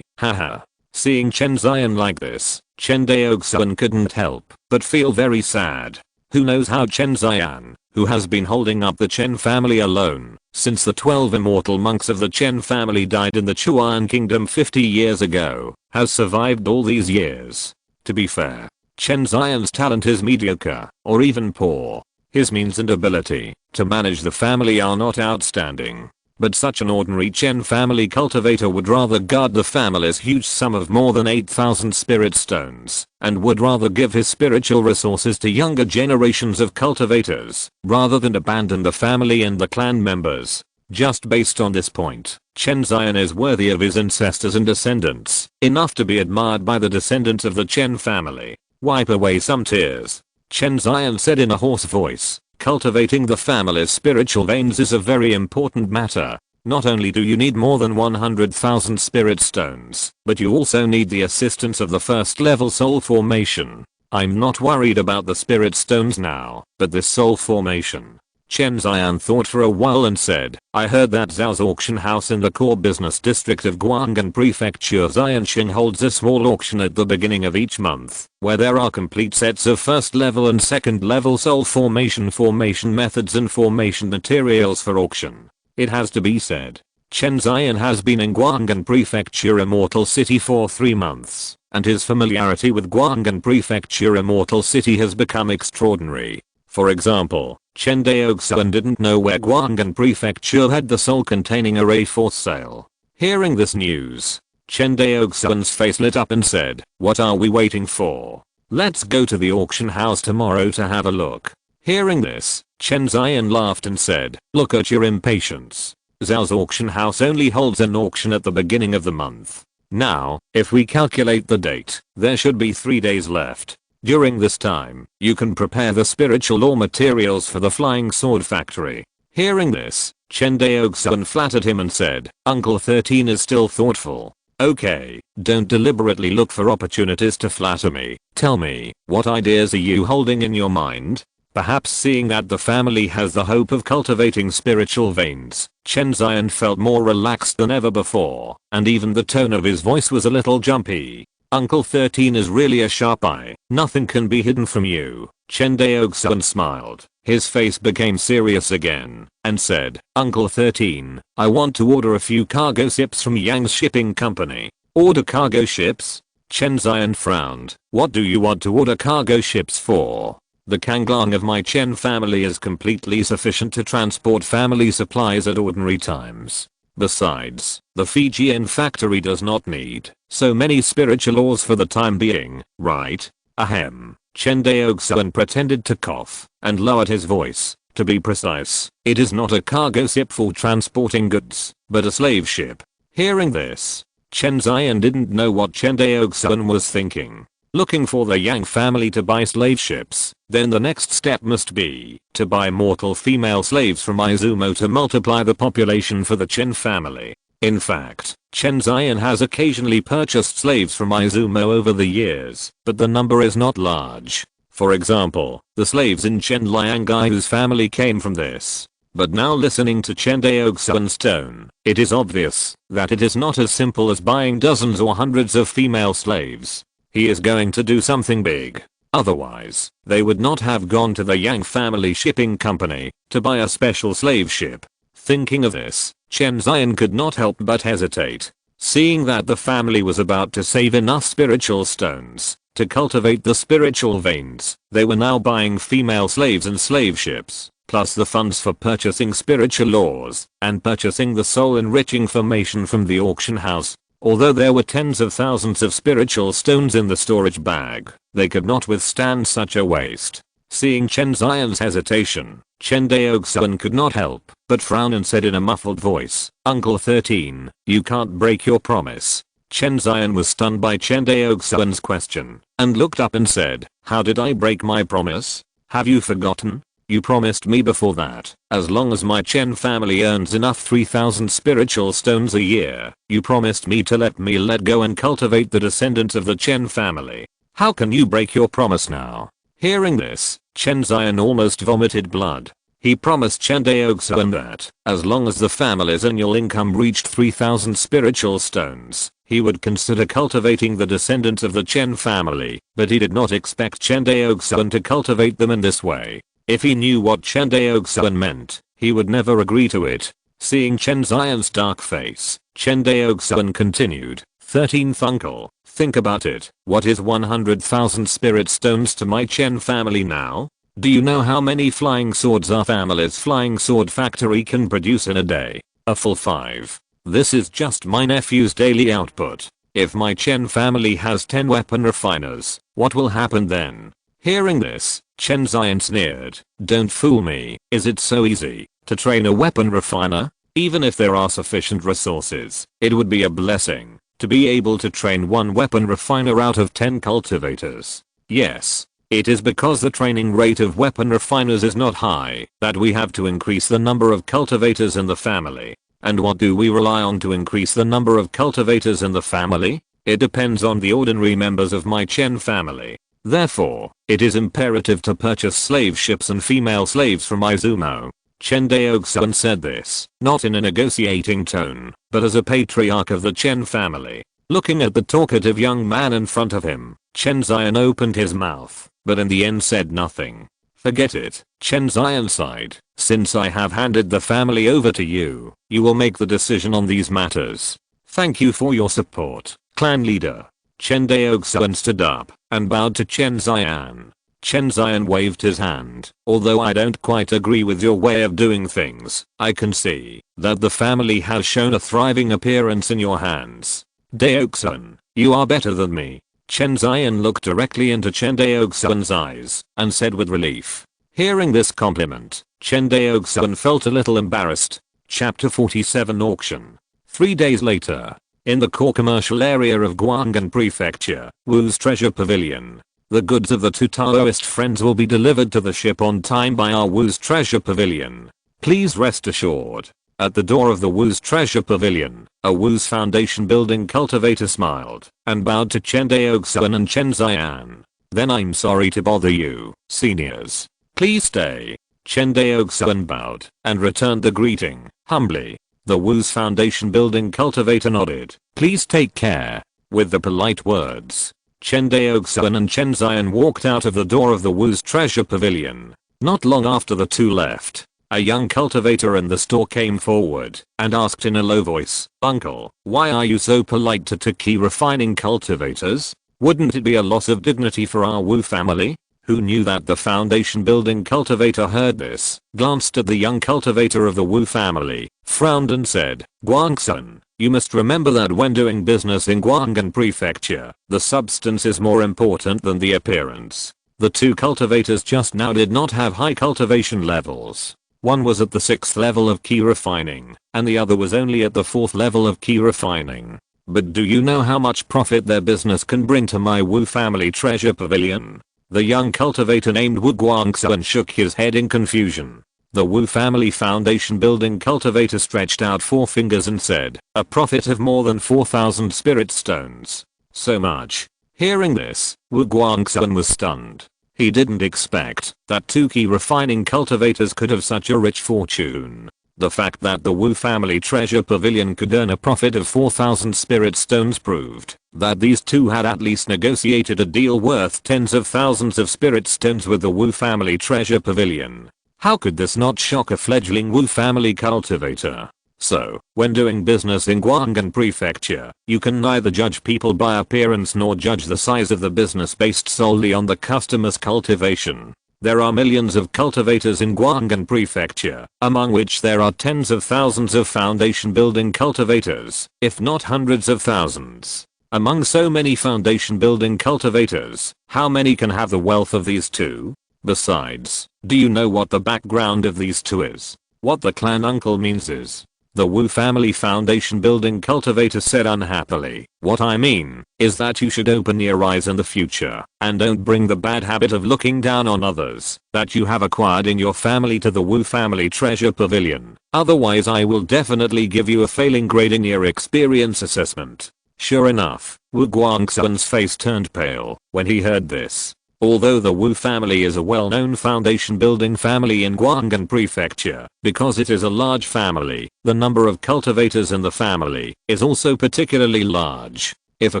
Haha." Seeing Chen Zion like this, Chen Daoxuan couldn't help but feel very sad. Who knows how Chen Zion, who has been holding up the Chen family alone since the 12 immortal monks of the Chen family died in the Chuan kingdom 50 years ago, has survived all these years. To be fair, Chen Zion's talent is mediocre, or even poor. His means and ability to manage the family are not outstanding. But such an ordinary Chen family cultivator would rather guard the family's huge sum of more than 8,000 spirit stones, and would rather give his spiritual resources to younger generations of cultivators, rather than abandon the family and the clan members. Just based on this point, Chen Zion is worthy of his ancestors and descendants, enough to be admired by the descendants of the Chen family. Wipe away some tears. Chen Zion said in a hoarse voice. Cultivating the family's spiritual veins is a very important matter. Not only do you need more than 100,000 spirit stones, but you also need the assistance of the first level soul formation. I'm not worried about the spirit stones now, but this soul formation. Chen Zion thought for a while and said, I heard that Zhao's auction house in the core business district of Guanghan Prefecture Xianxing holds a small auction at the beginning of each month, where there are complete sets of first level and second level soul formation methods and formation materials for auction. It has to be said, Chen Zion has been in Guang'an Prefecture Immortal City for 3 months, and his familiarity with Guang'an Prefecture Immortal City has become extraordinary. For example, Chen Daoxuan didn't know where Guang'an Prefecture had the soul containing array for sale. Hearing this news, Chen Daoxuan's face lit up and said, "What are we waiting for? Let's go to the auction house tomorrow to have a look." Hearing this, Chen Zion laughed and said, "Look at your impatience. Zhao's auction house only holds an auction at the beginning of the month. Now, if we calculate the date, there should be 3 days left. During this time, you can prepare the spiritual ore materials for the flying sword factory." Hearing this, Chen Daoxuan flattered him and said, "Uncle 13 is still thoughtful. Okay, don't deliberately look for opportunities to flatter me. Tell me, what ideas are you holding in your mind?" Perhaps seeing that the family has the hope of cultivating spiritual veins, Chen Zion felt more relaxed than ever before, and even the tone of his voice was a little jumpy. "Uncle 13 is really a sharp eye. Nothing can be hidden from you." Chen Daoxuan smiled. His face became serious again, and said, "Uncle 13, I want to order a few cargo ships from Yang's shipping company." "Order cargo ships?" Chen Zion frowned. "What do you want to order cargo ships for? The Kanglang of my Chen family is completely sufficient to transport family supplies at ordinary times. Besides, the Fijian factory does not need so many spiritual ores for the time being, right?" Ahem. Chen Daoxuan pretended to cough and lowered his voice. "To be precise, it is not a cargo ship for transporting goods, but a slave ship." Hearing this, Chen Zion didn't know what Chen Daoxuan was thinking. Looking for the Yang family to buy slave ships, then the next step must be to buy mortal female slaves from Izumo to multiply the population for the Chen family. In fact, Chen Zion has occasionally purchased slaves from Izumo over the years, but the number is not large. For example, the slaves in Chen Liangai whose family came from this. But now listening to Chen Daoxuan's tone, it is obvious that it is not as simple as buying dozens or hundreds of female slaves. He is going to do something big. Otherwise, they would not have gone to the Yang family shipping company to buy a special slave ship. Thinking of this, Chen Zion could not help but hesitate. Seeing that the family was about to save enough spiritual stones to cultivate the spiritual veins, they were now buying female slaves and slave ships, plus the funds for purchasing spiritual ores and purchasing the soul enriching formation from the auction house. Although there were tens of thousands of spiritual stones in the storage bag, they could not withstand such a waste. Seeing Chen Zion's hesitation, Chen Daoxuan could not help but frown and said in a muffled voice, "Uncle 13, you can't break your promise." Chen Zion was stunned by Chen Daoxuan's question, and looked up and said, "How did I break my promise? Have you forgotten? You promised me before that, as long as my Chen family earns enough 3,000 spiritual stones a year, you promised me to let go and cultivate the descendants of the Chen family. How can you break your promise now?" Hearing this, Chen Zion almost vomited blood. He promised Chen Daoxuan that, as long as the family's annual income reached 3,000 spiritual stones, he would consider cultivating the descendants of the Chen family, but he did not expect Chen Daoxuan to cultivate them in this way. If he knew what Chen Daoxuan meant, he would never agree to it. Seeing Chen Zion's dark face, Chen Daoxuan continued, 13th uncle, think about it. What is 100,000 spirit stones to my Chen family now? Do you know how many flying swords our family's flying sword factory can produce in a day? A full 5. This is just my nephew's daily output. If my Chen family has 10 weapon refiners, what will happen then? Hearing this, Chen Zion sneered, "Don't fool me. Is it so easy to train a weapon refiner? Even if there are sufficient resources, it would be a blessing to be able to train one weapon refiner out of 10 cultivators. Yes, it is because the training rate of weapon refiners is not high that we have to increase the number of cultivators in the family. And what do we rely on to increase the number of cultivators in the family? It depends on the ordinary members of my Chen family. Therefore, it is imperative to purchase slave ships and female slaves from Izumo." Chen Daoxuan said this, not in a negotiating tone, but as a patriarch of the Chen family. Looking at the talkative young man in front of him, Chen Zion opened his mouth, but in the end said nothing. Forget it, Chen Daoxuan sighed. Since I have handed the family over to you, you will make the decision on these matters. Thank you for your support, clan leader. Chen Daoxuan stood up and bowed to Chen Daoxuan. Chen Daoxuan waved his hand. Although I don't quite agree with your way of doing things, I can see that the family has shown a thriving appearance in your hands. Daoxuan, you are better than me. Chen Daoxuan looked directly into Chen Daoxuan's eyes and said with relief. Hearing this compliment, Chen Daoxuan felt a little embarrassed. Chapter 47 Auction. 3 days later, in the core commercial area of Guanghan Prefecture, Wu's treasure pavilion. The goods of the two Taoist friends will be delivered to the ship on time by our Wu's treasure pavilion. Please rest assured. At the door of the Wu's treasure pavilion, a Wu's foundation building cultivator smiled and bowed to Chen Daoxuan and Chen Daoxuan. Then I'm sorry to bother you, seniors. Please stay. Chen Daoxuan bowed and returned the greeting, humbly. The Wu's foundation building cultivator nodded. Please take care. With the polite words, Chen Daoxuan and Chen Daoxuan walked out of the door of the Wu's treasure pavilion. Not long after the two left, a young cultivator in the store came forward and asked in a low voice, Uncle, why are you so polite to key refining cultivators? Wouldn't it be a loss of dignity for our Wu family? Who knew that the foundation building cultivator heard this, glanced at the young cultivator of the Wu family, frowned and said, Guangxun, you must remember that when doing business in Guanghan Prefecture, the substance is more important than the appearance. The two cultivators just now did not have high cultivation levels. One was at the 6th level of key refining, and the other was only at the 4th level of key refining. But do you know how much profit their business can bring to my Wu family treasure pavilion? The young cultivator named Wu Guangxuan shook his head in confusion. The Wu family foundation building cultivator stretched out 4 fingers and said, a profit of more than 4,000 spirit stones. So much. Hearing this, Wu Guangxuan was stunned. He didn't expect that 2 key refining cultivators could have such a rich fortune. The fact that the Wu family treasure pavilion could earn a profit of 4,000 spirit stones proved that these two had at least negotiated a deal worth tens of thousands of spirit stones with the Wu family treasure pavilion. How could this not shock a fledgling Wu family cultivator? So, when doing business in Guanghan Prefecture, you can neither judge people by appearance nor judge the size of the business based solely on the customer's cultivation. There are millions of cultivators in Guanghan Prefecture, among which there are tens of thousands of foundation building cultivators, if not hundreds of thousands. Among so many foundation building cultivators, how many can have the wealth of these two? Besides, do you know what the background of these two is? What the clan uncle means is, the Wu family foundation building cultivator said unhappily, what I mean is that you should open your eyes in the future and don't bring the bad habit of looking down on others that you have acquired in your family to the Wu family treasure pavilion. Otherwise I will definitely give you a failing grade in your experience assessment. Sure enough, Wu Guangxuan's face turned pale when he heard this. Although the Wu family is a well-known foundation building family in Guanghan Prefecture, because it is a large family, the number of cultivators in the family is also particularly large. If a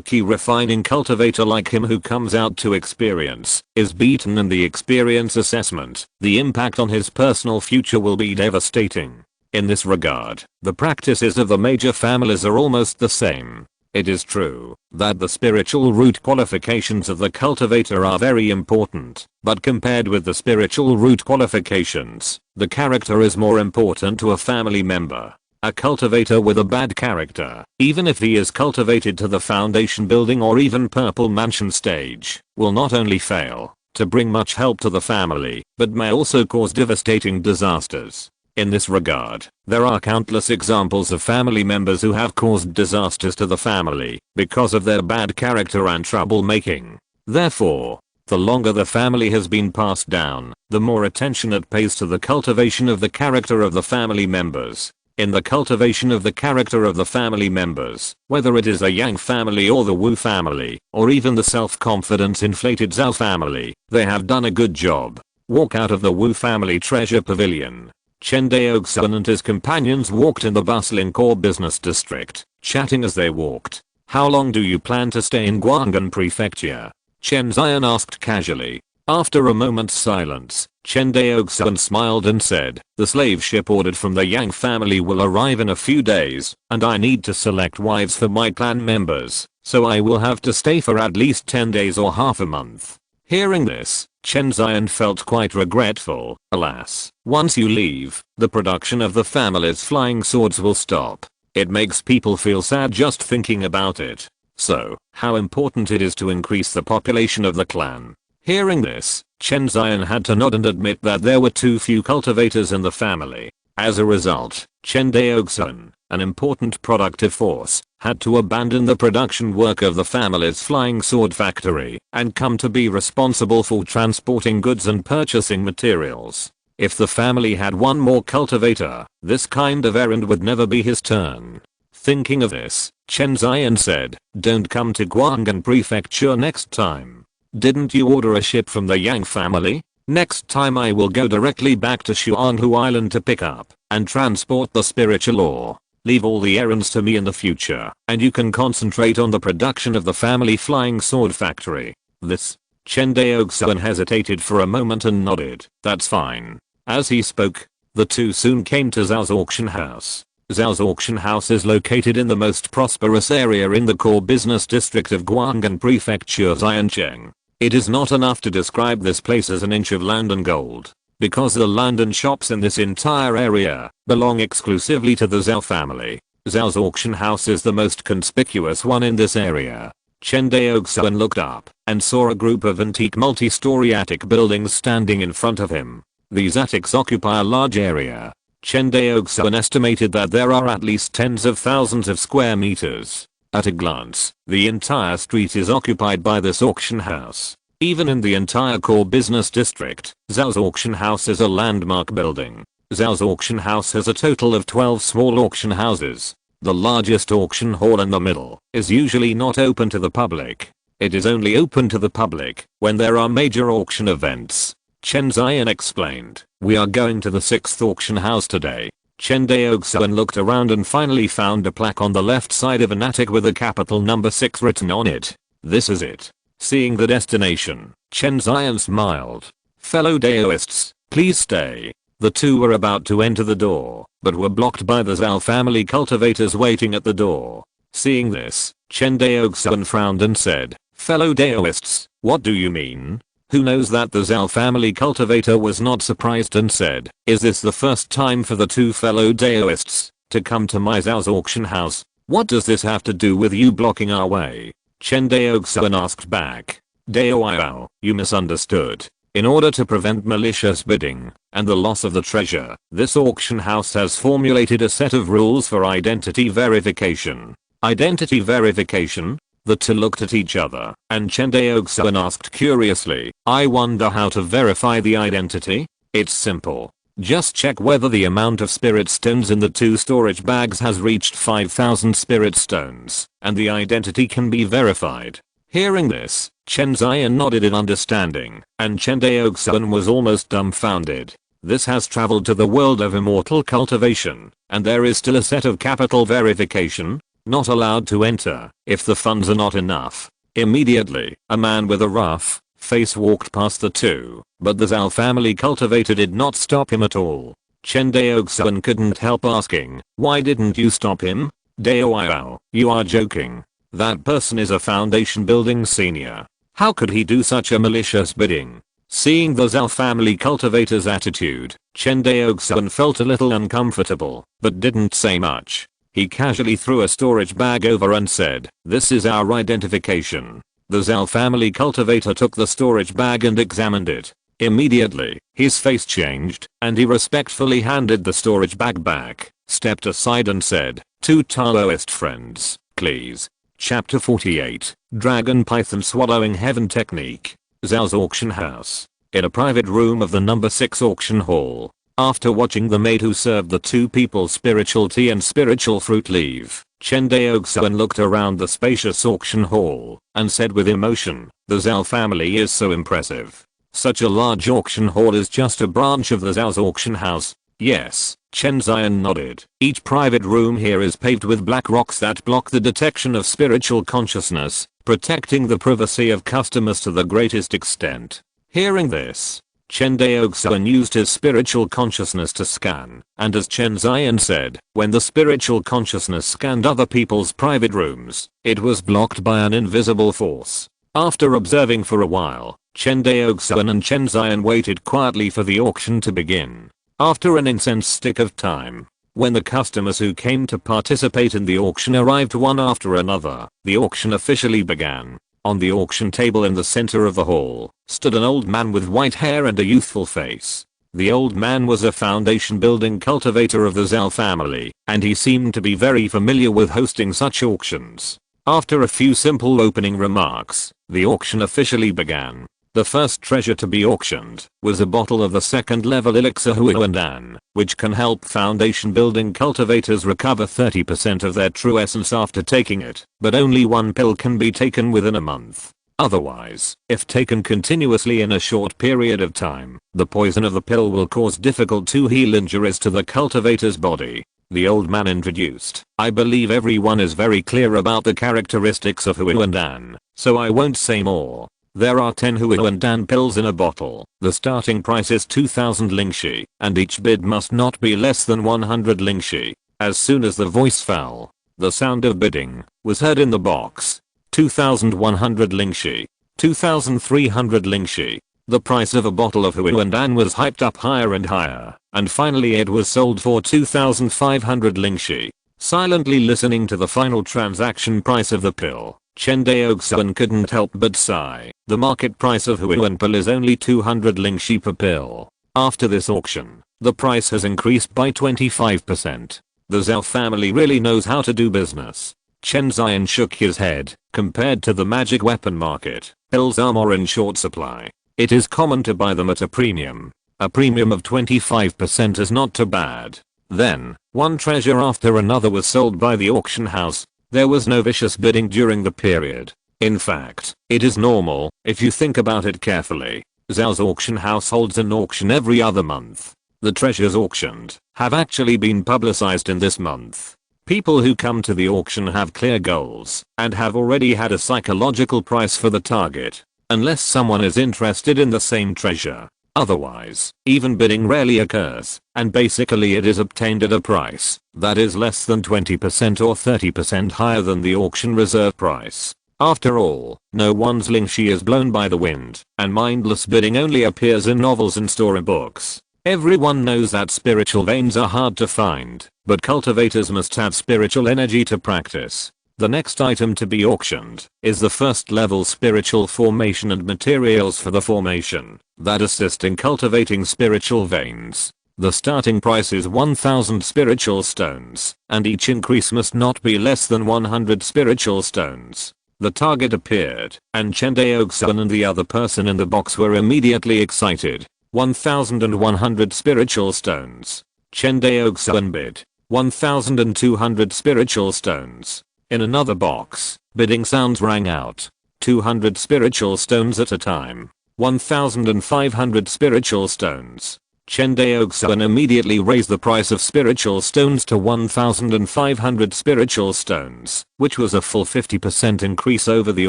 key refining cultivator like him who comes out to experience is beaten in the experience assessment, the impact on his personal future will be devastating. In this regard, the practices of the major families are almost the same. It is true that the spiritual root qualifications of the cultivator are very important, but compared with the spiritual root qualifications, the character is more important to a family member. A cultivator with a bad character, even if he is cultivated to the foundation building or even purple mansion stage, will not only fail to bring much help to the family, but may also cause devastating disasters. In this regard, there are countless examples of family members who have caused disasters to the family because of their bad character and troublemaking. Therefore, the longer the family has been passed down, the more attention it pays to the cultivation of the character of the family members. In the cultivation of the character of the family members, whether it is a Yang family or the Wu family, or even the self-confidence inflated Zhao family, they have done a good job. Walk out of the Wu family treasure pavilion. Chen Daoxuan and his companions walked in the bustling core business district, chatting as they walked. How long do you plan to stay in Guanghan Prefecture? Chen Daoxuan asked casually. After a moment's silence, Chen Daoxuan smiled and said, the slave ship ordered from the Yang family will arrive in a few days, and I need to select wives for my clan members, so I will have to stay for at least 10 days or half a month. Hearing this, Chen Zion felt quite regretful. Alas, once you leave, the production of the family's flying swords will stop. It makes people feel sad just thinking about it. So, how important it is to increase the population of the clan. Hearing this, Chen Zion had to nod and admit that there were too few cultivators in the family. As a result, Chen Daoxuan, an important productive force, had to abandon the production work of the family's flying sword factory and come to be responsible for transporting goods and purchasing materials. If the family had one more cultivator, this kind of errand would never be his turn. Thinking of this, Chen Zion said, don't come to Guang'an Prefecture next time. Didn't you order a ship from the Yang family? Next time I will go directly back to Xuanhu Island to pick up and transport the spiritual ore. Leave all the errands to me in the future, and you can concentrate on the production of the family flying sword factory. This. Chen Daoxuan hesitated for a moment and nodded. That's fine. As he spoke, the two soon came to Zhao's auction house. Zhao's auction house is located in the most prosperous area in the core business district of Guang'an Prefecture Xiancheng. It is not enough to describe this place as an inch of land and gold, because the land and shops in this entire area belong exclusively to the Zhao family. Zhao's auction house is the most conspicuous one in this area. Chen Daoxuan looked up and saw a group of antique multi-story attic buildings standing in front of him. These attics occupy a large area. Chen Daoxuan estimated that there are at least tens of thousands of square meters. At a glance, the entire street is occupied by this auction house. Even in the entire core business district, Zhao's auction house is a landmark building. Zhao's auction house has a total of 12 small auction houses. The largest auction hall in the middle is usually not open to the public. It is only open to the public when there are major auction events. Chen Zion explained, we are going to the 6th auction house today. Chen Daoxuan looked around and finally found a plaque on the left side of an attic with a capital number 6 written on it. This is it. Seeing the destination, Chen Zion smiled. Fellow Daoists, please stay. The two were about to enter the door, but were blocked by the Zhao family cultivators waiting at the door. Seeing this, Chen Daoxuan frowned and said, fellow Daoists, what do you mean? Who knows that the Zhao family cultivator was not surprised and said, is this the first time for the two fellow Daoists to come to my Zhao's auction house? What does this have to do with you blocking our way? Chen Daoxuan asked back. Dao, you misunderstood. In order to prevent malicious bidding and the loss of the treasure, this auction house has formulated a set of rules for identity verification. Identity verification? The two looked at each other, and Chen Daoxuan asked curiously, I wonder how to verify the identity? It's simple. Just check whether the amount of spirit stones in the 2 storage bags has reached 5,000 spirit stones, and the identity can be verified. Hearing this, Chen Zion nodded in understanding, and Chen Daoxuan was almost dumbfounded. This has traveled to the world of Immortal Cultivation, and there is still a set of capital verification. Not allowed to enter if the funds are not enough. Immediately, a man with a rough face walked past the two, but the Zhao family cultivator did not stop him at all. Chen Daoxuan couldn't help asking, why didn't you stop him? Dao, you are joking. That person is a foundation building senior. How could he do such a malicious bidding? Seeing the Zhao family cultivator's attitude, Chen Daoxuan felt a little uncomfortable, but didn't say much. He casually threw a storage bag over and said, this is our identification. The Zhao family cultivator took the storage bag and examined it. Immediately, his face changed, and he respectfully handed the storage bag back, stepped aside and said, two Taoist friends, please. Chapter 48, Dragon Python Swallowing Heaven Technique. Zhao's auction house. In a private room of the number 6 auction hall. After watching the maid who served the two people spiritual tea and spiritual fruit leave, Chen Daoxuan looked around the spacious auction hall and said with emotion, the Zhao family is so impressive. Such a large auction hall is just a branch of the Zhao's auction house. Yes, Chen Zion nodded. Each private room here is paved with black rocks that block the detection of spiritual consciousness, protecting the privacy of customers to the greatest extent. Hearing this, Chen Daoxuan used his spiritual consciousness to scan, and as Chen Daoxuan said, when the spiritual consciousness scanned other people's private rooms, it was blocked by an invisible force. After observing for a while, Chen Daoxuan and Chen Daoxuan waited quietly for the auction to begin. After an intense stick of time, when the customers who came to participate in the auction arrived one after another, the auction officially began. On the auction table in the center of the hall, stood an old man with white hair and a youthful face. The old man was a foundation building cultivator of the Zhao family, and he seemed to be very familiar with hosting such auctions. After a few simple opening remarks, the auction officially began. The first treasure to be auctioned was a bottle of the second level elixir Huandan, which can help foundation building cultivators recover 30% of their true essence after taking it, but only one pill can be taken within a month. Otherwise, if taken continuously in a short period of time, the poison of the pill will cause difficult to heal injuries to the cultivator's body. The old man introduced. I believe everyone is very clear about the characteristics of Huandan, so I won't say more. There are 10 Huandan pills in a bottle. The starting price is 2000 lingxi, and each bid must not be less than 100 lingxi. As soon as the voice fell, the sound of bidding was heard in the box. 2100 lingxi. 2300 lingxi. The price of a bottle of Huandan was hyped up higher and higher, and finally it was sold for 2500 lingxi. Silently listening to the final transaction price of the pill, Chen Daoxuan couldn't help but sigh. The market price of Huan pill is only 200 lingxi per pill. After this auction, the price has increased by 25%. The Zhao family really knows how to do business. Chen Daoxuan shook his head. Compared to the magic weapon market, pills are more in short supply. It is common to buy them at a premium. A premium of 25% is not too bad. Then, one treasure after another was sold by the auction house. There was no vicious bidding during the period. In fact, it is normal, if you think about it carefully. Zhao's auction house holds an auction every other month. The treasures auctioned have actually been publicized in this month. People who come to the auction have clear goals and have already had a psychological price for the target. Unless someone is interested in the same treasure. Otherwise, even bidding rarely occurs, and basically it is obtained at a price that is less than 20% or 30% higher than the auction reserve price. After all, no one's lingxi is blown by the wind, and mindless bidding only appears in novels and storybooks. Everyone knows that spiritual veins are hard to find, but cultivators must have spiritual energy to practice. The next item to be auctioned is the first level spiritual formation and materials for the formation that assist in cultivating spiritual veins. The starting price is 1000 spiritual stones, and each increase must not be less than 100 spiritual stones. The target appeared, and Chen Daoxuan and the other person in the box were immediately excited. 1100 spiritual stones. Chen Daoxuan bid 1200 spiritual stones. In another box, bidding sounds rang out. 200 spiritual stones at a time. 1500 spiritual stones. Chen Daoxuan immediately raised the price of spiritual stones to 1500 spiritual stones, which was a full 50% increase over the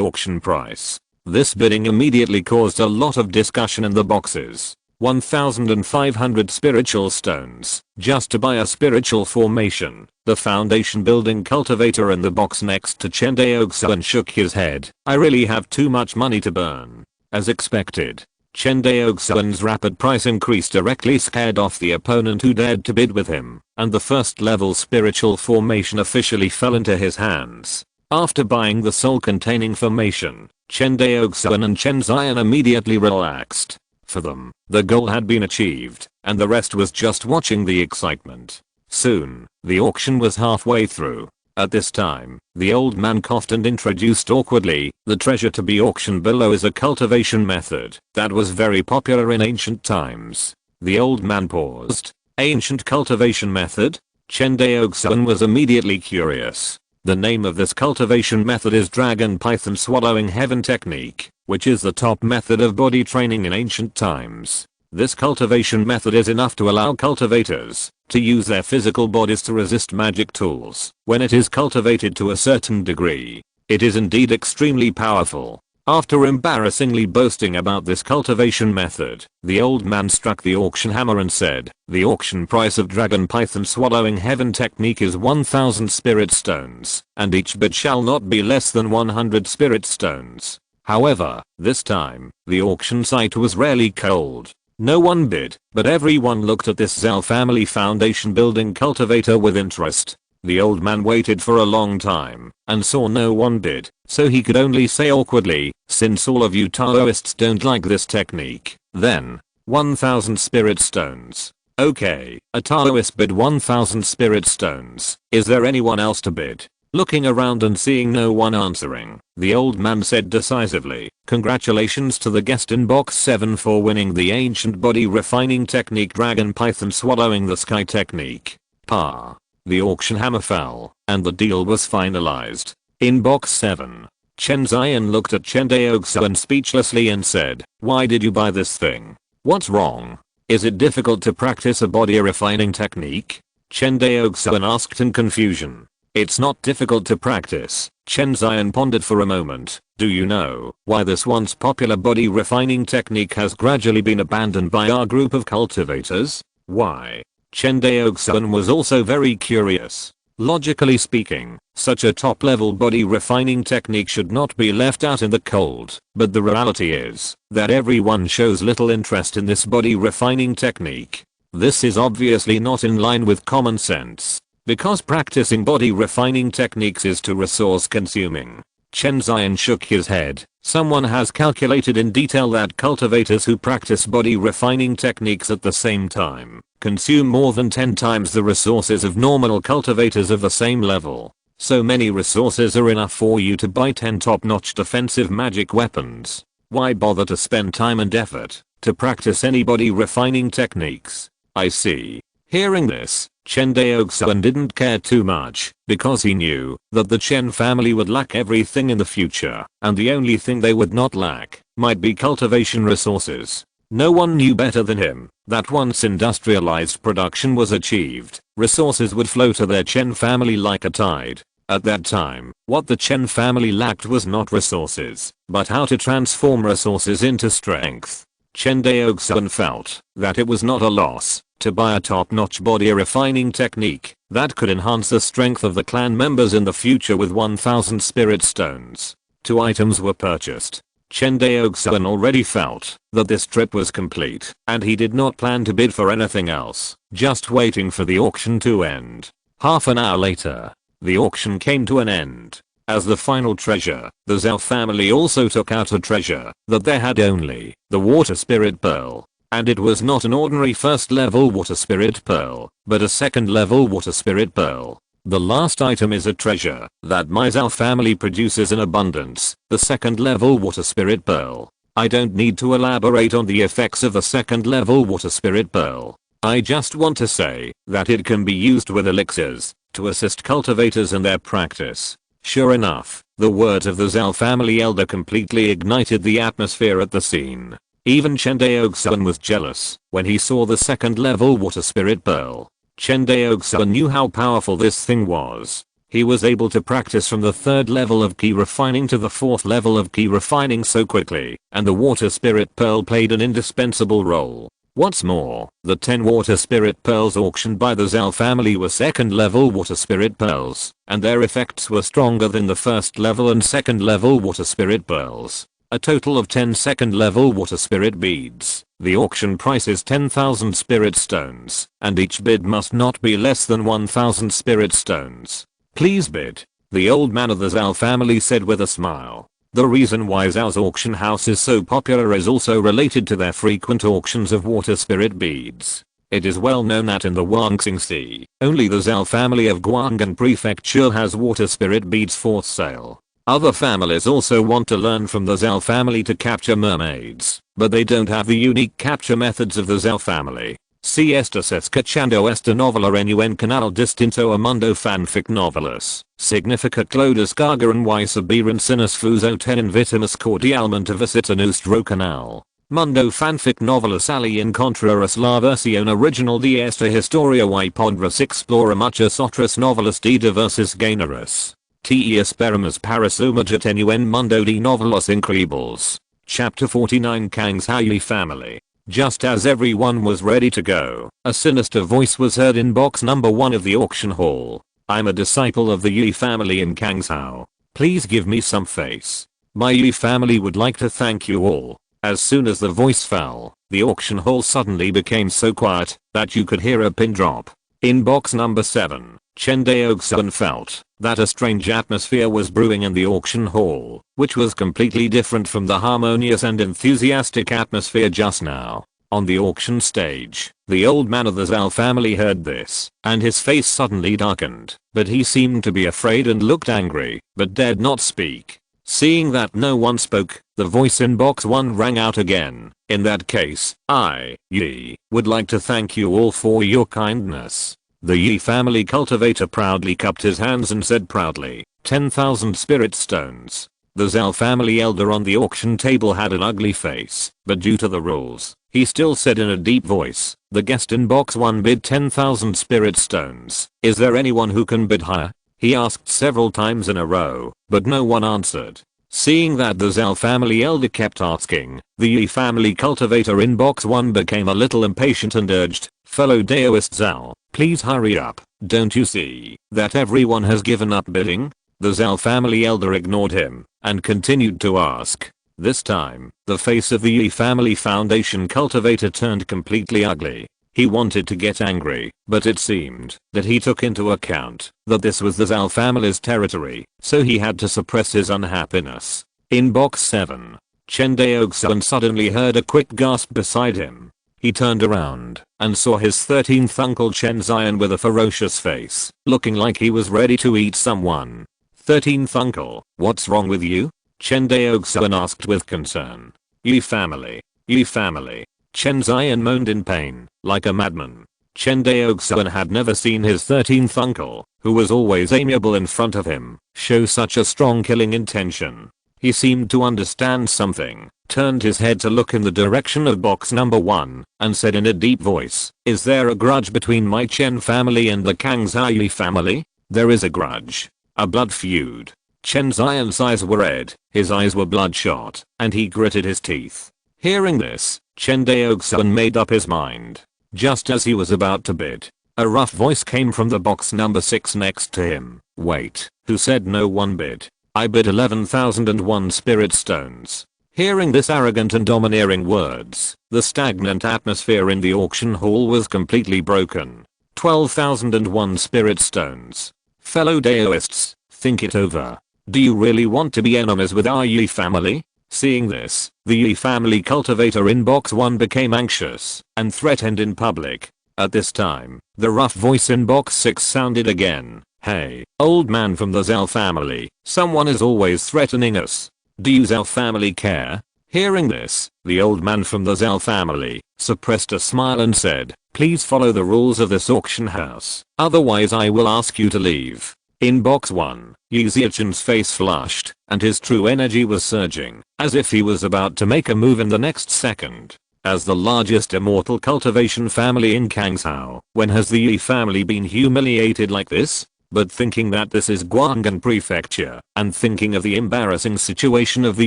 auction price. This bidding immediately caused a lot of discussion in the boxes. 1500 spiritual stones, just to buy a spiritual formation. The foundation building cultivator in the box next to Chen Daoxuan shook his head. I really have too much money to burn. As expected, Chen Daoxuan's rapid price increase directly scared off the opponent who dared to bid with him, and the first level spiritual formation officially fell into his hands. After buying the soul containing formation, Chen Daoxuan and Chen Daoxuan immediately relaxed. For them, the goal had been achieved, and the rest was just watching the excitement. Soon, the auction was halfway through. At this time, the old man coughed and introduced awkwardly, the treasure to be auctioned below is a cultivation method that was very popular in ancient times. The old man paused. Ancient cultivation method? Chen Daoxuan was immediately curious. The name of this cultivation method is Dragon Python Swallowing Heaven Technique, which is the top method of body training in ancient times. This cultivation method is enough to allow cultivators to use their physical bodies to resist magic tools. When it is cultivated to a certain degree, it is indeed extremely powerful. After embarrassingly boasting about this cultivation method, the old man struck the auction hammer and said, "The auction price of Dragon Python Swallowing Heaven technique is 1000 spirit stones, and each bid shall not be less than 100 spirit stones." However, this time, the auction site was rarely cold. No one bid, but everyone looked at this Zhao family foundation building cultivator with interest. The old man waited for a long time and saw no one bid, so he could only say awkwardly, "Since all of you Taoists don't like this technique, then 1000 spirit stones." Okay, a Taoist bid 1000 spirit stones. Is there anyone else to bid? Looking around and seeing no one answering, the old man said decisively, "Congratulations to the guest in box 7 for winning the ancient body refining technique Dragon Python Swallowing the Sky technique. Par." The auction hammer fell, and the deal was finalized. In box 7, Chen Daoxuan looked at Chen Daoxuan speechlessly and said, "Why did you buy this thing? What's wrong? Is it difficult to practice a body refining technique?" Chen Daoxuan asked in confusion. "It's not difficult to practice." Chen Daoxuan pondered for a moment. "Do you know why this once popular body refining technique has gradually been abandoned by our group of cultivators? Why?" Chen Daoxuan was also very curious. Logically speaking, such a top-level body refining technique should not be left out in the cold, but the reality is that everyone shows little interest in this body refining technique. This is obviously not in line with common sense, because practicing body refining techniques is too resource consuming. Chen Daoxuan shook his head. "Someone has calculated in detail that cultivators who practice body refining techniques at the same time consume more than 10 times the resources of normal cultivators of the same level. So many resources are enough for you to buy 10 top-notch defensive magic weapons. Why bother to spend time and effort to practice any body refining techniques?" "I see." Hearing this, Chen Daoxuan didn't care too much, because he knew that the Chen family would lack everything in the future, and the only thing they would not lack might be cultivation resources. No one knew better than him that once industrialized production was achieved, resources would flow to their Chen family like a tide. At that time, what the Chen family lacked was not resources, but how to transform resources into strength. Chen Daoxuan felt that it was not a loss to buy a top-notch body refining technique that could enhance the strength of the clan members in the future with 1000 spirit stones. 2 items were purchased. Chen Daoxuan already felt that this trip was complete, and he did not plan to bid for anything else, just waiting for the auction to end. Half an hour later, the auction came to an end. As the final treasure, the Zhao family also took out a treasure that they had only, the Water Spirit Pearl. And it was not an ordinary first level Water Spirit Pearl, but a second level Water Spirit Pearl. The last item is a treasure that my Zhao family produces in abundance, the second level Water Spirit Pearl. I don't need to elaborate on the effects of the second level Water Spirit Pearl. I just want to say that it can be used with elixirs to assist cultivators in their practice. Sure enough, the words of the Zhao family elder completely ignited the atmosphere at the scene. Even Chen Daoxuan was jealous when he saw the second level Water Spirit Pearl. Chen Daoxuan knew how powerful this thing was. He was able to practice from the 3rd level of key refining to the 4th level of key refining so quickly, and the Water Spirit Pearl played an indispensable role. What's more, the 10 Water Spirit Pearls auctioned by the Zhao family were 2nd level Water Spirit Pearls, and their effects were stronger than the 1st level and 2nd level Water Spirit Pearls. A total of 10 2nd level Water Spirit beads. The auction price is 10,000 spirit stones, and each bid must not be less than 1,000 spirit stones. "Please bid," the old man of the Zhao family said with a smile. The reason why Zhao's auction house is so popular is also related to their frequent auctions of water spirit beads. It is well known that in the Huangxing Sea, only the Zhao family of Guang'an Prefecture has water spirit beads for sale. Other families also want to learn from the Zhao family to capture mermaids, but they don't have the unique capture methods of the Zhao family. Si estas escuchando esta novela en un canal distinto a mundo fanfic novelas. Significa que descargaran y subirán sin esfuerzo te invitamos cordialmente a visitar nuestro canal. Mundo fanfic novelas y encontrarás la versión original de esta historia y podrás explorar muchas otras novelas de diversos géneros. te esperamus para su major tenuen mundo de novelos increíbles. Chapter 49 Kang's Yi family. Just as everyone was ready to go, a sinister voice was heard in box number 1 of the auction hall. I'm a disciple of the Yi family in Kangshao. Please give me some face. My Yi family would like to thank you all. As soon as the voice fell, the auction hall suddenly became so quiet that you could hear a pin drop. In box number 7, Chen Daoxuan felt that a strange atmosphere was brewing in the auction hall, which was completely different from the harmonious and enthusiastic atmosphere just now. On the auction stage, the old man of the Zhao family heard this, and his face suddenly darkened, but he seemed to be afraid and looked angry, but dared not speak. Seeing that no one spoke, the voice in box 1 rang out again. In that case, I, Yi, would like to thank you all for your kindness. The Yi family cultivator proudly cupped his hands and said proudly, 10,000 spirit stones. The Zhao family elder on the auction table had an ugly face, but due to the rules, he still said in a deep voice, the guest in box 1 bid 10,000 spirit stones. Is there anyone who can bid higher? He asked several times in a row, but no one answered. Seeing that the Zhao family elder kept asking, the Yi family cultivator in box 1 became a little impatient and urged, fellow Daoist Zhao, please hurry up, don't you see that everyone has given up bidding? The Zhao family elder ignored him and continued to ask. This time, the face of the Yi family foundation cultivator turned completely ugly. He wanted to get angry, but it seemed that he took into account that this was the Zhao family's territory, so he had to suppress his unhappiness. In box 7, Chen Daoxuan suddenly heard a quick gasp beside him. He turned around and saw his 13th uncle Chen Zion with a ferocious face, looking like he was ready to eat someone. 13th uncle, what's wrong with you? Chen Daoxuan asked with concern. Yi family. Yi family. Chen Zion moaned in pain, like a madman. Chen Daoxuan had never seen his 13th uncle, who was always amiable in front of him, show such a strong killing intention. He seemed to understand something, turned his head to look in the direction of box number 1, and said in a deep voice, is there a grudge between my Chen family and the Kangzai family? There is a grudge. A blood feud. Chen Zion's eyes were red, his eyes were bloodshot, and he gritted his teeth. Hearing this, Chen Daoxuan made up his mind. Just as he was about to bid, a rough voice came from the box number 6 next to him. Wait, who said no one bid? I bid 11,001 spirit stones. Hearing this arrogant and domineering words, the stagnant atmosphere in the auction hall was completely broken. 12,001 spirit stones. Fellow Daoists, think it over. Do you really want to be enemies with our Yi family? Seeing this, the Yi family cultivator in box 1 became anxious and threatened in public. At this time, the rough voice in box 6 sounded again. Hey, old man from the Zhao family, someone is always threatening us. Do you Zhao family care? Hearing this, the old man from the Zhao family suppressed a smile and said, please follow the rules of this auction house, otherwise I will ask you to leave. In box 1, Yi Ziechen's face flushed, and his true energy was surging, as if he was about to make a move in the next second. As the largest immortal cultivation family in Kangshao, when has the Yi family been humiliated like this? But thinking that this is Guanghan Prefecture, and thinking of the embarrassing situation of the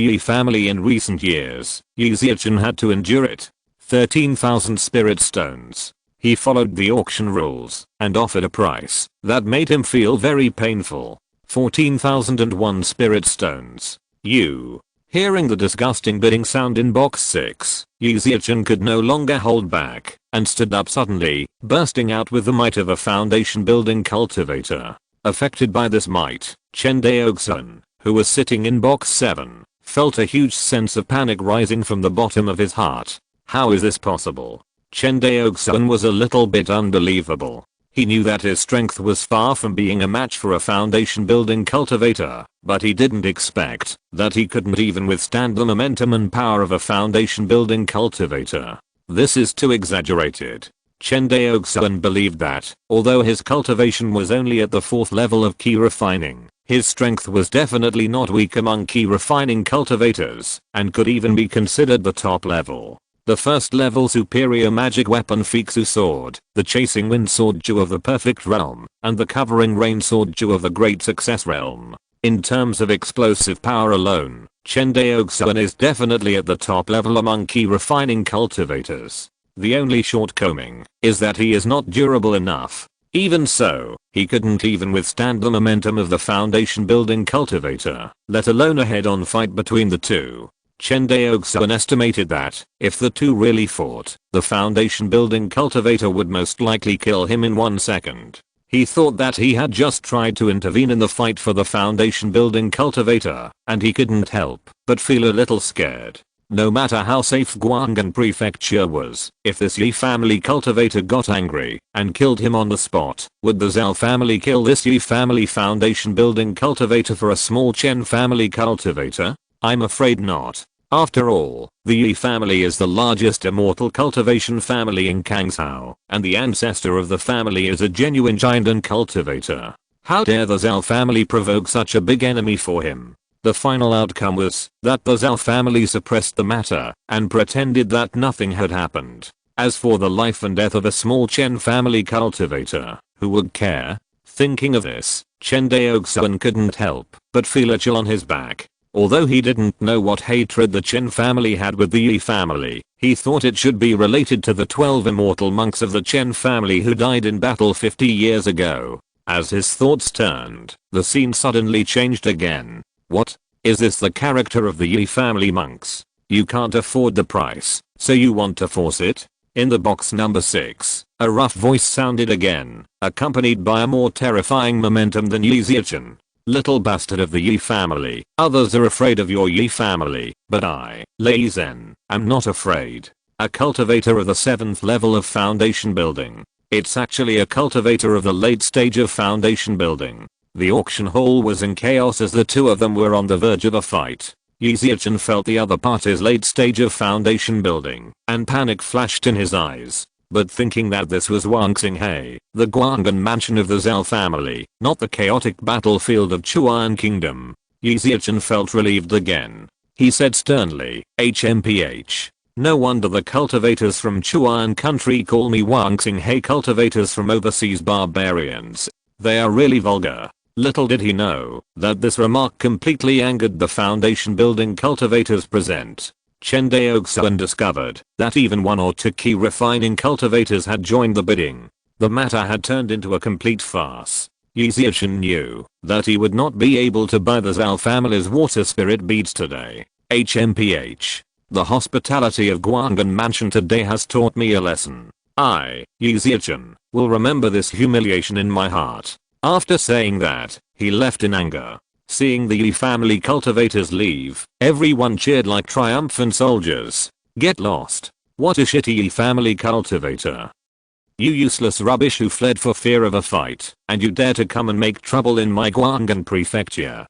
Yi family in recent years, Yi Ziechen had to endure it. 13,000 spirit stones. He followed the auction rules and offered a price that made him feel very painful. 14,001 spirit stones. You. Hearing the disgusting bidding sound in box 6, Yi Ziechen could no longer hold back and stood up suddenly, bursting out with the might of a foundation building cultivator. Affected by this might, Chen Daoxuan, who was sitting in box 7, felt a huge sense of panic rising from the bottom of his heart. How is this possible? Chen Daoxuan was a little bit unbelievable. He knew that his strength was far from being a match for a foundation building cultivator, but he didn't expect that he couldn't even withstand the momentum and power of a foundation building cultivator. This is too exaggerated. Chen Daoxuan believed that, although his cultivation was only at the 4th level of key refining, his strength was definitely not weak among key refining cultivators, and could even be considered the top level. The 1st level superior magic weapon Fixu sword, the chasing wind sword Ju of the perfect realm, and the covering rain sword Ju of the great success realm, In terms of explosive power alone, Chen Daoxuan is definitely at the top level among key refining cultivators. The only shortcoming is that he is not durable enough. Even so, he couldn't even withstand the momentum of the foundation building cultivator, let alone a head-on fight between the two. Chen Daoxuan estimated that, if the two really fought, the foundation building cultivator would most likely kill him in 1 second. He thought that he had just tried to intervene in the fight for the foundation building cultivator, and he couldn't help but feel a little scared. No matter how safe Guang'an Prefecture was, if this Yi family cultivator got angry and killed him on the spot, would the Zhao family kill this Yi family foundation building cultivator for a small Chen family cultivator? I'm afraid not. After all, the Yi family is the largest immortal cultivation family in Kangzhou, and the ancestor of the family is a genuine giant cultivator. How dare the Zhao family provoke such a big enemy for him? The final outcome was that the Zhao family suppressed the matter and pretended that nothing had happened. As for the life and death of a small Chen family cultivator, who would care? Thinking of this, Chen Daoxuan couldn't help but feel a chill on his back. Although he didn't know what hatred the Chen family had with the Yi family, he thought it should be related to the 12 immortal monks of the Chen family who died in battle 50 years ago. As his thoughts turned, the scene suddenly changed again. What? Is this the character of the Yi family monks? You can't afford the price, so you want to force it? In the box number 6, a rough voice sounded again, accompanied by a more terrifying momentum than Yi Zichen. Little bastard of the Yi family, others are afraid of your Yi family, but I, Lei Zhen, am not afraid. A cultivator of the 7th level of foundation building. It's actually a cultivator of the late stage of foundation building. The auction hall was in chaos as the two of them were on the verge of a fight. Yi Zichen felt the other party's late stage of foundation building, and panic flashed in his eyes. But thinking that this was Wang Xinghe, the Guang'an mansion of the Zhao family, not the chaotic battlefield of Chuan Kingdom, Yi Zichen felt relieved again. He said sternly, HMPH. No wonder the cultivators from Chuan country call me Wang Xinghe, cultivators from overseas barbarians. They are really vulgar. Little did he know that this remark completely angered the foundation building cultivators present. Chen Daoxuan discovered that even 1 or 2 key refining cultivators had joined the bidding. The matter had turned into a complete farce. Yi Zichen knew that he would not be able to buy the Zhao family's water spirit beads today. HMPH. The hospitality of Guang'an Mansion today has taught me a lesson. I, Yi Zichen, will remember this humiliation in my heart. After saying that, he left in anger. Seeing the Yi family cultivators leave, everyone cheered like triumphant soldiers. Get lost. What a shitty Yi family cultivator. You useless rubbish who fled for fear of a fight, and you dare to come and make trouble in my Guang'an prefecture.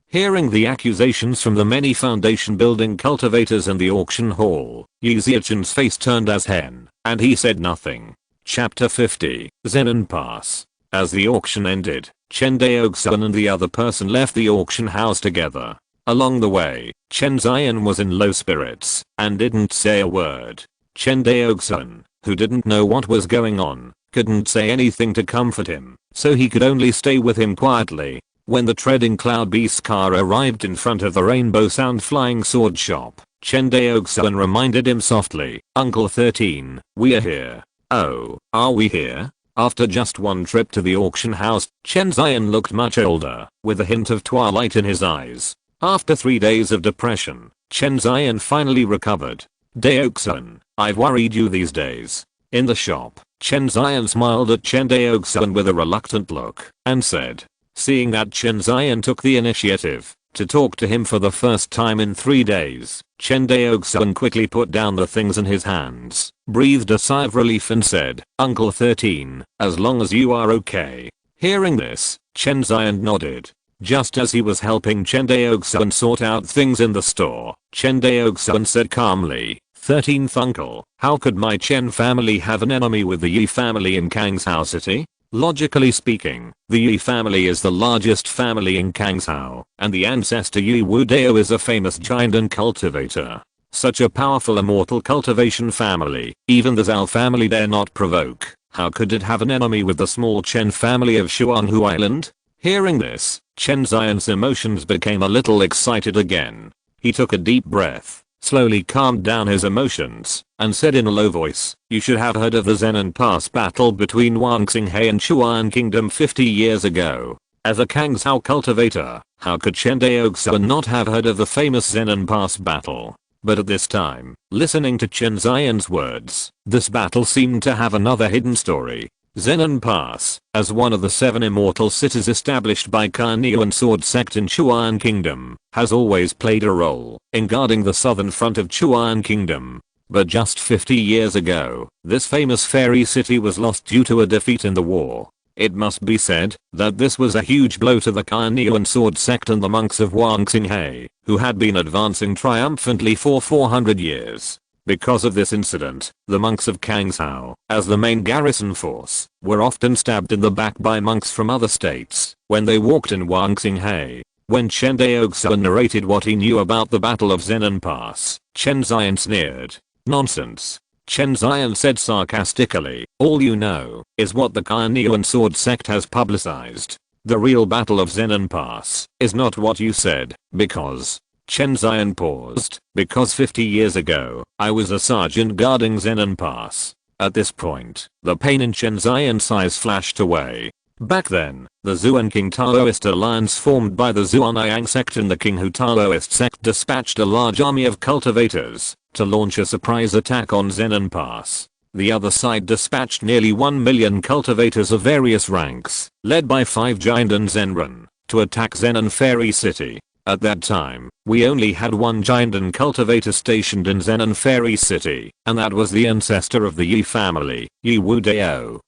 Hearing the accusations from the many foundation building cultivators in the auction hall, Yi Zichen's face turned as hen, and he said nothing. Chapter 50, Zenon Pass. As the auction ended, Chen Daoxuan and the other person left the auction house together. Along the way, Chen Ziyan was in low spirits and didn't say a word. Chen Daoxuan, who didn't know what was going on, couldn't say anything to comfort him, so he could only stay with him quietly. When the treading cloud beast car arrived in front of the Rainbow Sound Flying Sword shop, Chen Daoxuan reminded him softly, Uncle 13, we are here. Oh, are we here? After just one trip to the auction house, Chen Ziyan looked much older, with a hint of twilight in his eyes. After 3 days of depression, Chen Ziyan finally recovered. Daoxuan, I've worried you these days. In the shop, Chen Ziyan smiled at Chen Daoxuan with a reluctant look, and said, seeing that Chen Ziyan took the initiative to talk to him for the first time in 3 days, Chen Daoxuan quickly put down the things in his hands, breathed a sigh of relief and said, Uncle 13, as long as you are okay. Hearing this, Chen Ziyan nodded. Just as he was helping Chen Daoxuan sort out things in the store, Chen Daoxuan said calmly, 13th uncle, how could my Chen family have an enemy with the Yi family in Kangzhou City? Logically speaking, the Yi family is the largest family in Kangzhou, and the ancestor Yi Wudao is a famous giant and cultivator. Such a powerful immortal cultivation family, even the Zhao family dare not provoke. How could it have an enemy with the small Chen family of Shuanghu Island? Hearing this, Chen Daoxuan's emotions became a little excited again. He took a deep breath, slowly calmed down his emotions, and said in a low voice, "You should have heard of the Zenon Pass battle between Wang Xinghe and Chuan Kingdom 50 years ago. As a Kangshao cultivator, how could Chen Daoxuan not have heard of the famous Zenon Pass battle?" But at this time, listening to Chen Daoxuan's words, this battle seemed to have another hidden story. Zenon Pass, as one of the 7 immortal cities established by Carnean Sword Sect in Chuan Kingdom, has always played a role in guarding the southern front of Chuan Kingdom. But just 50 years ago, this famous fairy city was lost due to a defeat in the war. It must be said that this was a huge blow to the Carnean Sword Sect and the monks of Wang Xinghe, who had been advancing triumphantly for 400 years. Because of this incident, the monks of Kangshao, as the main garrison force, were often stabbed in the back by monks from other states when they walked in Wang Xinghe. When Chen Daoxuan narrated what he knew about the Battle of Zenon Pass, Chen Daoxuan sneered. "Nonsense." Chen Daoxuan said sarcastically, "All you know is what the Carnean Sword Sect has publicized. The real Battle of Zenon Pass is not what you said, because..." Chen Daoxuan paused, "Because 50 years ago, I was a sergeant guarding Zenon Pass." At this point, the pain in Chen Daoxuan's eyes flashed away. Back then, the Zhuan King Taoist alliance formed by the Zhuanyang sect and the Qinghu Taoist sect dispatched a large army of cultivators to launch a surprise attack on Zenon Pass. The other side dispatched nearly 1 million cultivators of various ranks, led by 5 Jiandan Zenren, to attack Zenon Fairy City. At that time, we only had 1 Jiandan cultivator stationed in Zenon Fairy City, and that was the ancestor of the Yi family, Yi Wudao.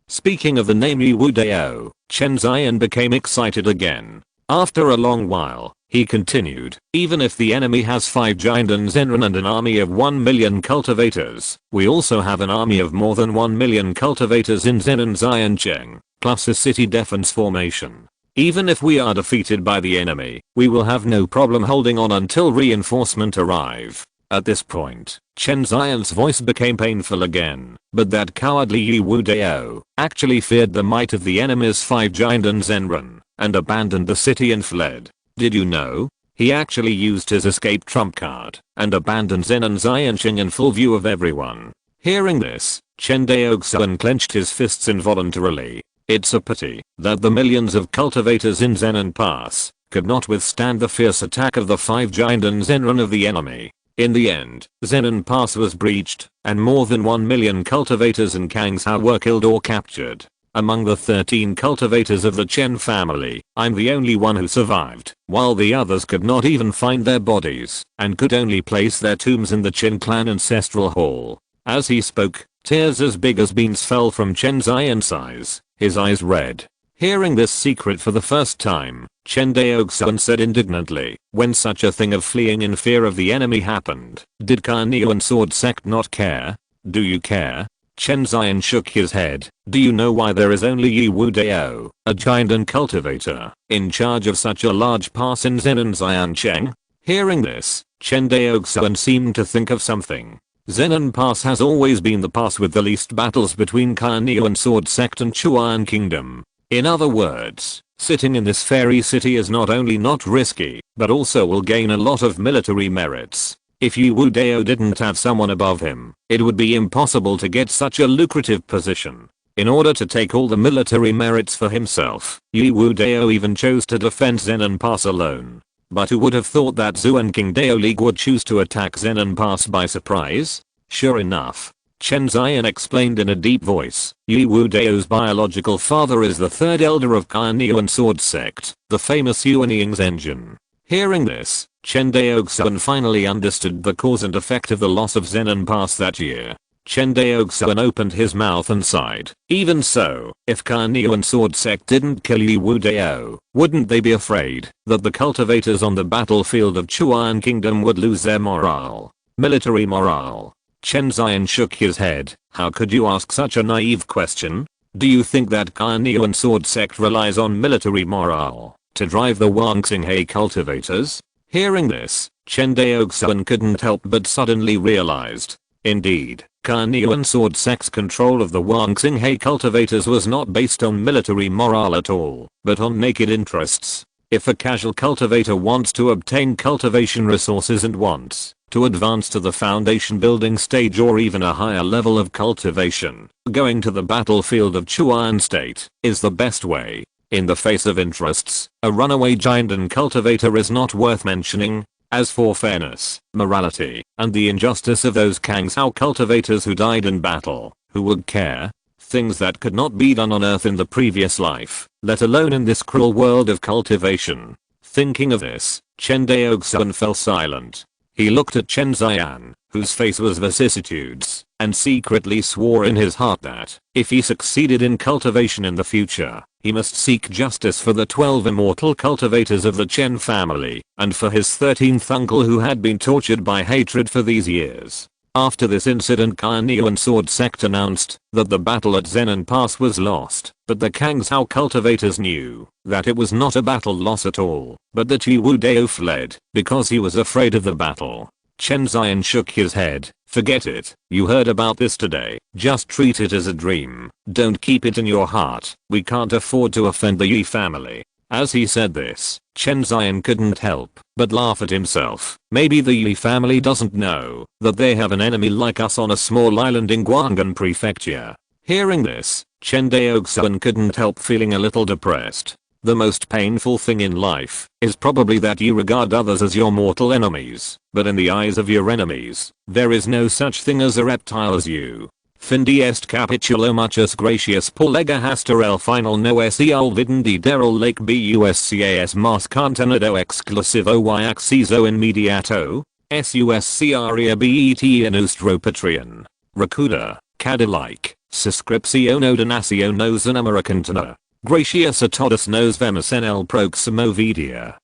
Speaking of the name Yi Wudao, Chen Daoxuan became excited again. After a long while, he continued, "Even if the enemy has 5 Jiandan Zenren and an army of 1 million cultivators, we also have an army of more than 1 million cultivators in Zenon Xiancheng, plus a city defense formation. Even if we are defeated by the enemy, we will have no problem holding on until reinforcement arrive." At this point, Chen Daoxuan's voice became painful again, but that cowardly Yi Wudao actually feared the might of the enemy's 5 Jiandan Zenren, and abandoned the city and fled. Did you know? He actually used his escape trump card, and abandoned Zenon Xiancheng in full view of everyone. Hearing this, Chen Daoxuan clenched his fists involuntarily. It's a pity that the millions of cultivators in Zenon Pass could not withstand the fierce attack of the 5 Jiandan Zenren of the enemy. In the end, Zenon Pass was breached, and more than 1 million cultivators in Kangshao were killed or captured. Among the 13 cultivators of the Chen family, I'm the only one who survived, while the others could not even find their bodies, and could only place their tombs in the Chen clan ancestral hall. As he spoke, tears as big as beans fell from Chen Daoxuan's eyes, his eyes red. Hearing this secret for the first time, Chen Daoxuan said indignantly, "When such a thing of fleeing in fear of the enemy happened, did Carnean Sword Sect not care? Do you care?" Chen Daoxuan shook his head. "Do you know why there is only Yi Wudao, a Jiandan cultivator, in charge of such a large pass in Zenon Xiancheng?" Hearing this, Chen Daoxuan seemed to think of something. Zenon Pass has always been the pass with the least battles between Carnean Sword Sect and Chuan Kingdom. In other words, sitting in this fairy city is not only not risky, but also will gain a lot of military merits. If Yi Wudao didn't have someone above him, it would be impossible to get such a lucrative position. In order to take all the military merits for himself, Yi Wudao even chose to defend Zenon Pass alone. But who would have thought that Zhuan King Dao League would choose to attack Zenon Pass by surprise? Sure enough, Chen Daoxuan explained in a deep voice, Yi Wudao's biological father is the 3rd elder of Carnean Sword Sect, the famous Yuanying's engine. Hearing this, Chen Daoxuan finally understood the cause and effect of the loss of Zenon Pass that year. Chen Daoxuan opened his mouth and sighed. Even so, if Carnean Sword Sect didn't kill Yi Wudao, wouldn't they be afraid that the cultivators on the battlefield of Chuan Kingdom would lose their morale? Military morale. Chen Daoxuan shook his head. How could you ask such a naive question? Do you think that Carnean Sword Sect relies on military morale to drive the Wang Xinghe cultivators? Hearing this, Chen Daoxuan couldn't help but suddenly realized. Indeed, Carnean Sword Sect's control of the Wang Xinghe cultivators was not based on military morale at all, but on naked interests. If a casual cultivator wants to obtain cultivation resources and wants to advance to the foundation building stage or even a higher level of cultivation, going to the battlefield of Chuan State is the best way. In the face of interests, a runaway giant and cultivator is not worth mentioning. As for fairness, morality, and the injustice of those Kangshao cultivators who died in battle, who would care? Things that could not be done on Earth in the previous life, let alone in this cruel world of cultivation. Thinking of this, Chen Daoxuan fell silent. He looked at Chen Zian, whose face was vicissitudes, and secretly swore in his heart that, if he succeeded in cultivation in the future, he must seek justice for the 12 immortal cultivators of the Chen family, and for his 13th uncle who had been tortured by hatred for these years. After this incident, Kainyuan Sword Sect announced that the battle at Zenon Pass was lost, but the Kangshao cultivators knew that it was not a battle loss at all, but that Yi Wu Dao fled because he was afraid of the battle. Chen Zian shook his head. Forget it, you heard about this today, just treat it as a dream, don't keep it in your heart, we can't afford to offend the Yi family. As he said this, Chen Zian couldn't help but laugh at himself. Maybe the Yi family doesn't know that they have an enemy like us on a small island in Guanghan Prefecture. Hearing this, Chen Daoxuan couldn't help feeling a little depressed. The most painful thing in life is probably that you regard others as your mortal enemies, but in the eyes of your enemies, there is no such thing as a reptile as you. Findi est capitulo muchas gracias por lega hasta el final no se olviden de del lake buscas más contenido exclusivo y acceso inmediato, suscria bet en nuestro Patreon. Recuerda, cada like, suscripción o donación nos americana. Gracias a todos nos vemos en el próximo video.